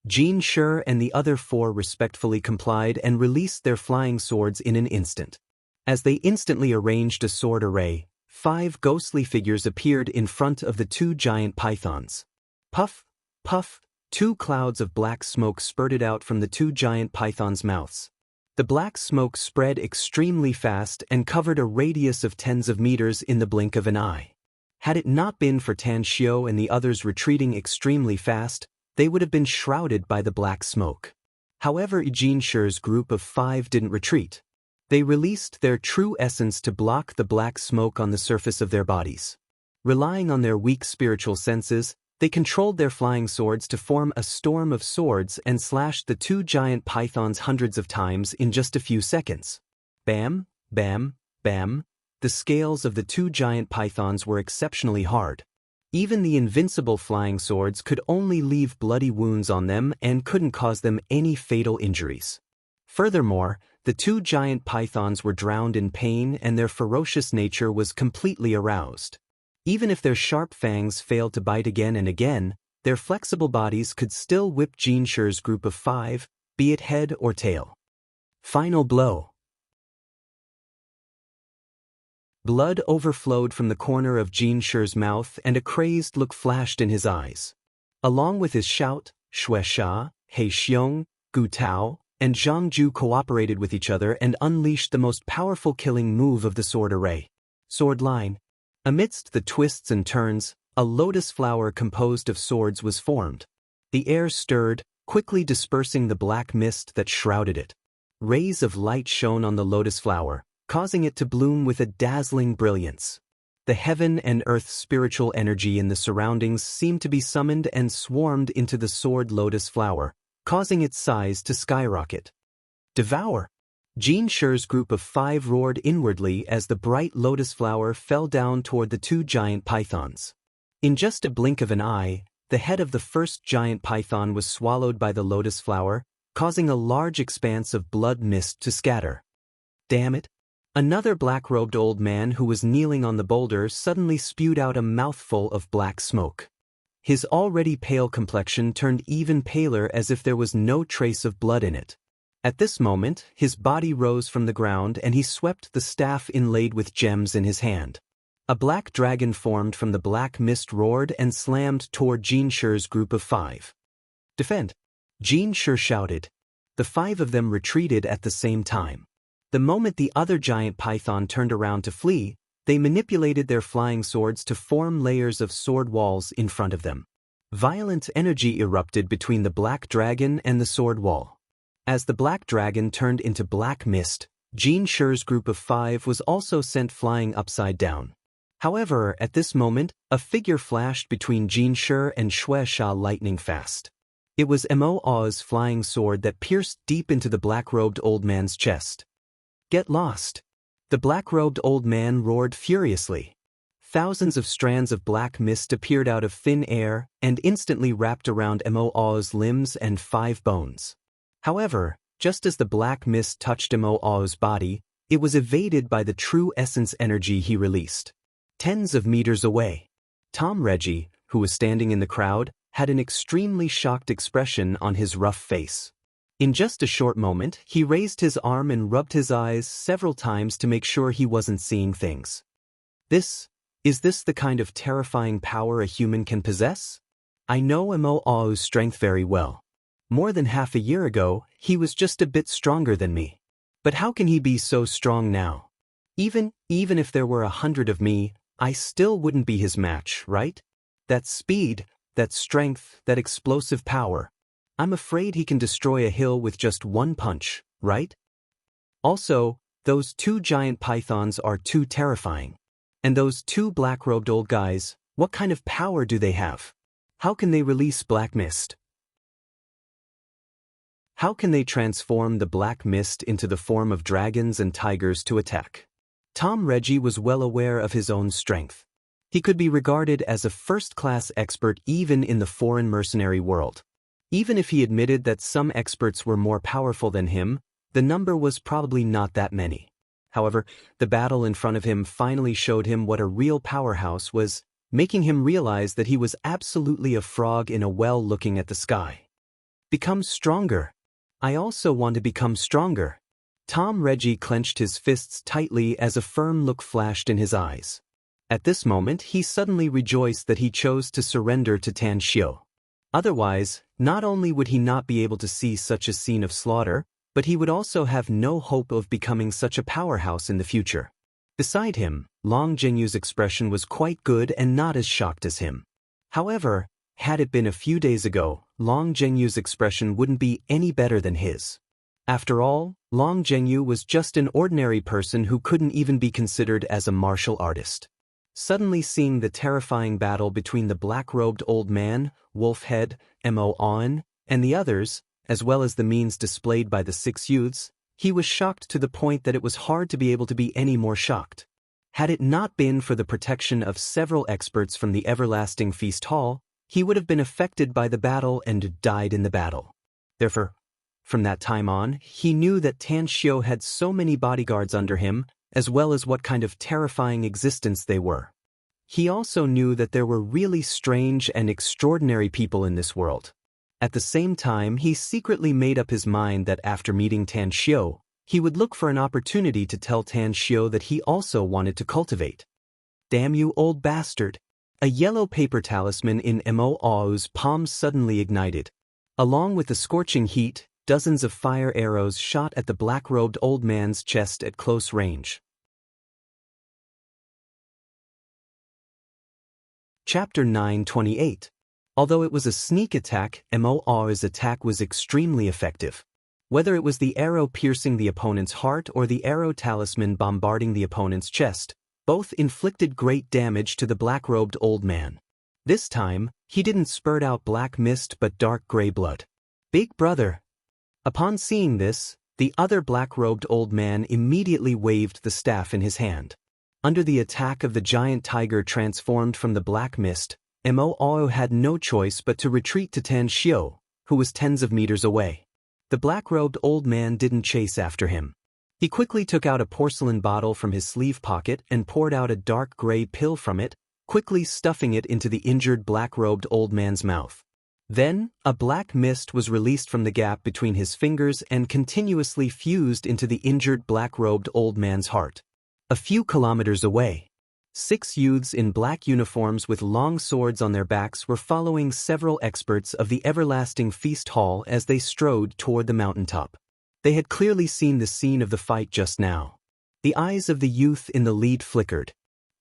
Jin Shi and the other 4 respectfully complied and released their flying swords in an instant. As they instantly arranged a sword array, 5 ghostly figures appeared in front of the 2 giant pythons. Puff, puff, 2 clouds of black smoke spurted out from the 2 giant pythons' mouths. The black smoke spread extremely fast and covered a radius of tens of meters in the blink of an eye. Had it not been for Tan Xiao and the others retreating extremely fast, they would have been shrouded by the black smoke. However, Jin Shi's group of 5 didn't retreat. They released their true essence to block the black smoke on the surface of their bodies. Relying on their weak spiritual senses, they controlled their flying swords to form a storm of swords and slashed the 2 giant pythons hundreds of times in just a few seconds. Bam, bam, bam. The scales of the 2 giant pythons were exceptionally hard. Even the invincible flying swords could only leave bloody wounds on them and couldn't cause them any fatal injuries. Furthermore, the 2 giant pythons were drowned in pain and their ferocious nature was completely aroused. Even if their sharp fangs failed to bite again and again, their flexible bodies could still whip Jin Shi's group of 5, be it head or tail. Final blow. Blood overflowed from the corner of Jin Shi's mouth and a crazed look flashed in his eyes. Along with his shout, Shueisha, He Xiong, Gu Tao, and Zhang Ju cooperated with each other and unleashed the most powerful killing move of the sword array. Sword line. Amidst the twists and turns, a lotus flower composed of swords was formed. The air stirred, quickly dispersing the black mist that shrouded it. Rays of light shone on the lotus flower, causing it to bloom with a dazzling brilliance. The heaven and earth spiritual energy in the surroundings seemed to be summoned and swarmed into the sword lotus flower, causing its size to skyrocket. Devour! Jin Shi's group of 5 roared inwardly as the bright lotus flower fell down toward the 2 giant pythons. In just a blink of an eye, the head of the first giant python was swallowed by the lotus flower, causing a large expanse of blood mist to scatter. Damn it! Another black-robed old man who was kneeling on the boulder suddenly spewed out a mouthful of black smoke. His already pale complexion turned even paler as if there was no trace of blood in it. At this moment, his body rose from the ground and he swept the staff inlaid with gems in his hand. A black dragon formed from the black mist roared and slammed toward Jin Shi's group of 5. Defend! Jin Shi shouted. The 5 of them retreated at the same time. The moment the other giant python turned around to flee, they manipulated their flying swords to form layers of sword walls in front of them. Violent energy erupted between the black dragon and the sword wall. As the black dragon turned into black mist, Jin Shi's group of 5 was also sent flying upside down. However, at this moment, a figure flashed between Jin Shi and Shueisha lightning fast. It was Mo A's flying sword that pierced deep into the black-robed old man's chest. Get lost! The black-robed old man roared furiously. Thousands of strands of black mist appeared out of thin air and instantly wrapped around Mo A's limbs and 5 bones. However, just as the black mist touched Mo A's body, it was evaded by the true essence energy he released. Tens of meters away, Tom Reggie, who was standing in the crowd, had an extremely shocked expression on his rough face. In just a short moment, he raised his arm and rubbed his eyes several times to make sure he wasn't seeing things. Is this the kind of terrifying power a human can possess? I know Mo A's strength very well. More than half a year ago, he was just a bit stronger than me. But how can he be so strong now? Even if there were 100 of me, I still wouldn't be his match, right? That speed, that strength, that explosive power. I'm afraid he can destroy a hill with just one punch, right? Also, those 2 giant pythons are too terrifying. And those 2 black-robed old guys, what kind of power do they have? How can they release black mist? How can they transform the black mist into the form of dragons and tigers to attack? Tom Reggie was well aware of his own strength. He could be regarded as a first-class expert even in the foreign mercenary world. Even if he admitted that some experts were more powerful than him, the number was probably not that many. However, the battle in front of him finally showed him what a real powerhouse was, making him realize that he was absolutely a frog in a well looking at the sky. Become stronger. I also want to become stronger. Tom Reggie clenched his fists tightly as a firm look flashed in his eyes. At this moment, he suddenly rejoiced that he chose to surrender to Tan Xiu. Otherwise, not only would he not be able to see such a scene of slaughter, but he would also have no hope of becoming such a powerhouse in the future. Beside him, Long Jinyu's expression was quite good and not as shocked as him. However, had it been a few days ago, Long Jinyu's expression wouldn't be any better than his. After all, Long Jinyu was just an ordinary person who couldn't even be considered as a martial artist. Suddenly seeing the terrifying battle between the black-robed old man, Wolfhead, Mo On, and the others, as well as the means displayed by the 6 youths, he was shocked to the point that it was hard to be able to be any more shocked. Had it not been for the protection of several experts from the Everlasting Feast Hall, he would have been affected by the battle and died in the battle. Therefore, from that time on, he knew that Tan Xiu had so many bodyguards under him, as well as what kind of terrifying existence they were. He also knew that there were really strange and extraordinary people in this world. At the same time, he secretly made up his mind that after meeting Tan Xiu, he would look for an opportunity to tell Tan Xiu that he also wanted to cultivate. Damn you, old bastard! A yellow paper talisman in Mo Ao's palm suddenly ignited. Along with the scorching heat, dozens of fire arrows shot at the black-robed old man's chest at close range. Chapter 9:28. Although it was a sneak attack, Mo's attack was extremely effective. Whether it was the arrow piercing the opponent's heart or the arrow talisman bombarding the opponent's chest, both inflicted great damage to the black-robed old man. This time, he didn't spurt out black mist but dark gray blood. "Big brother." Upon seeing this, the other black-robed old man immediately waved the staff in his hand. Under the attack of the giant tiger transformed from the black mist, Mo had no choice but to retreat to Tan Xiu, who was tens of meters away. The black-robed old man didn't chase after him. He quickly took out a porcelain bottle from his sleeve pocket and poured out a dark gray pill from it, quickly stuffing it into the injured black-robed old man's mouth. Then, a black mist was released from the gap between his fingers and continuously fused into the injured black-robed old man's heart. A few kilometers away, 6 youths in black uniforms with long swords on their backs were following several experts of the everlasting feast hall as they strode toward the mountaintop. They had clearly seen the scene of the fight just now. The eyes of the youth in the lead flickered.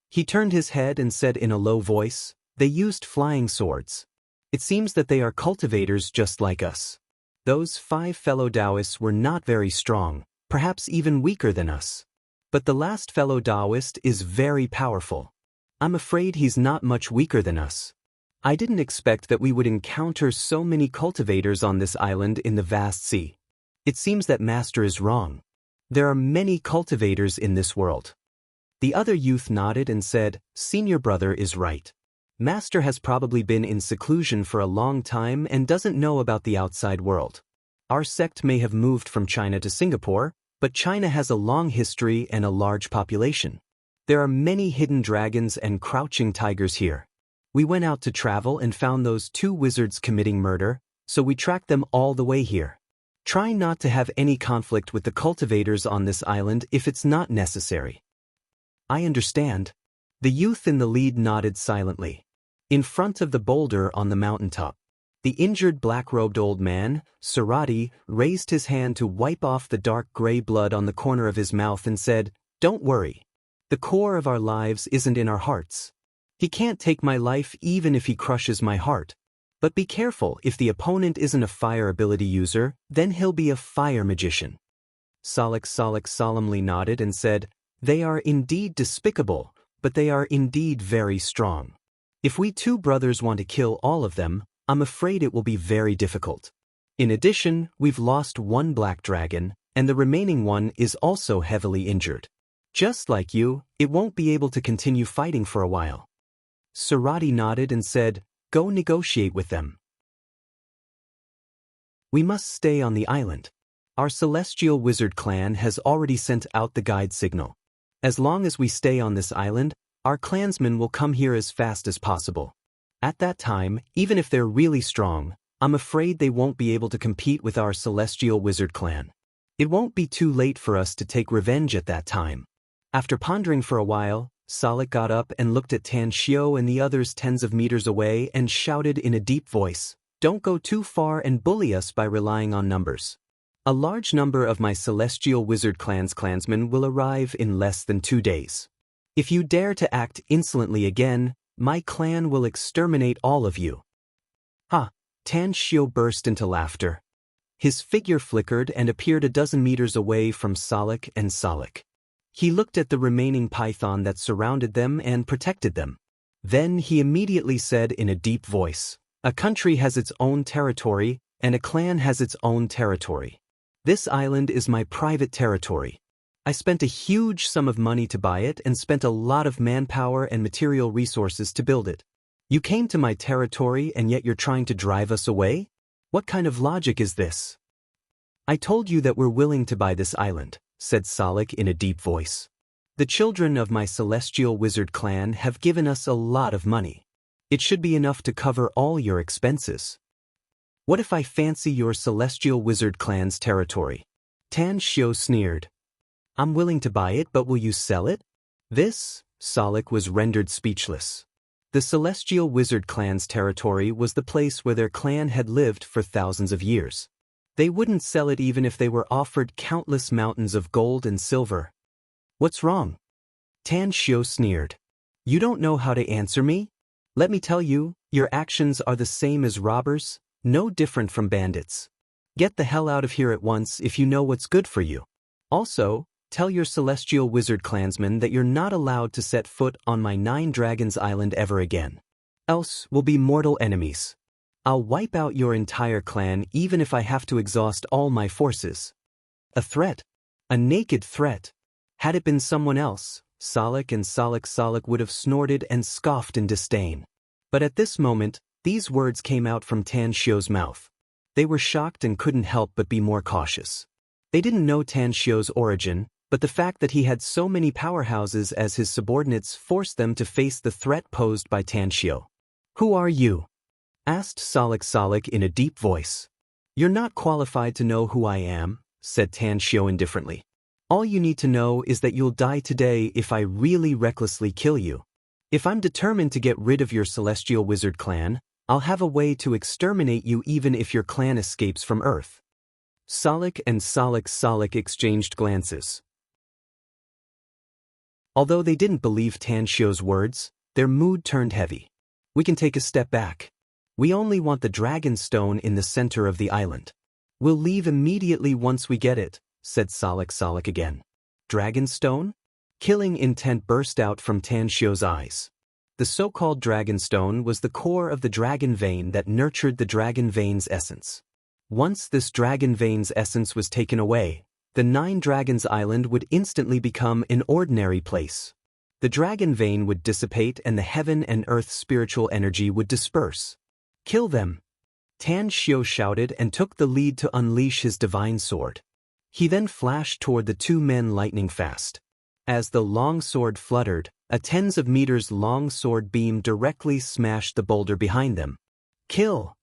He turned his head and said in a low voice, "They used flying swords. It seems that they are cultivators just like us. Those 5 fellow Taoists were not very strong, perhaps even weaker than us. But the last fellow Taoist is very powerful. I'm afraid he's not much weaker than us. I didn't expect that we would encounter so many cultivators on this island in the vast sea. It seems that Master is wrong. There are many cultivators in this world." The other youth nodded and said, "Senior brother is right. Master has probably been in seclusion for a long time and doesn't know about the outside world. Our sect may have moved from China to Singapore, but China has a long history and a large population. There are many hidden dragons and crouching tigers here. We went out to travel and found those 2 wizards committing murder, so we tracked them all the way here. Try not to have any conflict with the cultivators on this island if it's not necessary." "I understand." The youth in the lead nodded silently. In front of the boulder on the mountaintop, the injured black-robed old man, Sarati, raised his hand to wipe off the dark gray blood on the corner of his mouth and said, "Don't worry. The core of our lives isn't in our hearts. He can't take my life even if he crushes my heart. But be careful, if the opponent isn't a fire ability user, then he'll be a fire magician." Salik solemnly nodded and said, "They are indeed despicable, but they are indeed very strong. If we 2 brothers want to kill all of them, I'm afraid it will be very difficult. In addition, we've lost 1 black dragon, and the remaining one is also heavily injured. Just like you, it won't be able to continue fighting for a while." Sarati nodded and said, "Go negotiate with them. We must stay on the island. Our celestial wizard clan has already sent out the guide signal. As long as we stay on this island, our clansmen will come here as fast as possible. At that time, even if they're really strong, I'm afraid they won't be able to compete with our celestial wizard clan. It won't be too late for us to take revenge at that time." After pondering for a while, Salik got up and looked at Tan Xiu and the others tens of meters away and shouted in a deep voice, "Don't go too far and bully us by relying on numbers. A large number of my celestial wizard clan's clansmen will arrive in less than 2 days. If you dare to act insolently again, my clan will exterminate all of you." "Ha!" Tan Xiu burst into laughter. His figure flickered and appeared a dozen meters away from Salik and Salik. He looked at the remaining python that surrounded them and protected them. Then he immediately said in a deep voice, "A country has its own territory, and a clan has its own territory. This island is my private territory. I spent a huge sum of money to buy it and spent a lot of manpower and material resources to build it. You came to my territory and yet you're trying to drive us away? What kind of logic is this?" "I told you that we're willing to buy this island," said Salik in a deep voice. "The children of my celestial wizard clan have given us a lot of money. It should be enough to cover all your expenses. What if I fancy your celestial wizard clan's territory?" Tan Xiu sneered. "I'm willing to buy it, but will you sell it?" This, Salik was rendered speechless. The Celestial Wizard clan's territory was the place where their clan had lived for thousands of years. They wouldn't sell it even if they were offered countless mountains of gold and silver. What's wrong? Tan Xiu sneered. You don't know how to answer me? Let me tell you, your actions are the same as robbers, no different from bandits. Get the hell out of here at once if you know what's good for you. Also, tell your Celestial Wizard clansmen that you're not allowed to set foot on my 9 Dragons Island ever again. Else we'll be mortal enemies. I'll wipe out your entire clan even if I have to exhaust all my forces. A threat. A naked threat. Had it been someone else, Salik and Salik would have snorted and scoffed in disdain. But at this moment, these words came out from Tan Xiu's mouth. They were shocked and couldn't help but be more cautious. They didn't know Tan Xiu's origin, but the fact that he had so many powerhouses as his subordinates forced them to face the threat posed by Tan Xiu. Who are you? Asked Salik in a deep voice. You're not qualified to know who I am, said Tan Xiu indifferently. All you need to know is that you'll die today if I really recklessly kill you. If I'm determined to get rid of your Celestial Wizard clan, I'll have a way to exterminate you even if your clan escapes from Earth. Salik and Salik exchanged glances. Although they didn't believe Tan Xiu's words, their mood turned heavy. We can take a step back. We only want the dragon stone in the center of the island. We'll leave immediately once we get it, said Salik again. Dragon stone? Killing intent burst out from Tan Xiu's eyes. The so-called dragon stone was the core of the dragon vein that nurtured the dragon vein's essence. Once this dragon vein's essence was taken away, the 9 Dragons Island would instantly become an ordinary place. The dragon vein would dissipate and the heaven and earth spiritual energy would disperse. Kill them! Tan Xiu shouted and took the lead to unleash his divine sword. He then flashed toward the 2 men lightning fast. As the long sword fluttered, a tens of meters long sword beam directly smashed the boulder behind them. Kill!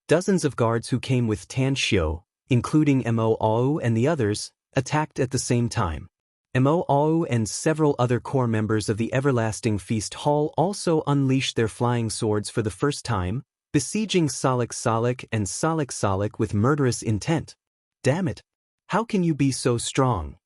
Dozens of guards who came with Tan Xiu, including Mo Ao and the others, attacked at the same time. Mo Ao and several other core members of the Everlasting Feast Hall also unleashed their flying swords for the first time, besieging Salik and Salik with murderous intent. Damn it! How can you be so strong?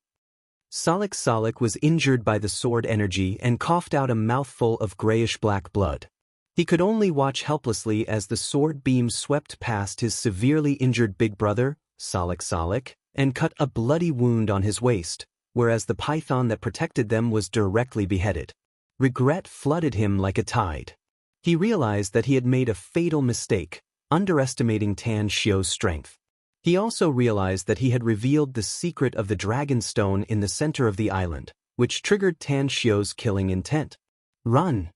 Salik was injured by the sword energy and coughed out a mouthful of grayish-black blood. He could only watch helplessly as the sword beam swept past his severely injured big brother, Salik, and cut a bloody wound on his waist, whereas the python that protected them was directly beheaded. Regret flooded him like a tide. He realized that he had made a fatal mistake, underestimating Tan Xiu's strength. He also realized that he had revealed the secret of the dragon stone in the center of the island, which triggered Tan Xiu's killing intent. Run!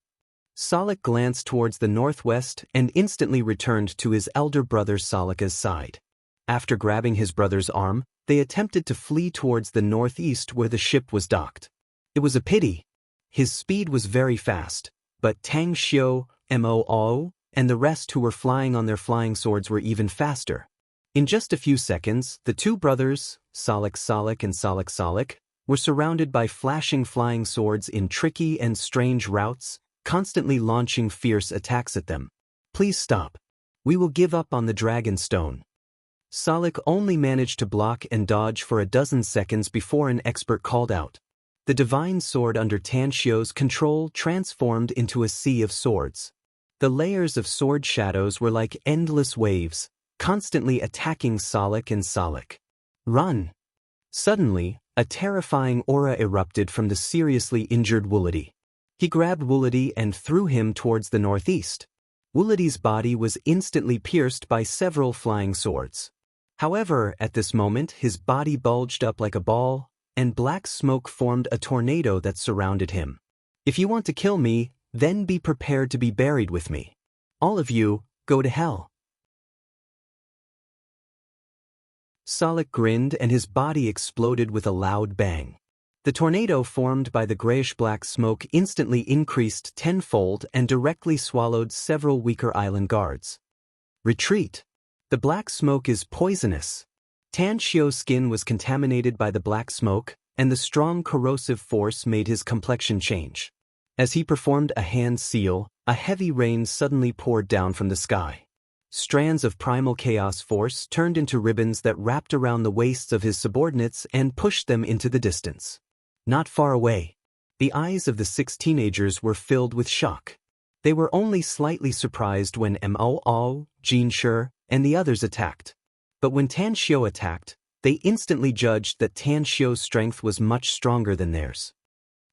Salik glanced towards the northwest and instantly returned to his elder brother Salika's side. After grabbing his brother's arm, they attempted to flee towards the northeast where the ship was docked. It was a pity. His speed was very fast, but Tan Xiu, Mo Ao, and the rest who were flying on their flying swords were even faster. In just a few seconds, the 2 brothers, Salik and Salik, were surrounded by flashing flying swords in tricky and strange routes, constantly launching fierce attacks at them. Please stop. We will give up on the dragon stone. Salik only managed to block and dodge for a dozen seconds before an expert called out. The divine sword under Tan Xiu's control transformed into a sea of swords. The layers of sword shadows were like endless waves, constantly attacking Salik and Salik. Run! Suddenly, a terrifying aura erupted from the seriously injured Woolity. He grabbed Woolity and threw him towards the northeast. Woolity's body was instantly pierced by several flying swords. However, at this moment his body bulged up like a ball, and black smoke formed a tornado that surrounded him. If you want to kill me, then be prepared to be buried with me. All of you, go to hell. Salik grinned and his body exploded with a loud bang. The tornado formed by the grayish-black smoke instantly increased tenfold and directly swallowed several weaker island guards. Retreat! The black smoke is poisonous. Tan Xiu's skin was contaminated by the black smoke, and the strong corrosive force made his complexion change. As he performed a hand seal, a heavy rain suddenly poured down from the sky. Strands of primal chaos force turned into ribbons that wrapped around the waists of his subordinates and pushed them into the distance. Not far away, the eyes of the 6 teenagers were filled with shock. They were only slightly surprised when Mo, Jinshi, and the others attacked. But when Tan Xiu attacked, they instantly judged that Tan Xiu's strength was much stronger than theirs.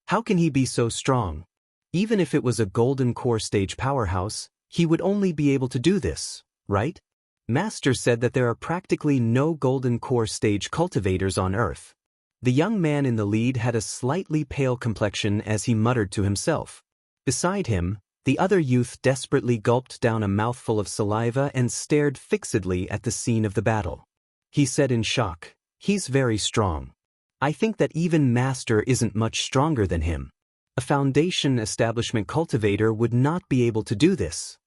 How can he be so strong? Even if it was a golden core stage powerhouse, he would only be able to do this, right? Master said that there are practically no golden core stage cultivators on Earth. The young man in the lead had a slightly pale complexion as he muttered to himself. Beside him, the other youth desperately gulped down a mouthful of saliva and stared fixedly at the scene of the battle. He said in shock, "He's very strong. I think that even Master isn't much stronger than him. A foundation establishment cultivator would not be able to do this."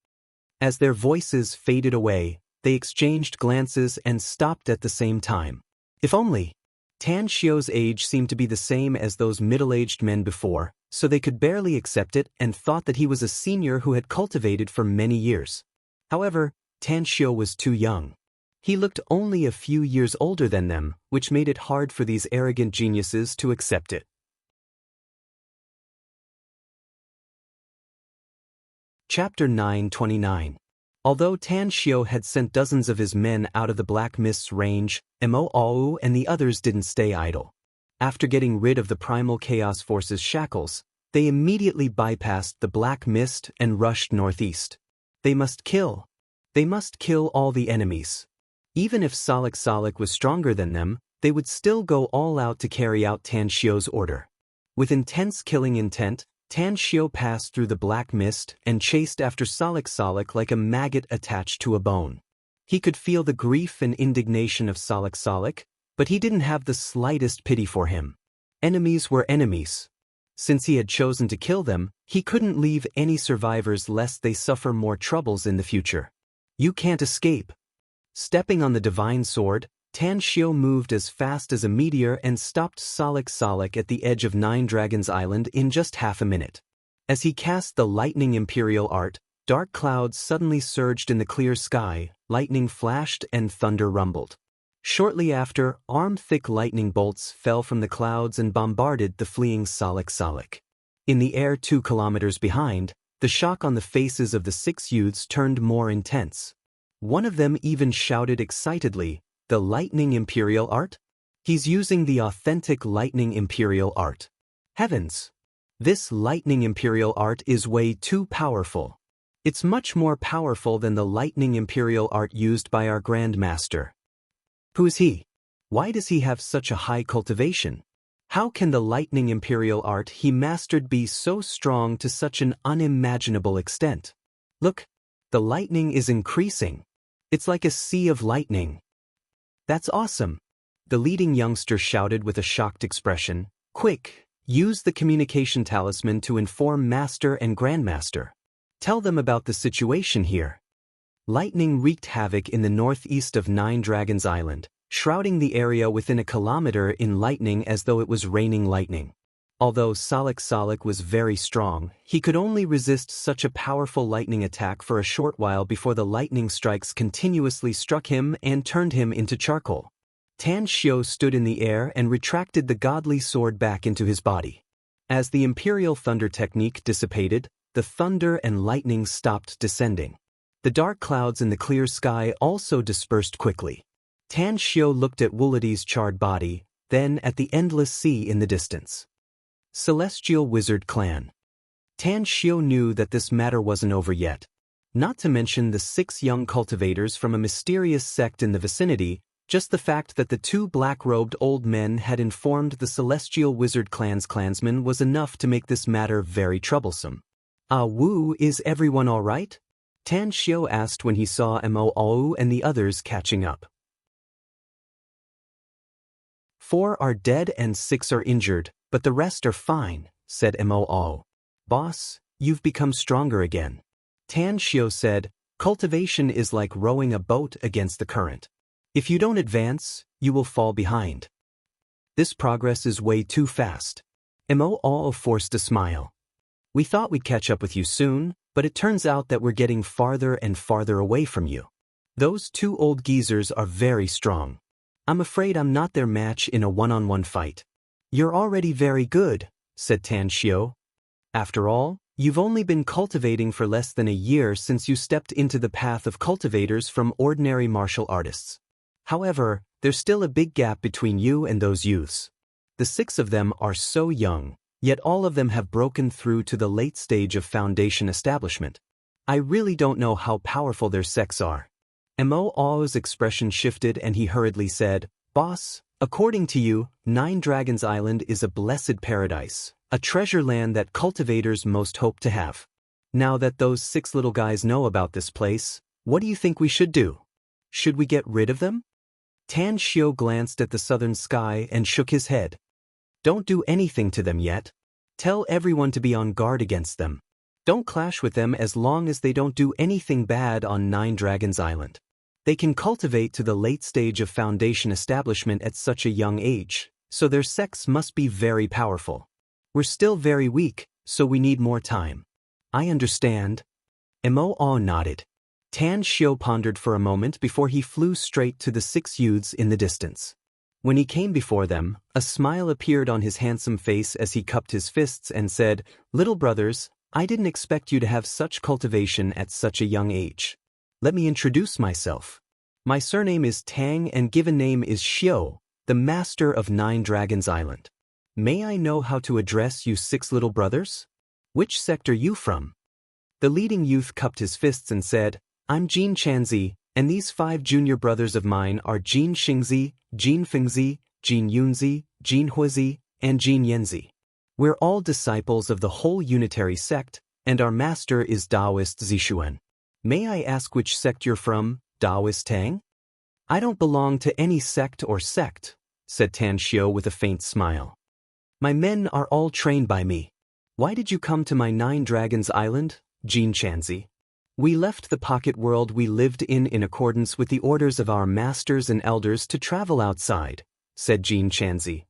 As their voices faded away, they exchanged glances and stopped at the same time. If only. Tan Xiu's age seemed to be the same as those middle-aged men before, so they could barely accept it and thought that he was a senior who had cultivated for many years. However, Tan Xiu was too young. He looked only a few years older than them, which made it hard for these arrogant geniuses to accept it. Chapter 929. Although Tan Xiu had sent dozens of his men out of the Black Mist's range, Mo and the others didn't stay idle. After getting rid of the primal chaos force's shackles, they immediately bypassed the Black Mist and rushed northeast. They must kill all the enemies. Even if Salik was stronger than them, they would still go all out to carry out Tan Xiu's order. With intense killing intent, Tan Xiu passed through the Black Mist and chased after Salik like a maggot attached to a bone. He could feel the grief and indignation of Salik, but he didn't have the slightest pity for him. Enemies were enemies. Since he had chosen to kill them, he couldn't leave any survivors lest they suffer more troubles in the future. You can't escape. Stepping on the divine sword, Tan Xiu moved as fast as a meteor and stopped Salik at the edge of Nine Dragons Island in just half a minute. As he cast the lightning imperial art, dark clouds suddenly surged in the clear sky, lightning flashed and thunder rumbled. Shortly after, arm-thick lightning bolts fell from the clouds and bombarded the fleeing Salik. In the air 2 kilometers behind, the shock on the faces of the 6 youths turned more intense. One of them even shouted excitedly, "The lightning imperial art? He's using the authentic lightning imperial art. Heavens! This lightning imperial art is way too powerful. It's much more powerful than the lightning imperial art used by our Grandmaster. Who is he? Why does he have such a high cultivation? How can the lightning imperial art he mastered be so strong to such an unimaginable extent? Look, the lightning is increasing. It's like a sea of lightning. That's awesome!" The leading youngster shouted with a shocked expression. "Quick, use the communication talisman to inform Master and Grandmaster. Tell them about the situation here." Lightning wreaked havoc in the northeast of Nine Dragons Island, shrouding the area within a kilometer in lightning as though it was raining lightning. Although Salik was very strong, he could only resist such a powerful lightning attack for a short while before the lightning strikes continuously struck him and turned him into charcoal. Tan Xiu stood in the air and retracted the godly sword back into his body. As the Imperial Thunder technique dissipated, the thunder and lightning stopped descending. The dark clouds in the clear sky also dispersed quickly. Tan Xiu looked at Wuladi's charred body, then at the endless sea in the distance. Celestial Wizard Clan. Tan Xiu knew that this matter wasn't over yet. Not to mention the 6 young cultivators from a mysterious sect in the vicinity, just the fact that the 2 black-robed old men had informed the Celestial Wizard Clan's clansmen was enough to make this matter very troublesome. "Ah Wu, is everyone all right?" Tan Xiu asked when he saw Mo and the others catching up. 4 are dead and 6 are injured, but the rest are fine, said Mo. "Boss, you've become stronger again." Tan Xiu said, "Cultivation is like rowing a boat against the current. If you don't advance, you will fall behind. This progress is way too fast." Mo forced a smile. "We thought we'd catch up with you soon, But it turns out that we're getting farther and farther away from you. Those two old geezers are very strong. I'm afraid I'm not their match in a one-on-one fight. You're already very good, said Tan Xiao. After all, you've only been cultivating for less than a year since you stepped into the path of cultivators from ordinary martial artists. However, there's still a big gap between you and those youths. The 6 of them are so young, yet all of them have broken through to the late stage of foundation establishment. I really don't know how powerful their sects are. Mo Ao's expression shifted and he hurriedly said, Boss, according to you, 9 Dragons Island is a blessed paradise, a treasure land that cultivators most hope to have. Now that those 6 little guys know about this place, what do you think we should do? Should we get rid of them? Tan Xiao glanced at the southern sky and shook his head. Don't do anything to them yet. Tell everyone to be on guard against them. Don't clash with them as long as they don't do anything bad on 9 Dragons Island. They can cultivate to the late stage of foundation establishment at such a young age, so their sects must be very powerful. We're still very weak, so we need more time. I understand. Mo Ao nodded. Tan Xiao pondered for a moment before he flew straight to the 6 youths in the distance. When he came before them, a smile appeared on his handsome face as he cupped his fists and said, Little brothers, I didn't expect you to have such cultivation at such a young age. Let me introduce myself. My surname is Tang and given name is Xiao, the master of 9 Dragons Island. May I know how to address you 6 little brothers? Which sect are you from? The leading youth cupped his fists and said, I'm Jin Chanzi, and these 5 junior brothers of mine are Jin Xingzi, Jin Fengzi, Jin Yunzi, Jin Huizi, and Jin Yanzi. We're all disciples of the whole unitary sect, and our master is Taoist Zixuan. May I ask which sect you're from, Taoist Tang? I don't belong to any sect, said Tan Xiao with a faint smile. My men are all trained by me. Why did you come to my 9 Dragons Island, Jin Chanzi? We left the pocket world we lived in accordance with the orders of our masters and elders to travel outside, said Jin Chanzi.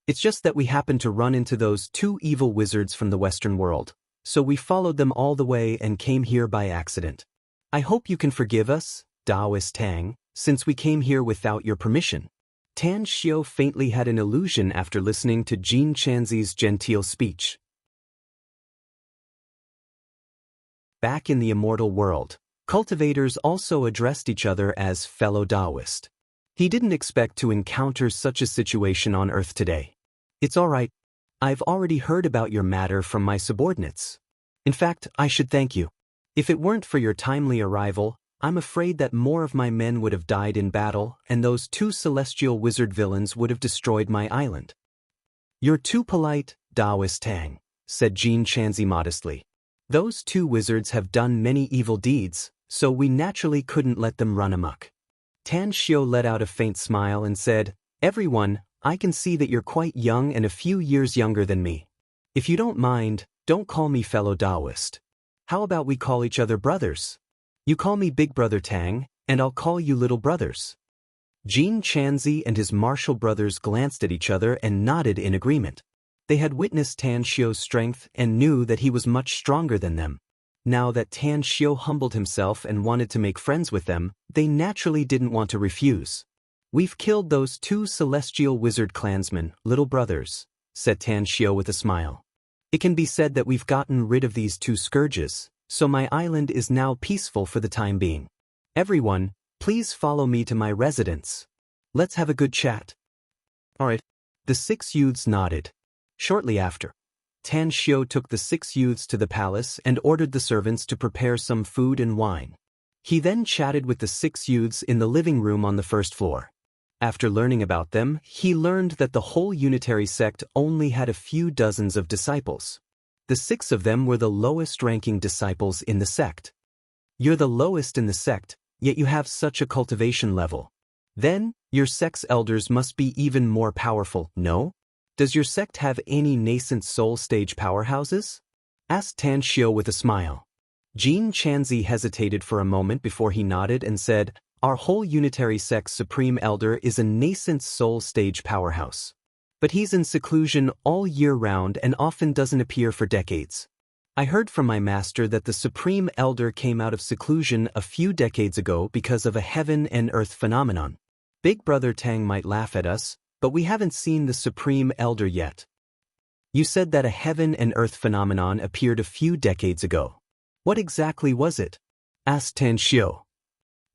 It's just that we happened to run into those 2 evil wizards from the Western world, so we followed them all the way and came here by accident. I hope you can forgive us, Taoist Tang, since we came here without your permission. Tan Xiao faintly had an illusion after listening to Jin Chanzi's genteel speech. Back in the immortal world, cultivators also addressed each other as fellow Taoist. He didn't expect to encounter such a situation on Earth today. It's all right. I've already heard about your matter from my subordinates. In fact, I should thank you. If it weren't for your timely arrival, I'm afraid that more of my men would have died in battle and those 2 celestial wizard villains would have destroyed my island. You're too polite, Taoist Tang, said Jin Chanzi modestly. Those 2 wizards have done many evil deeds, so we naturally couldn't let them run amok. Tan Xiao let out a faint smile and said, Everyone, I can see that you're quite young and a few years younger than me. If you don't mind, don't call me fellow Taoist. How about we call each other brothers? You call me Big Brother Tang, and I'll call you Little Brothers. Jin Chanzi and his martial brothers glanced at each other and nodded in agreement. They had witnessed Tan Xiao's strength and knew that he was much stronger than them. Now that Tan Xiao humbled himself and wanted to make friends with them, they naturally didn't want to refuse. We've killed those 2 celestial wizard clansmen, little brothers, said Tan Xiao with a smile. It can be said that we've gotten rid of these 2 scourges, so my island is now peaceful for the time being. Everyone, please follow me to my residence. Let's have a good chat. All right. The 6 youths nodded. Shortly after, Tan Xiao took the 6 youths to the palace and ordered the servants to prepare some food and wine. He then chatted with the 6 youths in the living room on the first floor. After learning about them, he learned that the whole unitary sect only had a few dozens of disciples. The 6 of them were the lowest-ranking disciples in the sect. You're the lowest in the sect, yet you have such a cultivation level. Then, your sect's elders must be even more powerful, no? Does your sect have any nascent soul stage powerhouses? Asked Tan Xiao with a smile. Jin Chanzi hesitated for a moment before he nodded and said, Our whole unitary sect's supreme elder is a nascent soul stage powerhouse. But he's in seclusion all year round and often doesn't appear for decades. I heard from my master that the Supreme Elder came out of seclusion a few decades ago because of a heaven and earth phenomenon. Big Brother Tang might laugh at us, but we haven't seen the Supreme Elder yet. You said that a heaven and earth phenomenon appeared a few decades ago. What exactly was it? Asked Tan Xiu.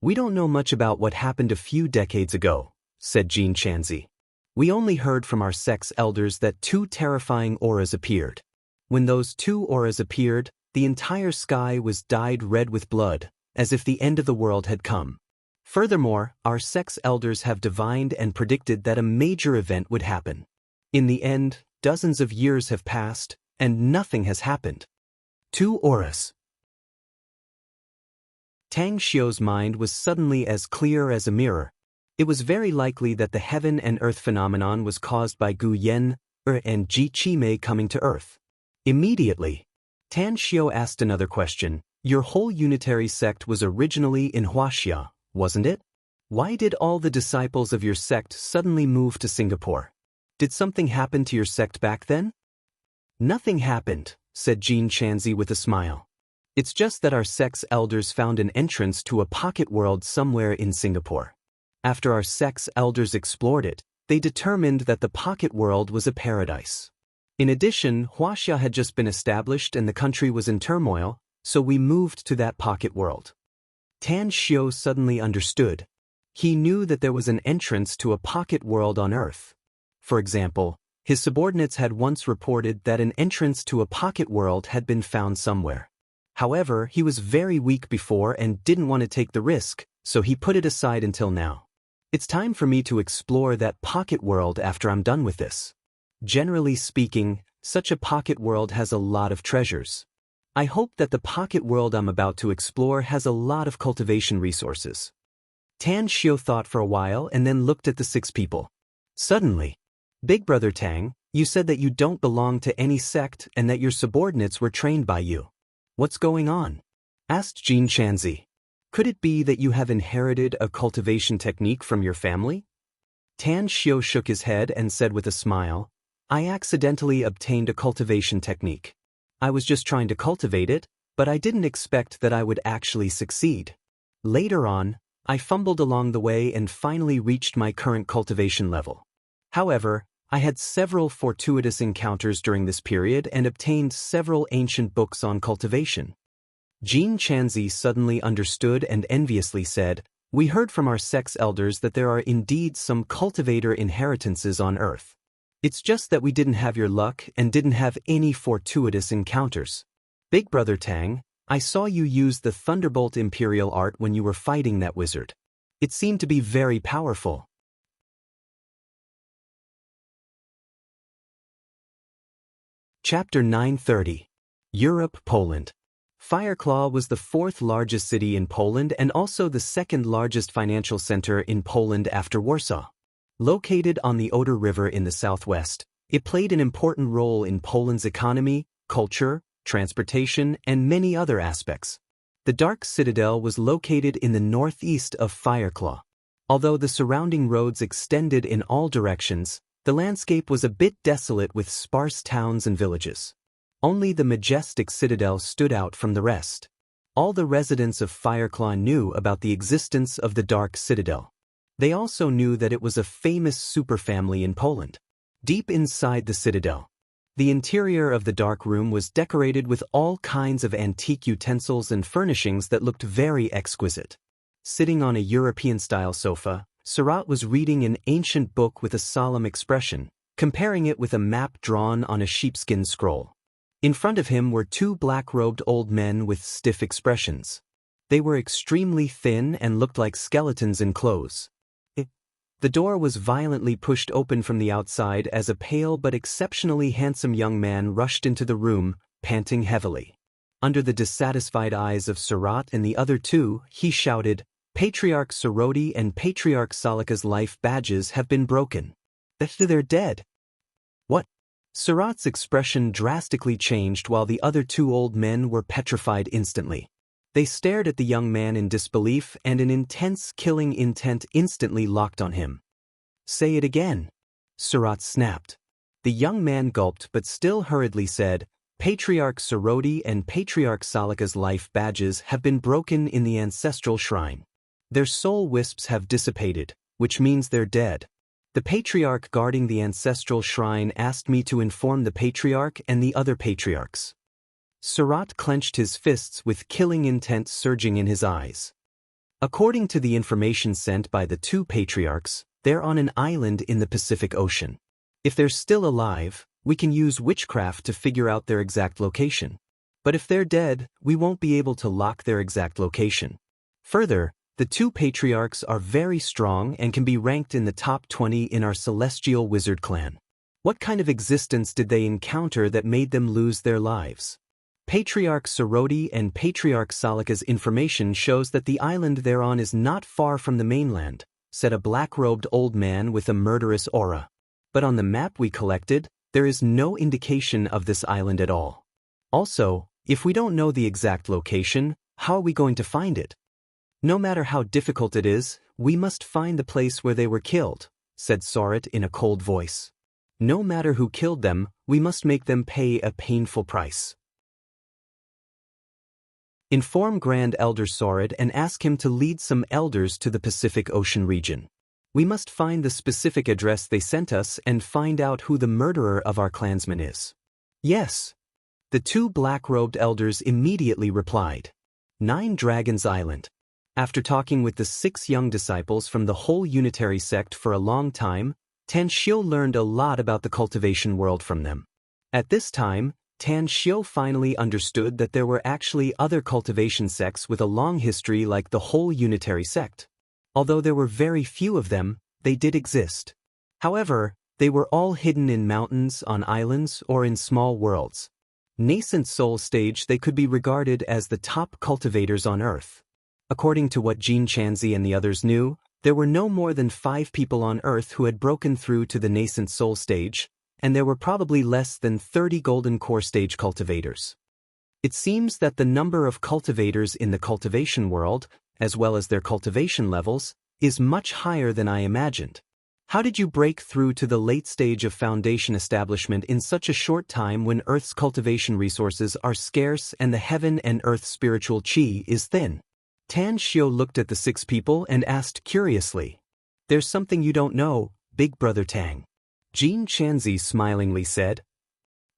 We don't know much about what happened a few decades ago, said Jin Chanzi. We only heard from our sect's elders that two terrifying auras appeared. When those two auras appeared, the entire sky was dyed red with blood, as if the end of the world had come. Furthermore, our sect's elders have divined and predicted that a major event would happen. In the end, dozens of years have passed, and nothing has happened. Two auras. Tang Xiu's mind was suddenly as clear as a mirror. It was very likely that the heaven and earth phenomenon was caused by Gu Yan, and Ji Qimei coming to earth. Immediately, Tan Xiu asked another question. Your whole unitary sect was originally in Huaxia, wasn't it? Why did all the disciples of your sect suddenly move to Singapore? Did something happen to your sect back then? Nothing happened, said Jin Chanzi with a smile. It's just that our sect's elders found an entrance to a pocket world somewhere in Singapore. After our sect's elders explored it, they determined that the pocket world was a paradise. In addition, Huaxia had just been established and the country was in turmoil, so we moved to that pocket world. Tan Xiu suddenly understood. He knew that there was an entrance to a pocket world on Earth. For example, his subordinates had once reported that an entrance to a pocket world had been found somewhere. However, he was very weak before and didn't want to take the risk, so he put it aside until now. It's time for me to explore that pocket world after I'm done with this. Generally speaking, such a pocket world has a lot of treasures. I hope that the pocket world I'm about to explore has a lot of cultivation resources. Tan Xiu thought for a while and then looked at the six people. Suddenly, Big Brother Tang, you said that you don't belong to any sect and that your subordinates were trained by you. What's going on? Asked Jin Chanzi. Could it be that you have inherited a cultivation technique from your family? Tan Xiu shook his head and said with a smile, I accidentally obtained a cultivation technique. I was just trying to cultivate it, but I didn't expect that I would actually succeed. Later on, I fumbled along the way and finally reached my current cultivation level. However, I had several fortuitous encounters during this period and obtained several ancient books on cultivation. Jin Chanzi suddenly understood and enviously said, We heard from our sect's elders that there are indeed some cultivator inheritances on Earth. It's just that we didn't have your luck and didn't have any fortuitous encounters. Big Brother Tang, I saw you use the Thunderbolt Imperial art when you were fighting that wizard. It seemed to be very powerful. Chapter 930. Europe, Poland. Fireclaw was the fourth largest city in Poland and also the second largest financial center in Poland after Warsaw. Located on the Oder River in the southwest, it played an important role in Poland's economy, culture, transportation, and many other aspects. The Dark Citadel was located in the northeast of Fireclaw. Although the surrounding roads extended in all directions, the landscape was a bit desolate with sparse towns and villages. Only the majestic citadel stood out from the rest. All the residents of Fireclaw knew about the existence of the Dark Citadel. They also knew that it was a famous superfamily in Poland. Deep inside the citadel, the interior of the dark room was decorated with all kinds of antique utensils and furnishings that looked very exquisite. Sitting on a European-style sofa, Surat was reading an ancient book with a solemn expression, comparing it with a map drawn on a sheepskin scroll. In front of him were two black-robed old men with stiff expressions. They were extremely thin and looked like skeletons in clothes. The door was violently pushed open from the outside as a pale but exceptionally handsome young man rushed into the room, panting heavily. Under the dissatisfied eyes of Surat and the other two, he shouted, Patriarch Soroti and Patriarch Salika's life badges have been broken. They're dead. What? Surat's expression drastically changed while the other two old men were petrified instantly. They stared at the young man in disbelief and an intense killing intent instantly locked on him. Say it again. Surat snapped. The young man gulped but still hurriedly said, Patriarch Soroti and Patriarch Salika's life badges have been broken in the ancestral shrine. Their soul wisps have dissipated, which means they're dead. The patriarch guarding the ancestral shrine asked me to inform the patriarch and the other patriarchs. Surat clenched his fists with killing intent surging in his eyes. According to the information sent by the two patriarchs, they're on an island in the Pacific Ocean. If they're still alive, we can use witchcraft to figure out their exact location. But if they're dead, we won't be able to lock their exact location. Further, the two patriarchs are very strong and can be ranked in the top 20 in our celestial wizard clan. What kind of existence did they encounter that made them lose their lives? Patriarch Soroti and Patriarch Salika's information shows that the island they're on is not far from the mainland, said a black-robed old man with a murderous aura. But on the map we collected, there is no indication of this island at all. Also, if we don't know the exact location, how are we going to find it? No matter how difficult it is, we must find the place where they were killed, said Sorat in a cold voice. No matter who killed them, we must make them pay a painful price. Inform Grand Elder Sorat and ask him to lead some elders to the Pacific Ocean region. We must find the specific address they sent us and find out who the murderer of our clansman is. Yes. The two black-robed elders immediately replied. 9 Dragons Island. After talking with the 6 young disciples from the whole unitary sect for a long time, Tan Xiu learned a lot about the cultivation world from them. At this time, Tan Xiu finally understood that there were actually other cultivation sects with a long history like the whole unitary sect. Although there were very few of them, they did exist. However, they were all hidden in mountains, on islands, or in small worlds. Nascent soul stage, they could be regarded as the top cultivators on Earth. According to what Jean Chanzi and the others knew, there were no more than 5 people on Earth who had broken through to the nascent soul stage, and there were probably less than 30 golden core stage cultivators. It seems that the number of cultivators in the cultivation world, as well as their cultivation levels, is much higher than I imagined. How did you break through to the late stage of foundation establishment in such a short time when Earth's cultivation resources are scarce and the heaven and earth spiritual chi is thin? Tan Xiu looked at the 6 people and asked curiously. There's something you don't know, Big Brother Tang. Jean Chanzi smilingly said.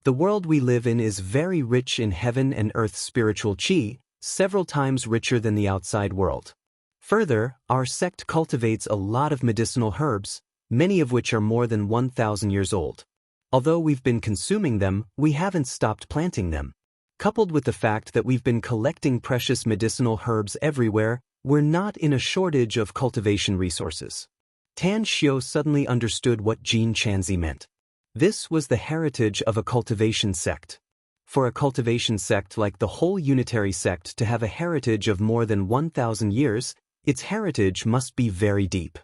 The world we live in is very rich in heaven and earth spiritual chi, several times richer than the outside world. Further, our sect cultivates a lot of medicinal herbs, many of which are more than 1,000 years old. Although we've been consuming them, we haven't stopped planting them. Coupled with the fact that we've been collecting precious medicinal herbs everywhere, we're not in a shortage of cultivation resources. Tan Xiu suddenly understood what Jean Chanzi meant. This was the heritage of a cultivation sect. For a cultivation sect like the whole unitary sect to have a heritage of more than 1,000 years, its heritage must be very deep.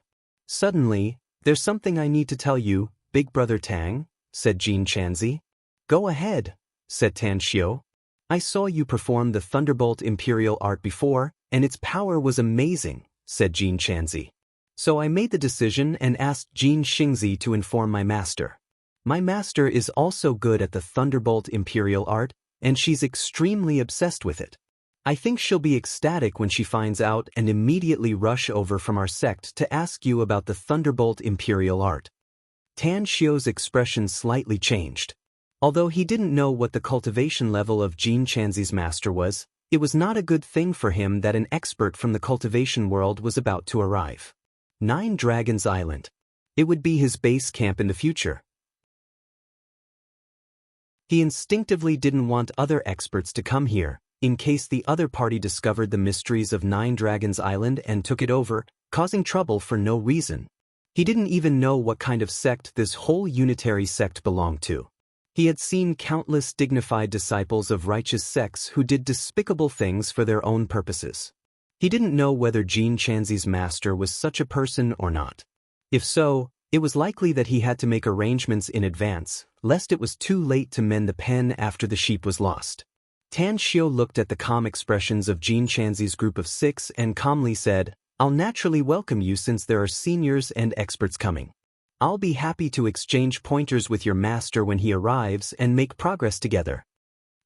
Suddenly, there's something I need to tell you, Big Brother Tang, said Jean Chanzi. Go ahead, said Tan Xiu. I saw you perform the Thunderbolt Imperial art before, and its power was amazing, said Jean Chanzi. So I made the decision and asked Jean Xingzi to inform my master. My master is also good at the Thunderbolt Imperial art, and she's extremely obsessed with it. I think she'll be ecstatic when she finds out and immediately rush over from our sect to ask you about the Thunderbolt Imperial art. Tan Xiu's expression slightly changed. Although he didn't know what the cultivation level of Jean Chanzi's master was, it was not a good thing for him that an expert from the cultivation world was about to arrive. 9 Dragons Island. It would be his base camp in the future. He instinctively didn't want other experts to come here, in case the other party discovered the mysteries of 9 Dragons Island and took it over, causing trouble for no reason. He didn't even know what kind of sect this whole unitary sect belonged to. He had seen countless dignified disciples of righteous sects who did despicable things for their own purposes. He didn't know whether Jean Chanzi's master was such a person or not. If so, it was likely that he had to make arrangements in advance, lest it was too late to mend the pen after the sheep was lost. Tan Xiu looked at the calm expressions of Jean Chanzi's group of 6 and calmly said, I'll naturally welcome you since there are seniors and experts coming. I'll be happy to exchange pointers with your master when he arrives and make progress together.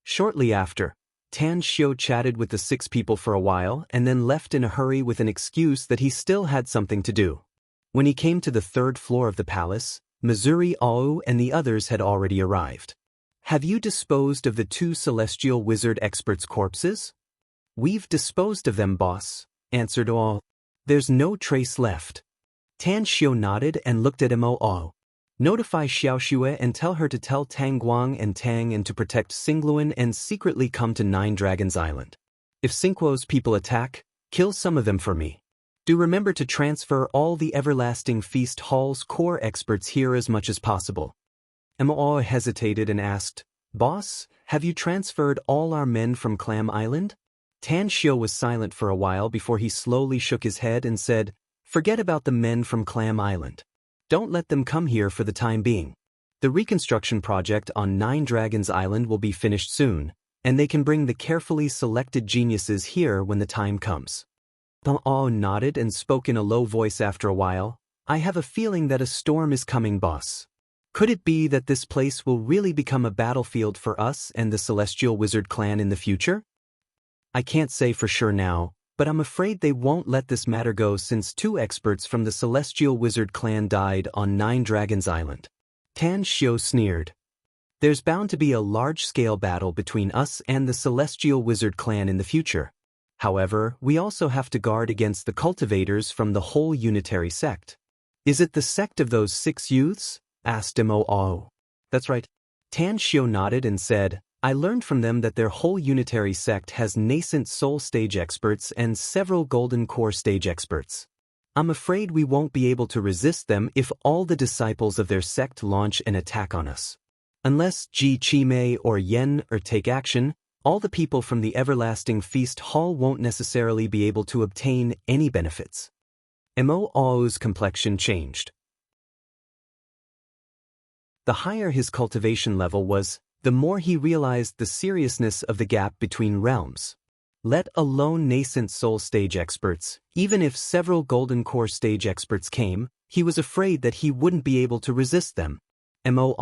Shortly after, Tan Xiu chatted with the 6 people for a while and then left in a hurry with an excuse that he still had something to do. When he came to the 3rd floor of the palace, Missouri Au and the others had already arrived. Have you disposed of the 2 celestial wizard experts' corpses? We've disposed of them, boss, answered Au. There's no trace left. Tan Xiu nodded and looked at Mo. Notify Xiaoxue and tell her to tell Tang Guang and Tang and to protect Xingluan and secretly come to 9 Dragons Island. If Xingquo's people attack, kill some of them for me. Do remember to transfer all the Everlasting Feast Hall's core experts here as much as possible. Mo hesitated and asked, Boss, have you transferred all our men from Clam Island? Tan Xiu was silent for a while before he slowly shook his head and said, Forget about the men from Clam Island. Don't let them come here for the time being. The reconstruction project on 9 Dragons Island will be finished soon, and they can bring the carefully selected geniuses here when the time comes. Bao nodded and spoke in a low voice after a while. I have a feeling that a storm is coming, boss. Could it be that this place will really become a battlefield for us and the Celestial Wizard clan in the future? I can't say for sure now, but I'm afraid they won't let this matter go since 2 experts from the Celestial Wizard clan died on 9 Dragons Island. Tan Xiu sneered. There's bound to be a large-scale battle between us and the Celestial Wizard clan in the future. However, we also have to guard against the cultivators from the whole unitary sect. Is it the sect of those 6 youths? Asked Mo. That's right. Tan Xiu nodded and said, I learned from them that their whole unitary sect has nascent soul stage experts and several golden core stage experts. I'm afraid we won't be able to resist them if all the disciples of their sect launch an attack on us. Unless Ji Qimei or Yen take action, all the people from the Everlasting Feast Hall won't necessarily be able to obtain any benefits. Mo's complexion changed. The higher his cultivation level was, the more he realized the seriousness of the gap between realms. Let alone nascent soul stage experts, even if several golden core stage experts came, he was afraid that he wouldn't be able to resist them. Mo,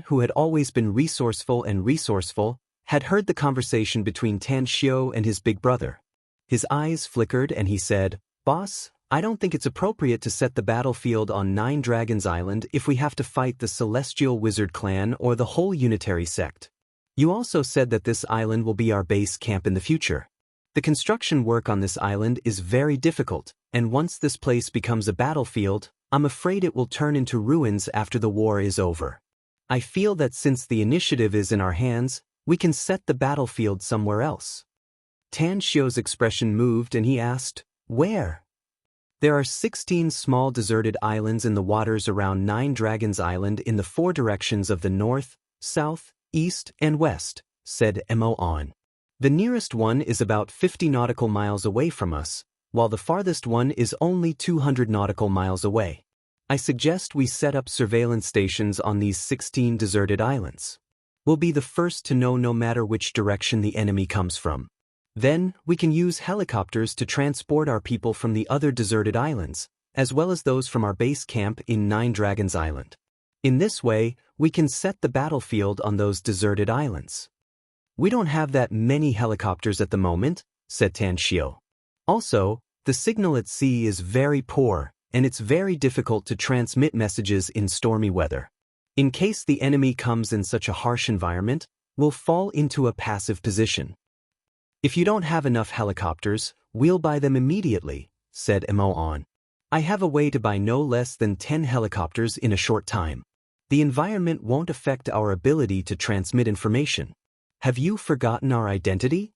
who had always been resourceful, had heard the conversation between Tan Xiu and his big brother. His eyes flickered and he said, Boss, I don't think it's appropriate to set the battlefield on 9 Dragons Island if we have to fight the Celestial Wizard clan or the whole unitary sect. You also said that this island will be our base camp in the future. The construction work on this island is very difficult, and once this place becomes a battlefield, I'm afraid it will turn into ruins after the war is over. I feel that since the initiative is in our hands, we can set the battlefield somewhere else. Tan Xiu's expression moved and he asked, Where? There are 16 small deserted islands in the waters around 9 Dragons Island in the 4 directions of the north, south, east, and west, said Mo. The nearest one is about 50 nautical miles away from us, while the farthest one is only 200 nautical miles away. I suggest we set up surveillance stations on these 16 deserted islands. We'll be the first to know no matter which direction the enemy comes from. Then, we can use helicopters to transport our people from the other deserted islands, as well as those from our base camp in 9 Dragons Island. In this way, we can set the battlefield on those deserted islands. We don't have that many helicopters at the moment, said Tan Xiu. Also, the signal at sea is very poor, and it's very difficult to transmit messages in stormy weather. In case the enemy comes in such a harsh environment, we'll fall into a passive position. If you don't have enough helicopters, we'll buy them immediately, said Mo. I have a way to buy no less than 10 helicopters in a short time. The environment won't affect our ability to transmit information. Have you forgotten our identity?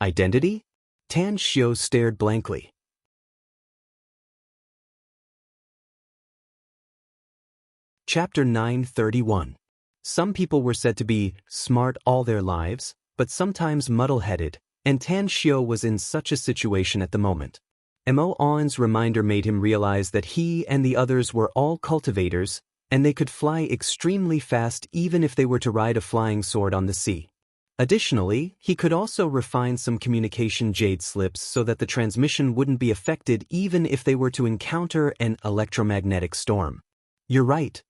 Identity? Tan Xiu stared blankly. Chapter 931. Some people were said to be smart all their lives, but sometimes muddle-headed, and Tan Xiu was in such a situation at the moment. Mo's reminder made him realize that he and the others were all cultivators, and they could fly extremely fast even if they were to ride a flying sword on the sea. Additionally, he could also refine some communication jade slips so that the transmission wouldn't be affected even if they were to encounter an electromagnetic storm. You're right.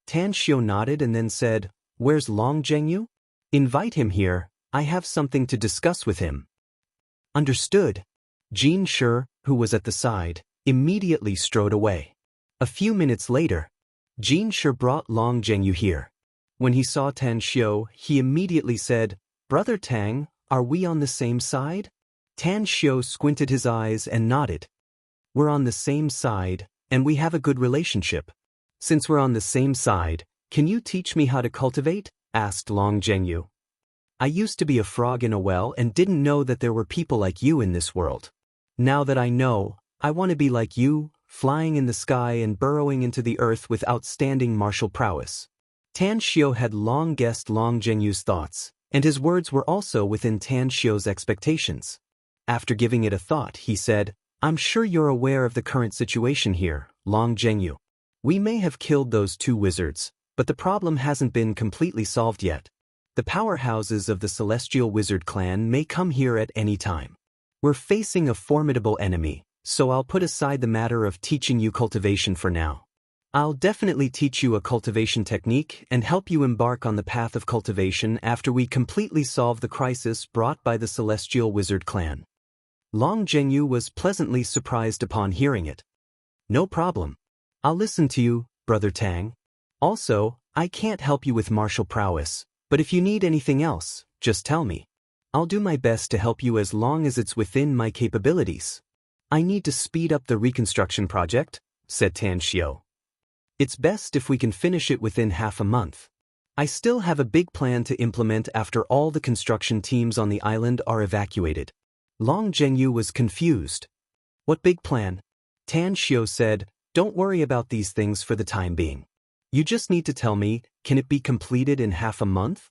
Tan Xiu nodded and then said, Where's Long Zhengyu? Invite him here, I have something to discuss with him. Understood. Jin Shi, who was at the side, immediately strode away. A few minutes later, Jin Shi brought Long Zhengyu here. When he saw Tan Xiu, he immediately said, "Brother Tang, are we on the same side?" Tan Xiu squinted his eyes and nodded. "We're on the same side, and we have a good relationship. Since we're on the same side, can you teach me how to cultivate?" asked Long Zhengyu. "I used to be a frog in a well and didn't know that there were people like you in this world. Now that I know, I want to be like you, flying in the sky and burrowing into the earth with outstanding martial prowess." Tan Xiu had long guessed Long Zhengyu's thoughts, and his words were also within Tan Xiu's expectations. After giving it a thought, he said, "I'm sure you're aware of the current situation here, Long Zhengyu. We may have killed those two wizards, but the problem hasn't been completely solved yet. The powerhouses of the Celestial Wizard clan may come here at any time. We're facing a formidable enemy, so I'll put aside the matter of teaching you cultivation for now. I'll definitely teach you a cultivation technique and help you embark on the path of cultivation after we completely solve the crisis brought by the Celestial Wizard clan." Long Zhengyu was pleasantly surprised upon hearing it. "No problem. I'll listen to you, Brother Tang. Also, I can't help you with martial prowess, but if you need anything else, just tell me. I'll do my best to help you as long as it's within my capabilities." "I need to speed up the reconstruction project," said Tan Xiu. "It's best if we can finish it within half a month. I still have a big plan to implement after all the construction teams on the island are evacuated." Long Zhengyu was confused. "What big plan?" Tan Xiu said, "Don't worry about these things for the time being. You just need to tell me, can it be completed in half a month?"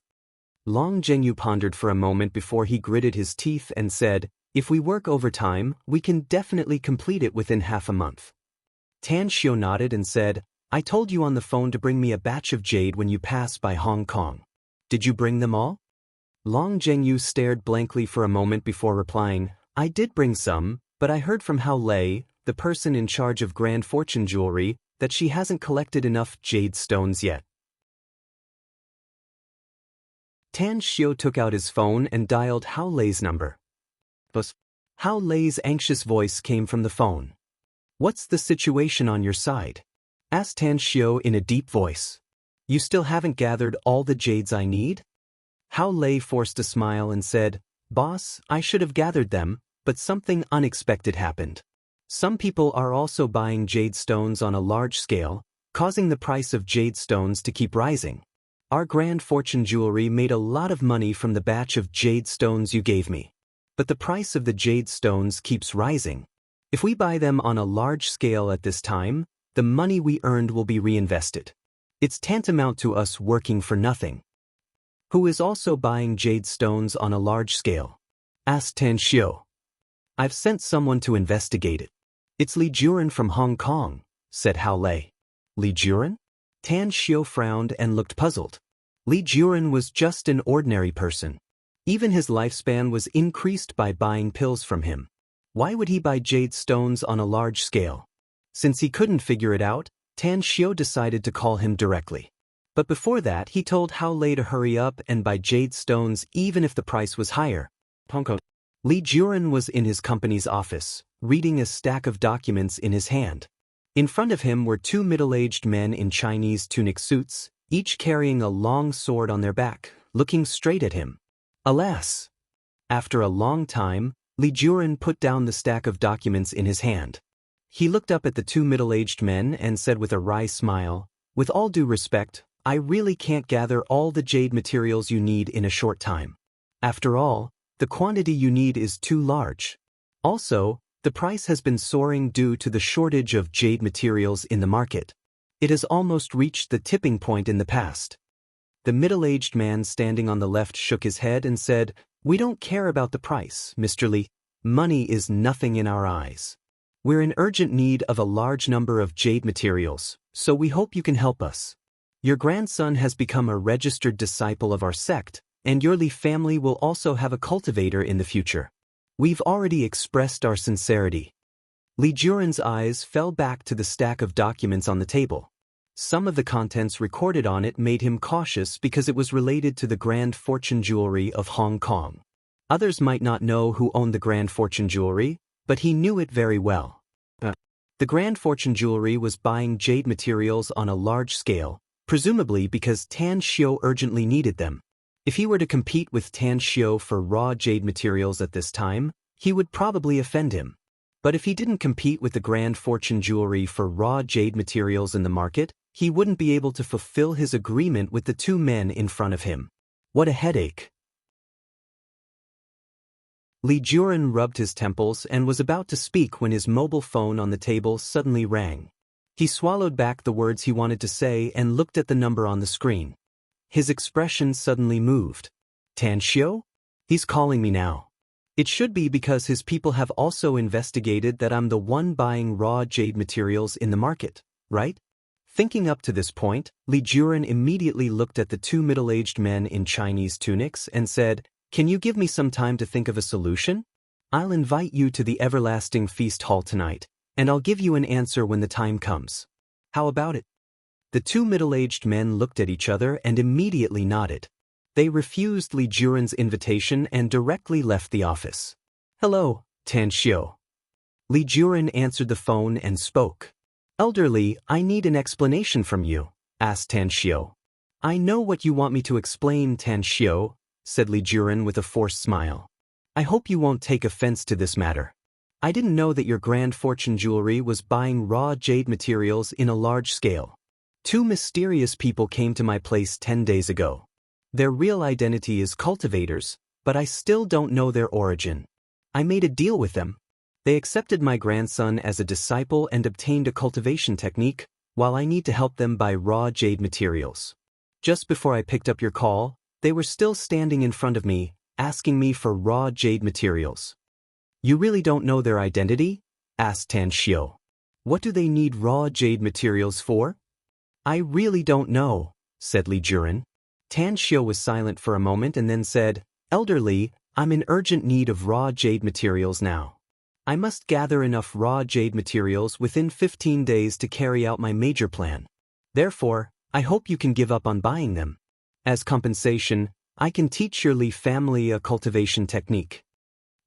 Long Zhengyu pondered for a moment before he gritted his teeth and said, "If we work overtime, we can definitely complete it within half a month." Tan Xiu nodded and said, "I told you on the phone to bring me a batch of jade when you pass by Hong Kong. Did you bring them all?" Long Zhengyu stared blankly for a moment before replying, "I did bring some, but I heard from Hao Lei, the person in charge of Grand Fortune Jewelry, that she hasn't collected enough jade stones yet." Tan Xiu took out his phone and dialed Hao Lei's number. Hao Lei's anxious voice came from the phone. "What's the situation on your side?" asked Tan Xiu in a deep voice. "You still haven't gathered all the jades I need?" Hao Lei forced a smile and said, "Boss, I should have gathered them, but something unexpected happened. Some people are also buying jade stones on a large scale, causing the price of jade stones to keep rising. Our Grand Fortune Jewelry made a lot of money from the batch of jade stones you gave me. But the price of the jade stones keeps rising. If we buy them on a large scale at this time, the money we earned will be reinvested. It's tantamount to us working for nothing." "Who is also buying jade stones on a large scale?" asked Tan Xiu. "I've sent someone to investigate it. It's Li Juren from Hong Kong," said Hao Lei. "Li Juren?" Tan Xiu frowned and looked puzzled. Li Juren was just an ordinary person. Even his lifespan was increased by buying pills from him. Why would he buy jade stones on a large scale? Since he couldn't figure it out, Tan Xiu decided to call him directly. But before that, he told Hao Lei to hurry up and buy jade stones even if the price was higher. Li Juren was in his company's office, reading a stack of documents in his hand. In front of him were two middle-aged men in Chinese tunic suits, each carrying a long sword on their back, looking straight at him. Alas! After a long time, Li Juren put down the stack of documents in his hand. He looked up at the two middle-aged men and said with a wry smile, "With all due respect, I really can't gather all the jade materials you need in a short time. After all, the quantity you need is too large. Also, the price has been soaring due to the shortage of jade materials in the market. It has almost reached the tipping point in the past." The middle-aged man standing on the left shook his head and said, "We don't care about the price, Mr. Li. Money is nothing in our eyes. We're in urgent need of a large number of jade materials, so we hope you can help us. Your grandson has become a registered disciple of our sect, and your Li family will also have a cultivator in the future. We've already expressed our sincerity." Li Juren's eyes fell back to the stack of documents on the table. Some of the contents recorded on it made him cautious because it was related to the Grand Fortune Jewelry of Hong Kong. Others might not know who owned the Grand Fortune Jewelry, but he knew it very well. The Grand Fortune Jewelry was buying jade materials on a large scale, presumably because Tan Xiu urgently needed them. If he were to compete with Tan Xiu for raw jade materials at this time, he would probably offend him. But if he didn't compete with the Grand Fortune Jewelry for raw jade materials in the market, he wouldn't be able to fulfill his agreement with the two men in front of him. What a headache. Li Juren rubbed his temples and was about to speak when his mobile phone on the table suddenly rang. He swallowed back the words he wanted to say and looked at the number on the screen. His expression suddenly moved. Tan Xiu? He's calling me now. It should be because his people have also investigated that I'm the one buying raw jade materials in the market, right? Thinking up to this point, Li Juren immediately looked at the two middle-aged men in Chinese tunics and said, "Can you give me some time to think of a solution? I'll invite you to the Everlasting Feast Hall tonight, and I'll give you an answer when the time comes. How about it?" The two middle-aged men looked at each other and immediately nodded. They refused Li Juren's invitation and directly left the office. "Hello, Tan Xiu." Li Juren answered the phone and spoke. "Elderly, I need an explanation from you," asked Tan Xiu. "I know what you want me to explain, Tan Xiu," said Li Juren with a forced smile. "I hope you won't take offense to this matter. I didn't know that your Grand Fortune Jewelry was buying raw jade materials in a large scale. Two mysterious people came to my place 10 days ago. Their real identity is cultivators, but I still don't know their origin. I made a deal with them. They accepted my grandson as a disciple and obtained a cultivation technique, while I need to help them buy raw jade materials. Just before I picked up your call, they were still standing in front of me, asking me for raw jade materials." "You really don't know their identity?" asked Tan Xiu. "What do they need raw jade materials for?" "I really don't know," said Li Juren. Tan Xiu was silent for a moment and then said, "Elderly, I'm in urgent need of raw jade materials now. I must gather enough raw jade materials within 15 days to carry out my major plan. Therefore, I hope you can give up on buying them. As compensation, I can teach your Li family a cultivation technique."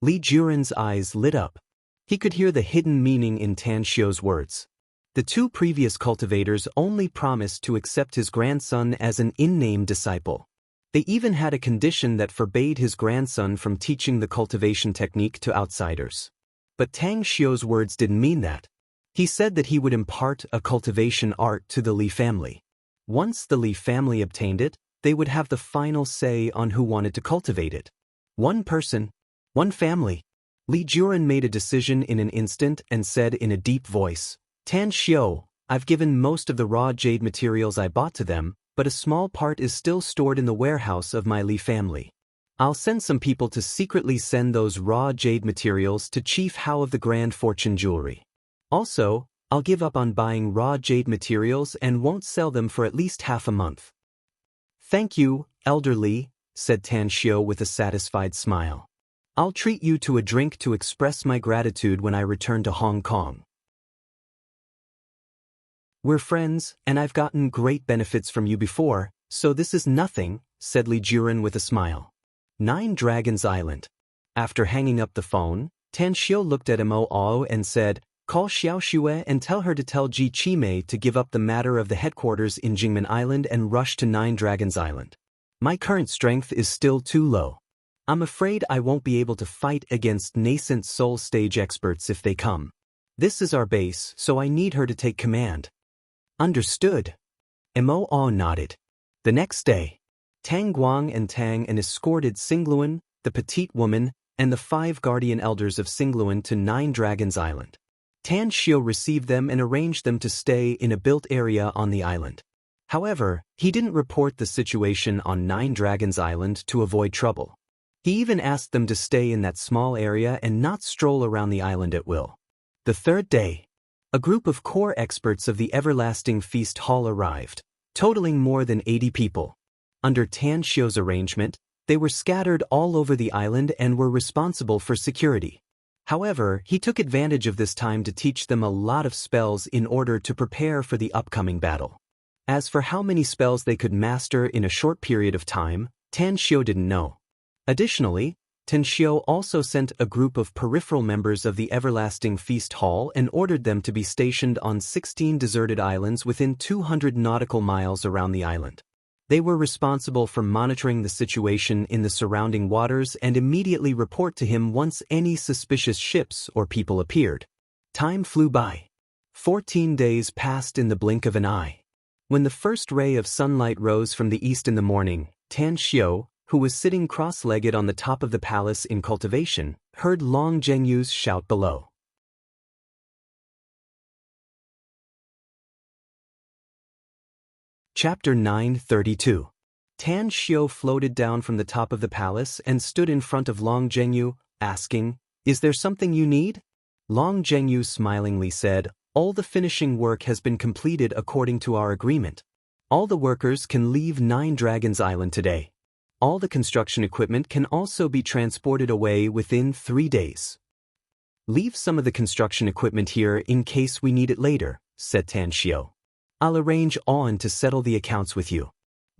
Li Juren's eyes lit up. He could hear the hidden meaning in Tan Xiu's words. The two previous cultivators only promised to accept his grandson as an in-name disciple. They even had a condition that forbade his grandson from teaching the cultivation technique to outsiders. But Tan Xiu's words didn't mean that. He said that he would impart a cultivation art to the Li family. Once the Li family obtained it, they would have the final say on who wanted to cultivate it. One person, one family. Li Juren made a decision in an instant and said in a deep voice, "Tan Xiu, I've given most of the raw jade materials I bought to them, but a small part is still stored in the warehouse of my Li family. I'll send some people to secretly send those raw jade materials to Chief Hao of the Grand Fortune Jewelry. Also, I'll give up on buying raw jade materials and won't sell them for at least half a month." "Thank you, Elderly," said Tan Xiu with a satisfied smile. "I'll treat you to a drink to express my gratitude when I return to Hong Kong. We're friends, and I've gotten great benefits from you before, so this is nothing," said Li Juren with a smile. 9 Dragons Island. After hanging up the phone, Tan Xiu looked at Mo and said, "Call Xiao Xue and tell her to tell Ji Qimei to give up the matter of the headquarters in Jingmen Island and rush to 9 Dragons Island. My current strength is still too low. I'm afraid I won't be able to fight against nascent soul stage experts if they come. This is our base, so I need her to take command." "Understood." Mo nodded. The next day, Tang Guang and Tang and escorted Xingluan, the petite woman, and the 5 guardian elders of Xingluan to 9 Dragons Island. Tan Xiu received them and arranged them to stay in a built area on the island. However, he didn't report the situation on 9 Dragons Island to avoid trouble. He even asked them to stay in that small area and not stroll around the island at will. The third day, a group of core experts of the Everlasting Feast Hall arrived, totaling more than 80 people. Under Tan Xiu's arrangement, they were scattered all over the island and were responsible for security. However, he took advantage of this time to teach them a lot of spells in order to prepare for the upcoming battle. As for how many spells they could master in a short period of time, Tan Xiu didn't know. Additionally, Tan Xiu also sent a group of peripheral members of the Everlasting Feast Hall and ordered them to be stationed on 16 deserted islands within 200 nautical miles around the island. They were responsible for monitoring the situation in the surrounding waters and immediately report to him once any suspicious ships or people appeared. Time flew by. 14 days passed in the blink of an eye. When the first ray of sunlight rose from the east in the morning, Tan Xiu, who was sitting cross-legged on the top of the palace in cultivation, heard Long Zhengyu's shout below. Chapter 932. Tan Xiu floated down from the top of the palace and stood in front of Long Zhengyu, asking, "Is there something you need?" Long Zhengyu smilingly said, "All the finishing work has been completed according to our agreement. All the workers can leave Nine Dragons Island today. All the construction equipment can also be transported away within 3 days. Leave some of the construction equipment here in case we need it later," said Tan Xiu. "I'll arrange on to settle the accounts with you.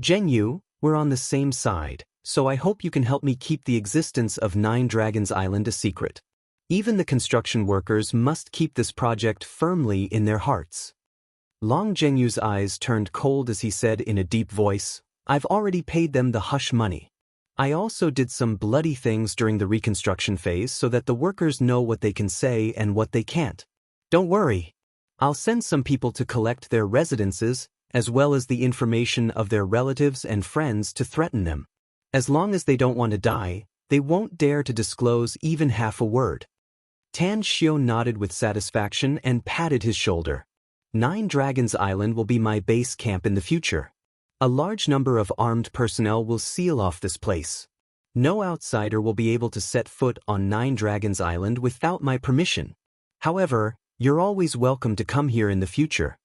Zhengyu, we're on the same side, so I hope you can help me keep the existence of Nine Dragons Island a secret. Even the construction workers must keep this project firmly in their hearts." Long Zhengyu's eyes turned cold as he said in a deep voice, "I've already paid them the hush money. I also did some bloody things during the reconstruction phase so that the workers know what they can say and what they can't. Don't worry. I'll send some people to collect their residences, as well as the information of their relatives and friends to threaten them. As long as they don't want to die, they won't dare to disclose even half a word." Tan Xiu nodded with satisfaction and patted his shoulder. "Nine Dragons Island will be my base camp in the future. A large number of armed personnel will seal off this place. No outsider will be able to set foot on Nine Dragons Island without my permission. However, you're always welcome to come here in the future.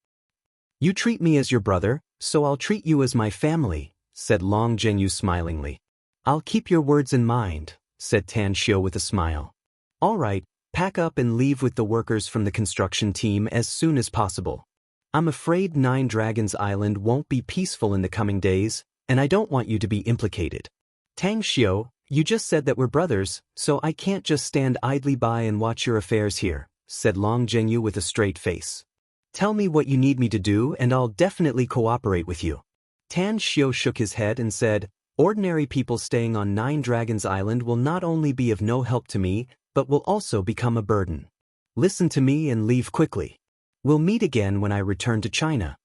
You treat me as your brother, so I'll treat you as my family," said Long Zhengyu smilingly. "I'll keep your words in mind," said Tan Xiu with a smile. "All right, pack up and leave with the workers from the construction team as soon as possible. I'm afraid Nine Dragons Island won't be peaceful in the coming days, and I don't want you to be implicated." "Tang Xiu, you just said that we're brothers, so I can't just stand idly by and watch your affairs here," said Long Zhengyu with a straight face. "Tell me what you need me to do and I'll definitely cooperate with you." Tan Xiu shook his head and said, "Ordinary people staying on Nine Dragons Island will not only be of no help to me, but will also become a burden. Listen to me and leave quickly. We'll meet again when I return to China."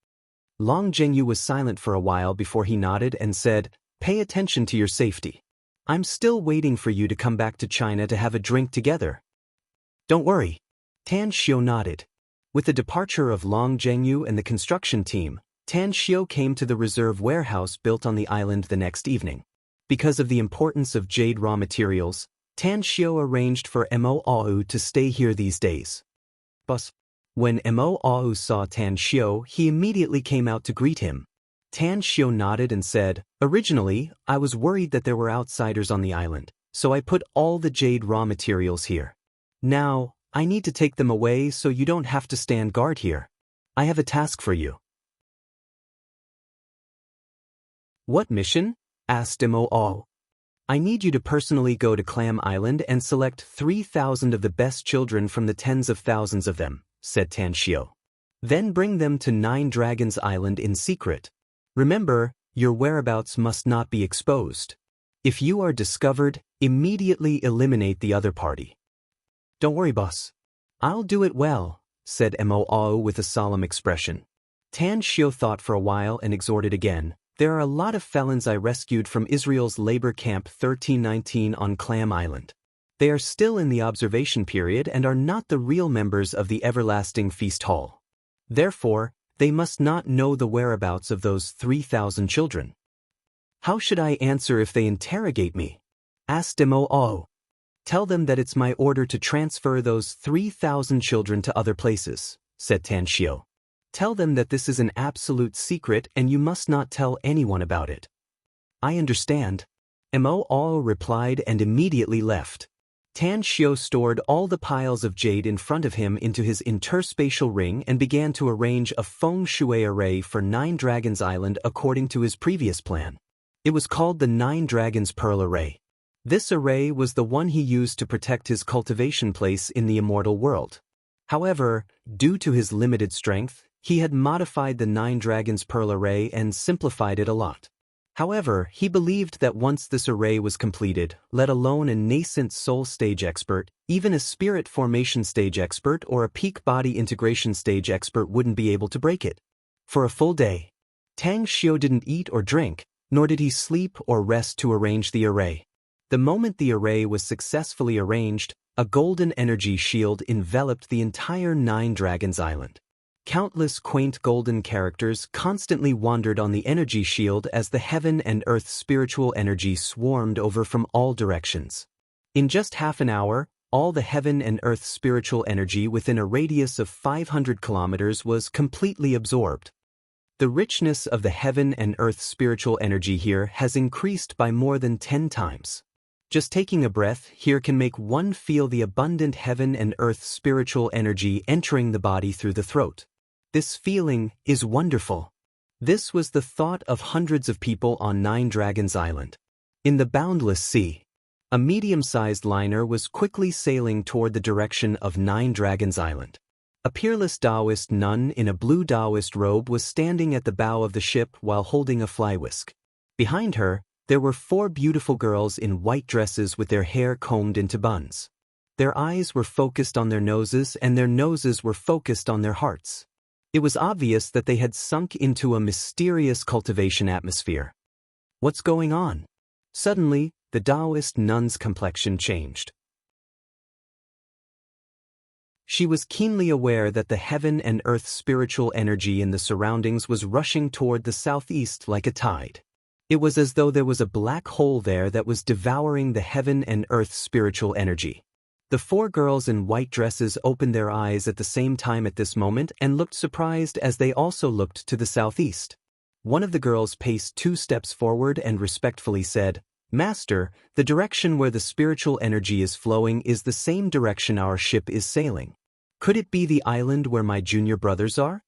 Long Zhengyu was silent for a while before he nodded and said, "Pay attention to your safety. I'm still waiting for you to come back to China to have a drink together." "Don't worry." Tan Xiu nodded. With the departure of Long Zhengyu and the construction team, Tan Xiu came to the reserve warehouse built on the island the next evening. Because of the importance of jade raw materials, Tan Xiu arranged for Mo Au to stay here these days. When Mo Au saw Tan Xiu, he immediately came out to greet him. Tan Xiu nodded and said, "Originally, I was worried that there were outsiders on the island, so I put all the jade raw materials here. Now, I need to take them away so you don't have to stand guard here. I have a task for you." "What mission?" asked Mo Au. "I need you to personally go to Clam Island and select 3,000 of the best children from the tens of thousands of them," said Tan Xiu. "Then bring them to Nine Dragons Island in secret. Remember, your whereabouts must not be exposed. If you are discovered, immediately eliminate the other party." "Don't worry, boss. I'll do it well," said Mo Au with a solemn expression. Tan Xiu thought for a while and exhorted again, "There are a lot of felons I rescued from Israel's labor camp 1319 on Clam Island. They are still in the observation period and are not the real members of the Everlasting Feast Hall. Therefore, they must not know the whereabouts of those 3,000 children." "How should I answer if they interrogate me?" asked Mo Au. "Tell them that it's my order to transfer those 3,000 children to other places," said Tan Xiu. "Tell them that this is an absolute secret and you must not tell anyone about it." "I understand," Mo Au replied and immediately left. Tan Xiu stored all the piles of jade in front of him into his interspatial ring and began to arrange a feng shui array for 9 Dragons Island according to his previous plan. It was called the 9 Dragons Pearl Array. This array was the one he used to protect his cultivation place in the immortal world. However, due to his limited strength, he had modified the 9 Dragons Pearl Array and simplified it a lot. However, he believed that once this array was completed, let alone a nascent soul stage expert, even a spirit formation stage expert or a peak body integration stage expert wouldn't be able to break it. For a full day, Tang Xiu didn't eat or drink, nor did he sleep or rest to arrange the array. The moment the array was successfully arranged, a golden energy shield enveloped the entire 9 Dragons Island. Countless quaint golden characters constantly wandered on the energy shield as the heaven and earth spiritual energy swarmed over from all directions. In just half an hour, all the heaven and earth spiritual energy within a radius of 500 kilometers was completely absorbed. The richness of the heaven and earth spiritual energy here has increased by more than 10 times. Just taking a breath here can make one feel the abundant heaven and earth spiritual energy entering the body through the throat. This feeling is wonderful. This was the thought of hundreds of people on 9 Dragons Island. In the boundless sea, a medium-sized liner was quickly sailing toward the direction of 9 Dragons Island. A peerless Taoist nun in a blue Taoist robe was standing at the bow of the ship while holding a fly whisk. Behind her, there were 4 beautiful girls in white dresses with their hair combed into buns. Their eyes were focused on their noses and their noses were focused on their hearts. It was obvious that they had sunk into a mysterious cultivation atmosphere. What's going on? Suddenly, the Taoist nun's complexion changed. She was keenly aware that the heaven and earth spiritual energy in the surroundings was rushing toward the southeast like a tide. It was as though there was a black hole there that was devouring the heaven and earth spiritual energy. The 4 girls in white dresses opened their eyes at the same time at this moment and looked surprised as they also looked to the southeast. One of the girls paced 2 steps forward and respectfully said, "Master, the direction where the spiritual energy is flowing is the same direction our ship is sailing. Could it be the island where my junior brothers are?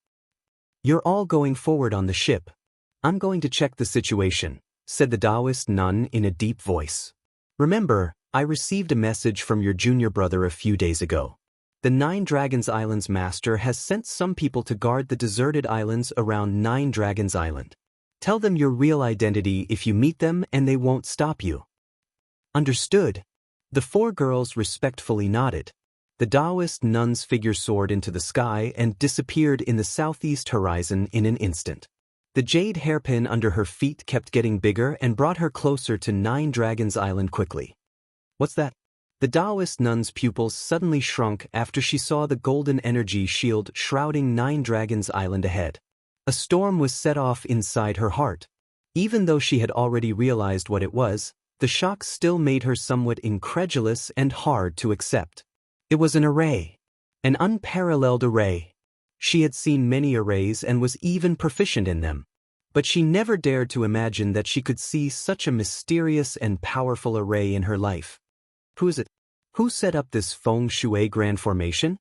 You're all going forward on the ship. I'm going to check the situation," said the Taoist nun in a deep voice. "Remember, I received a message from your junior brother a few days ago. The 9 Dragons Island's master has sent some people to guard the deserted islands around 9 Dragons Island. Tell them your real identity if you meet them and they won't stop you." "Understood." The 4 girls respectfully nodded. The Taoist nun's figure soared into the sky and disappeared in the southeast horizon in an instant. The jade hairpin under her feet kept getting bigger and brought her closer to 9 Dragons Island quickly. "What's that?" The Taoist nun's pupils suddenly shrunk after she saw the golden energy shield shrouding 9 Dragons Island ahead. A storm was set off inside her heart. Even though she had already realized what it was, the shock still made her somewhat incredulous and hard to accept. It was an array. An unparalleled array. She had seen many arrays and was even proficient in them. But she never dared to imagine that she could see such a mysterious and powerful array in her life. Who is it? Who set up this feng shui grand formation?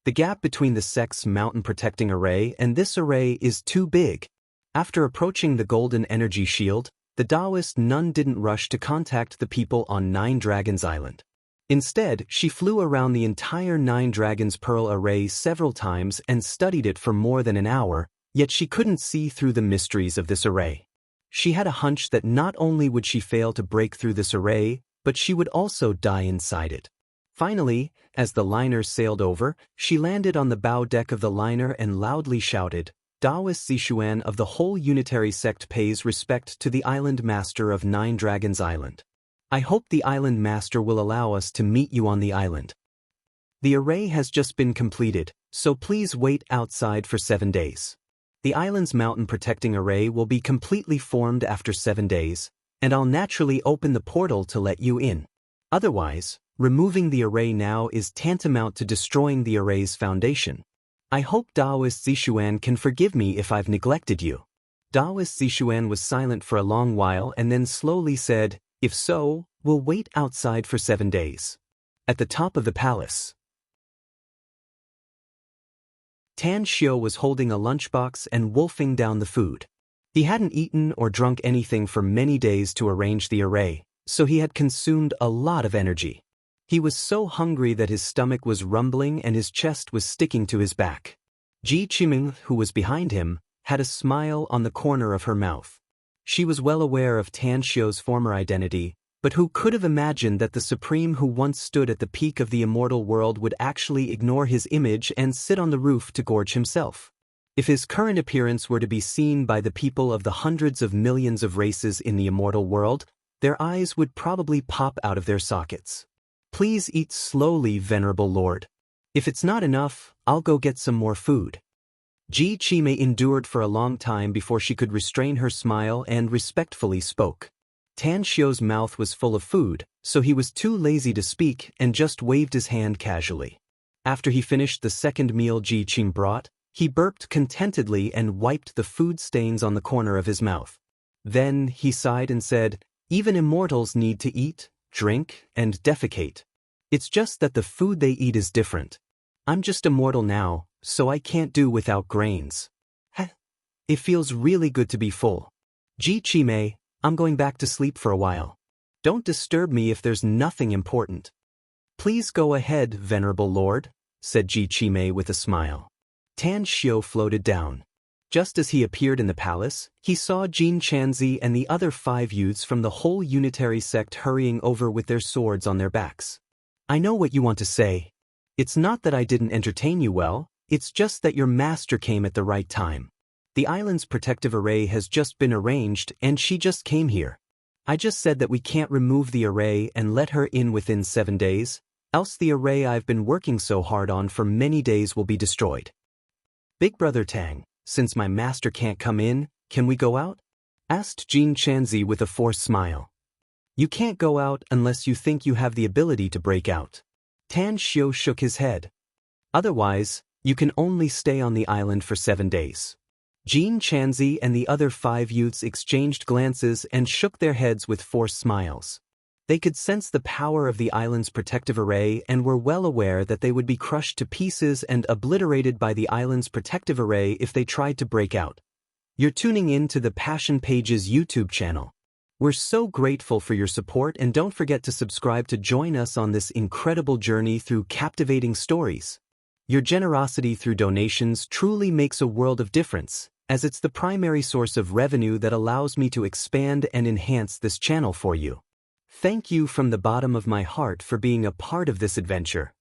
The gap between the Sex Mountain Protecting Array and this array is too big. After approaching the golden energy shield, the Taoist nun didn't rush to contact the people on 9 Dragons Island. Instead, she flew around the entire 9 Dragons Pearl Array several times and studied it for more than an hour, yet she couldn't see through the mysteries of this array. She had a hunch that not only would she fail to break through this array, but she would also die inside it. Finally, as the liner sailed over, she landed on the bow deck of the liner and loudly shouted, "Taoist Zixuan of the whole unitary sect pays respect to the island master of 9 Dragons Island. I hope the island master will allow us to meet you on the island. The array has just been completed, so please wait outside for 7 days. The island's mountain protecting array will be completely formed after 7 days, and I'll naturally open the portal to let you in. Otherwise, removing the array now is tantamount to destroying the array's foundation. I hope Taoist Zixuan can forgive me if I've neglected you." Taoist Zixuan was silent for a long while and then slowly said, "If so, we'll wait outside for 7 days." At the top of the palace, Tan Xiu was holding a lunchbox and wolfing down the food. He hadn't eaten or drunk anything for many days to arrange the array, so he had consumed a lot of energy. He was so hungry that his stomach was rumbling and his chest was sticking to his back. Ji Qiming, who was behind him, had a smile on the corner of her mouth. She was well aware of Tan Xiu's former identity, but who could have imagined that the Supreme who once stood at the peak of the immortal world would actually ignore his image and sit on the roof to gorge himself? If his current appearance were to be seen by the people of the hundreds of millions of races in the immortal world, their eyes would probably pop out of their sockets. Please eat slowly, Venerable Lord. If it's not enough, I'll go get some more food. Ji Qimei endured for a long time before she could restrain her smile and respectfully spoke. Tan Xiu's mouth was full of food, so he was too lazy to speak and just waved his hand casually. After he finished the second meal Ji Qimei brought, he burped contentedly and wiped the food stains on the corner of his mouth. Then he sighed and said, "Even immortals need to eat, drink, and defecate. It's just that the food they eat is different. I'm just immortal now, so I can't do without grains. It feels really good to be full. Ji Qimei, I'm going back to sleep for a while. Don't disturb me if there's nothing important." "Please go ahead, Venerable Lord," said Ji Qimei with a smile. Tan Xiu floated down. Just as he appeared in the palace, he saw Jin Chanzi and the other 5 youths from the whole unitary sect hurrying over with their swords on their backs. "I know what you want to say. It's not that I didn't entertain you well, it's just that your master came at the right time. The island's protective array has just been arranged and she just came here. I just said that we can't remove the array and let her in within 7 days, else the array I've been working so hard on for many days will be destroyed. Big Brother Tang, since my master can't come in, can we go out?" asked Jin Chanzi with a forced smile. "You can't go out unless you think you have the ability to break out." Tan Xiu shook his head. "Otherwise, you can only stay on the island for 7 days. Jin Chanzi and the other 5 youths exchanged glances and shook their heads with forced smiles. They could sense the power of the island's protective array and were well aware that they would be crushed to pieces and obliterated by the island's protective array if they tried to break out. You're tuning in to the Passion Pages YouTube channel. We're so grateful for your support, and don't forget to subscribe to join us on this incredible journey through captivating stories. Your generosity through donations truly makes a world of difference, as it's the primary source of revenue that allows me to expand and enhance this channel for you. Thank you from the bottom of my heart for being a part of this adventure.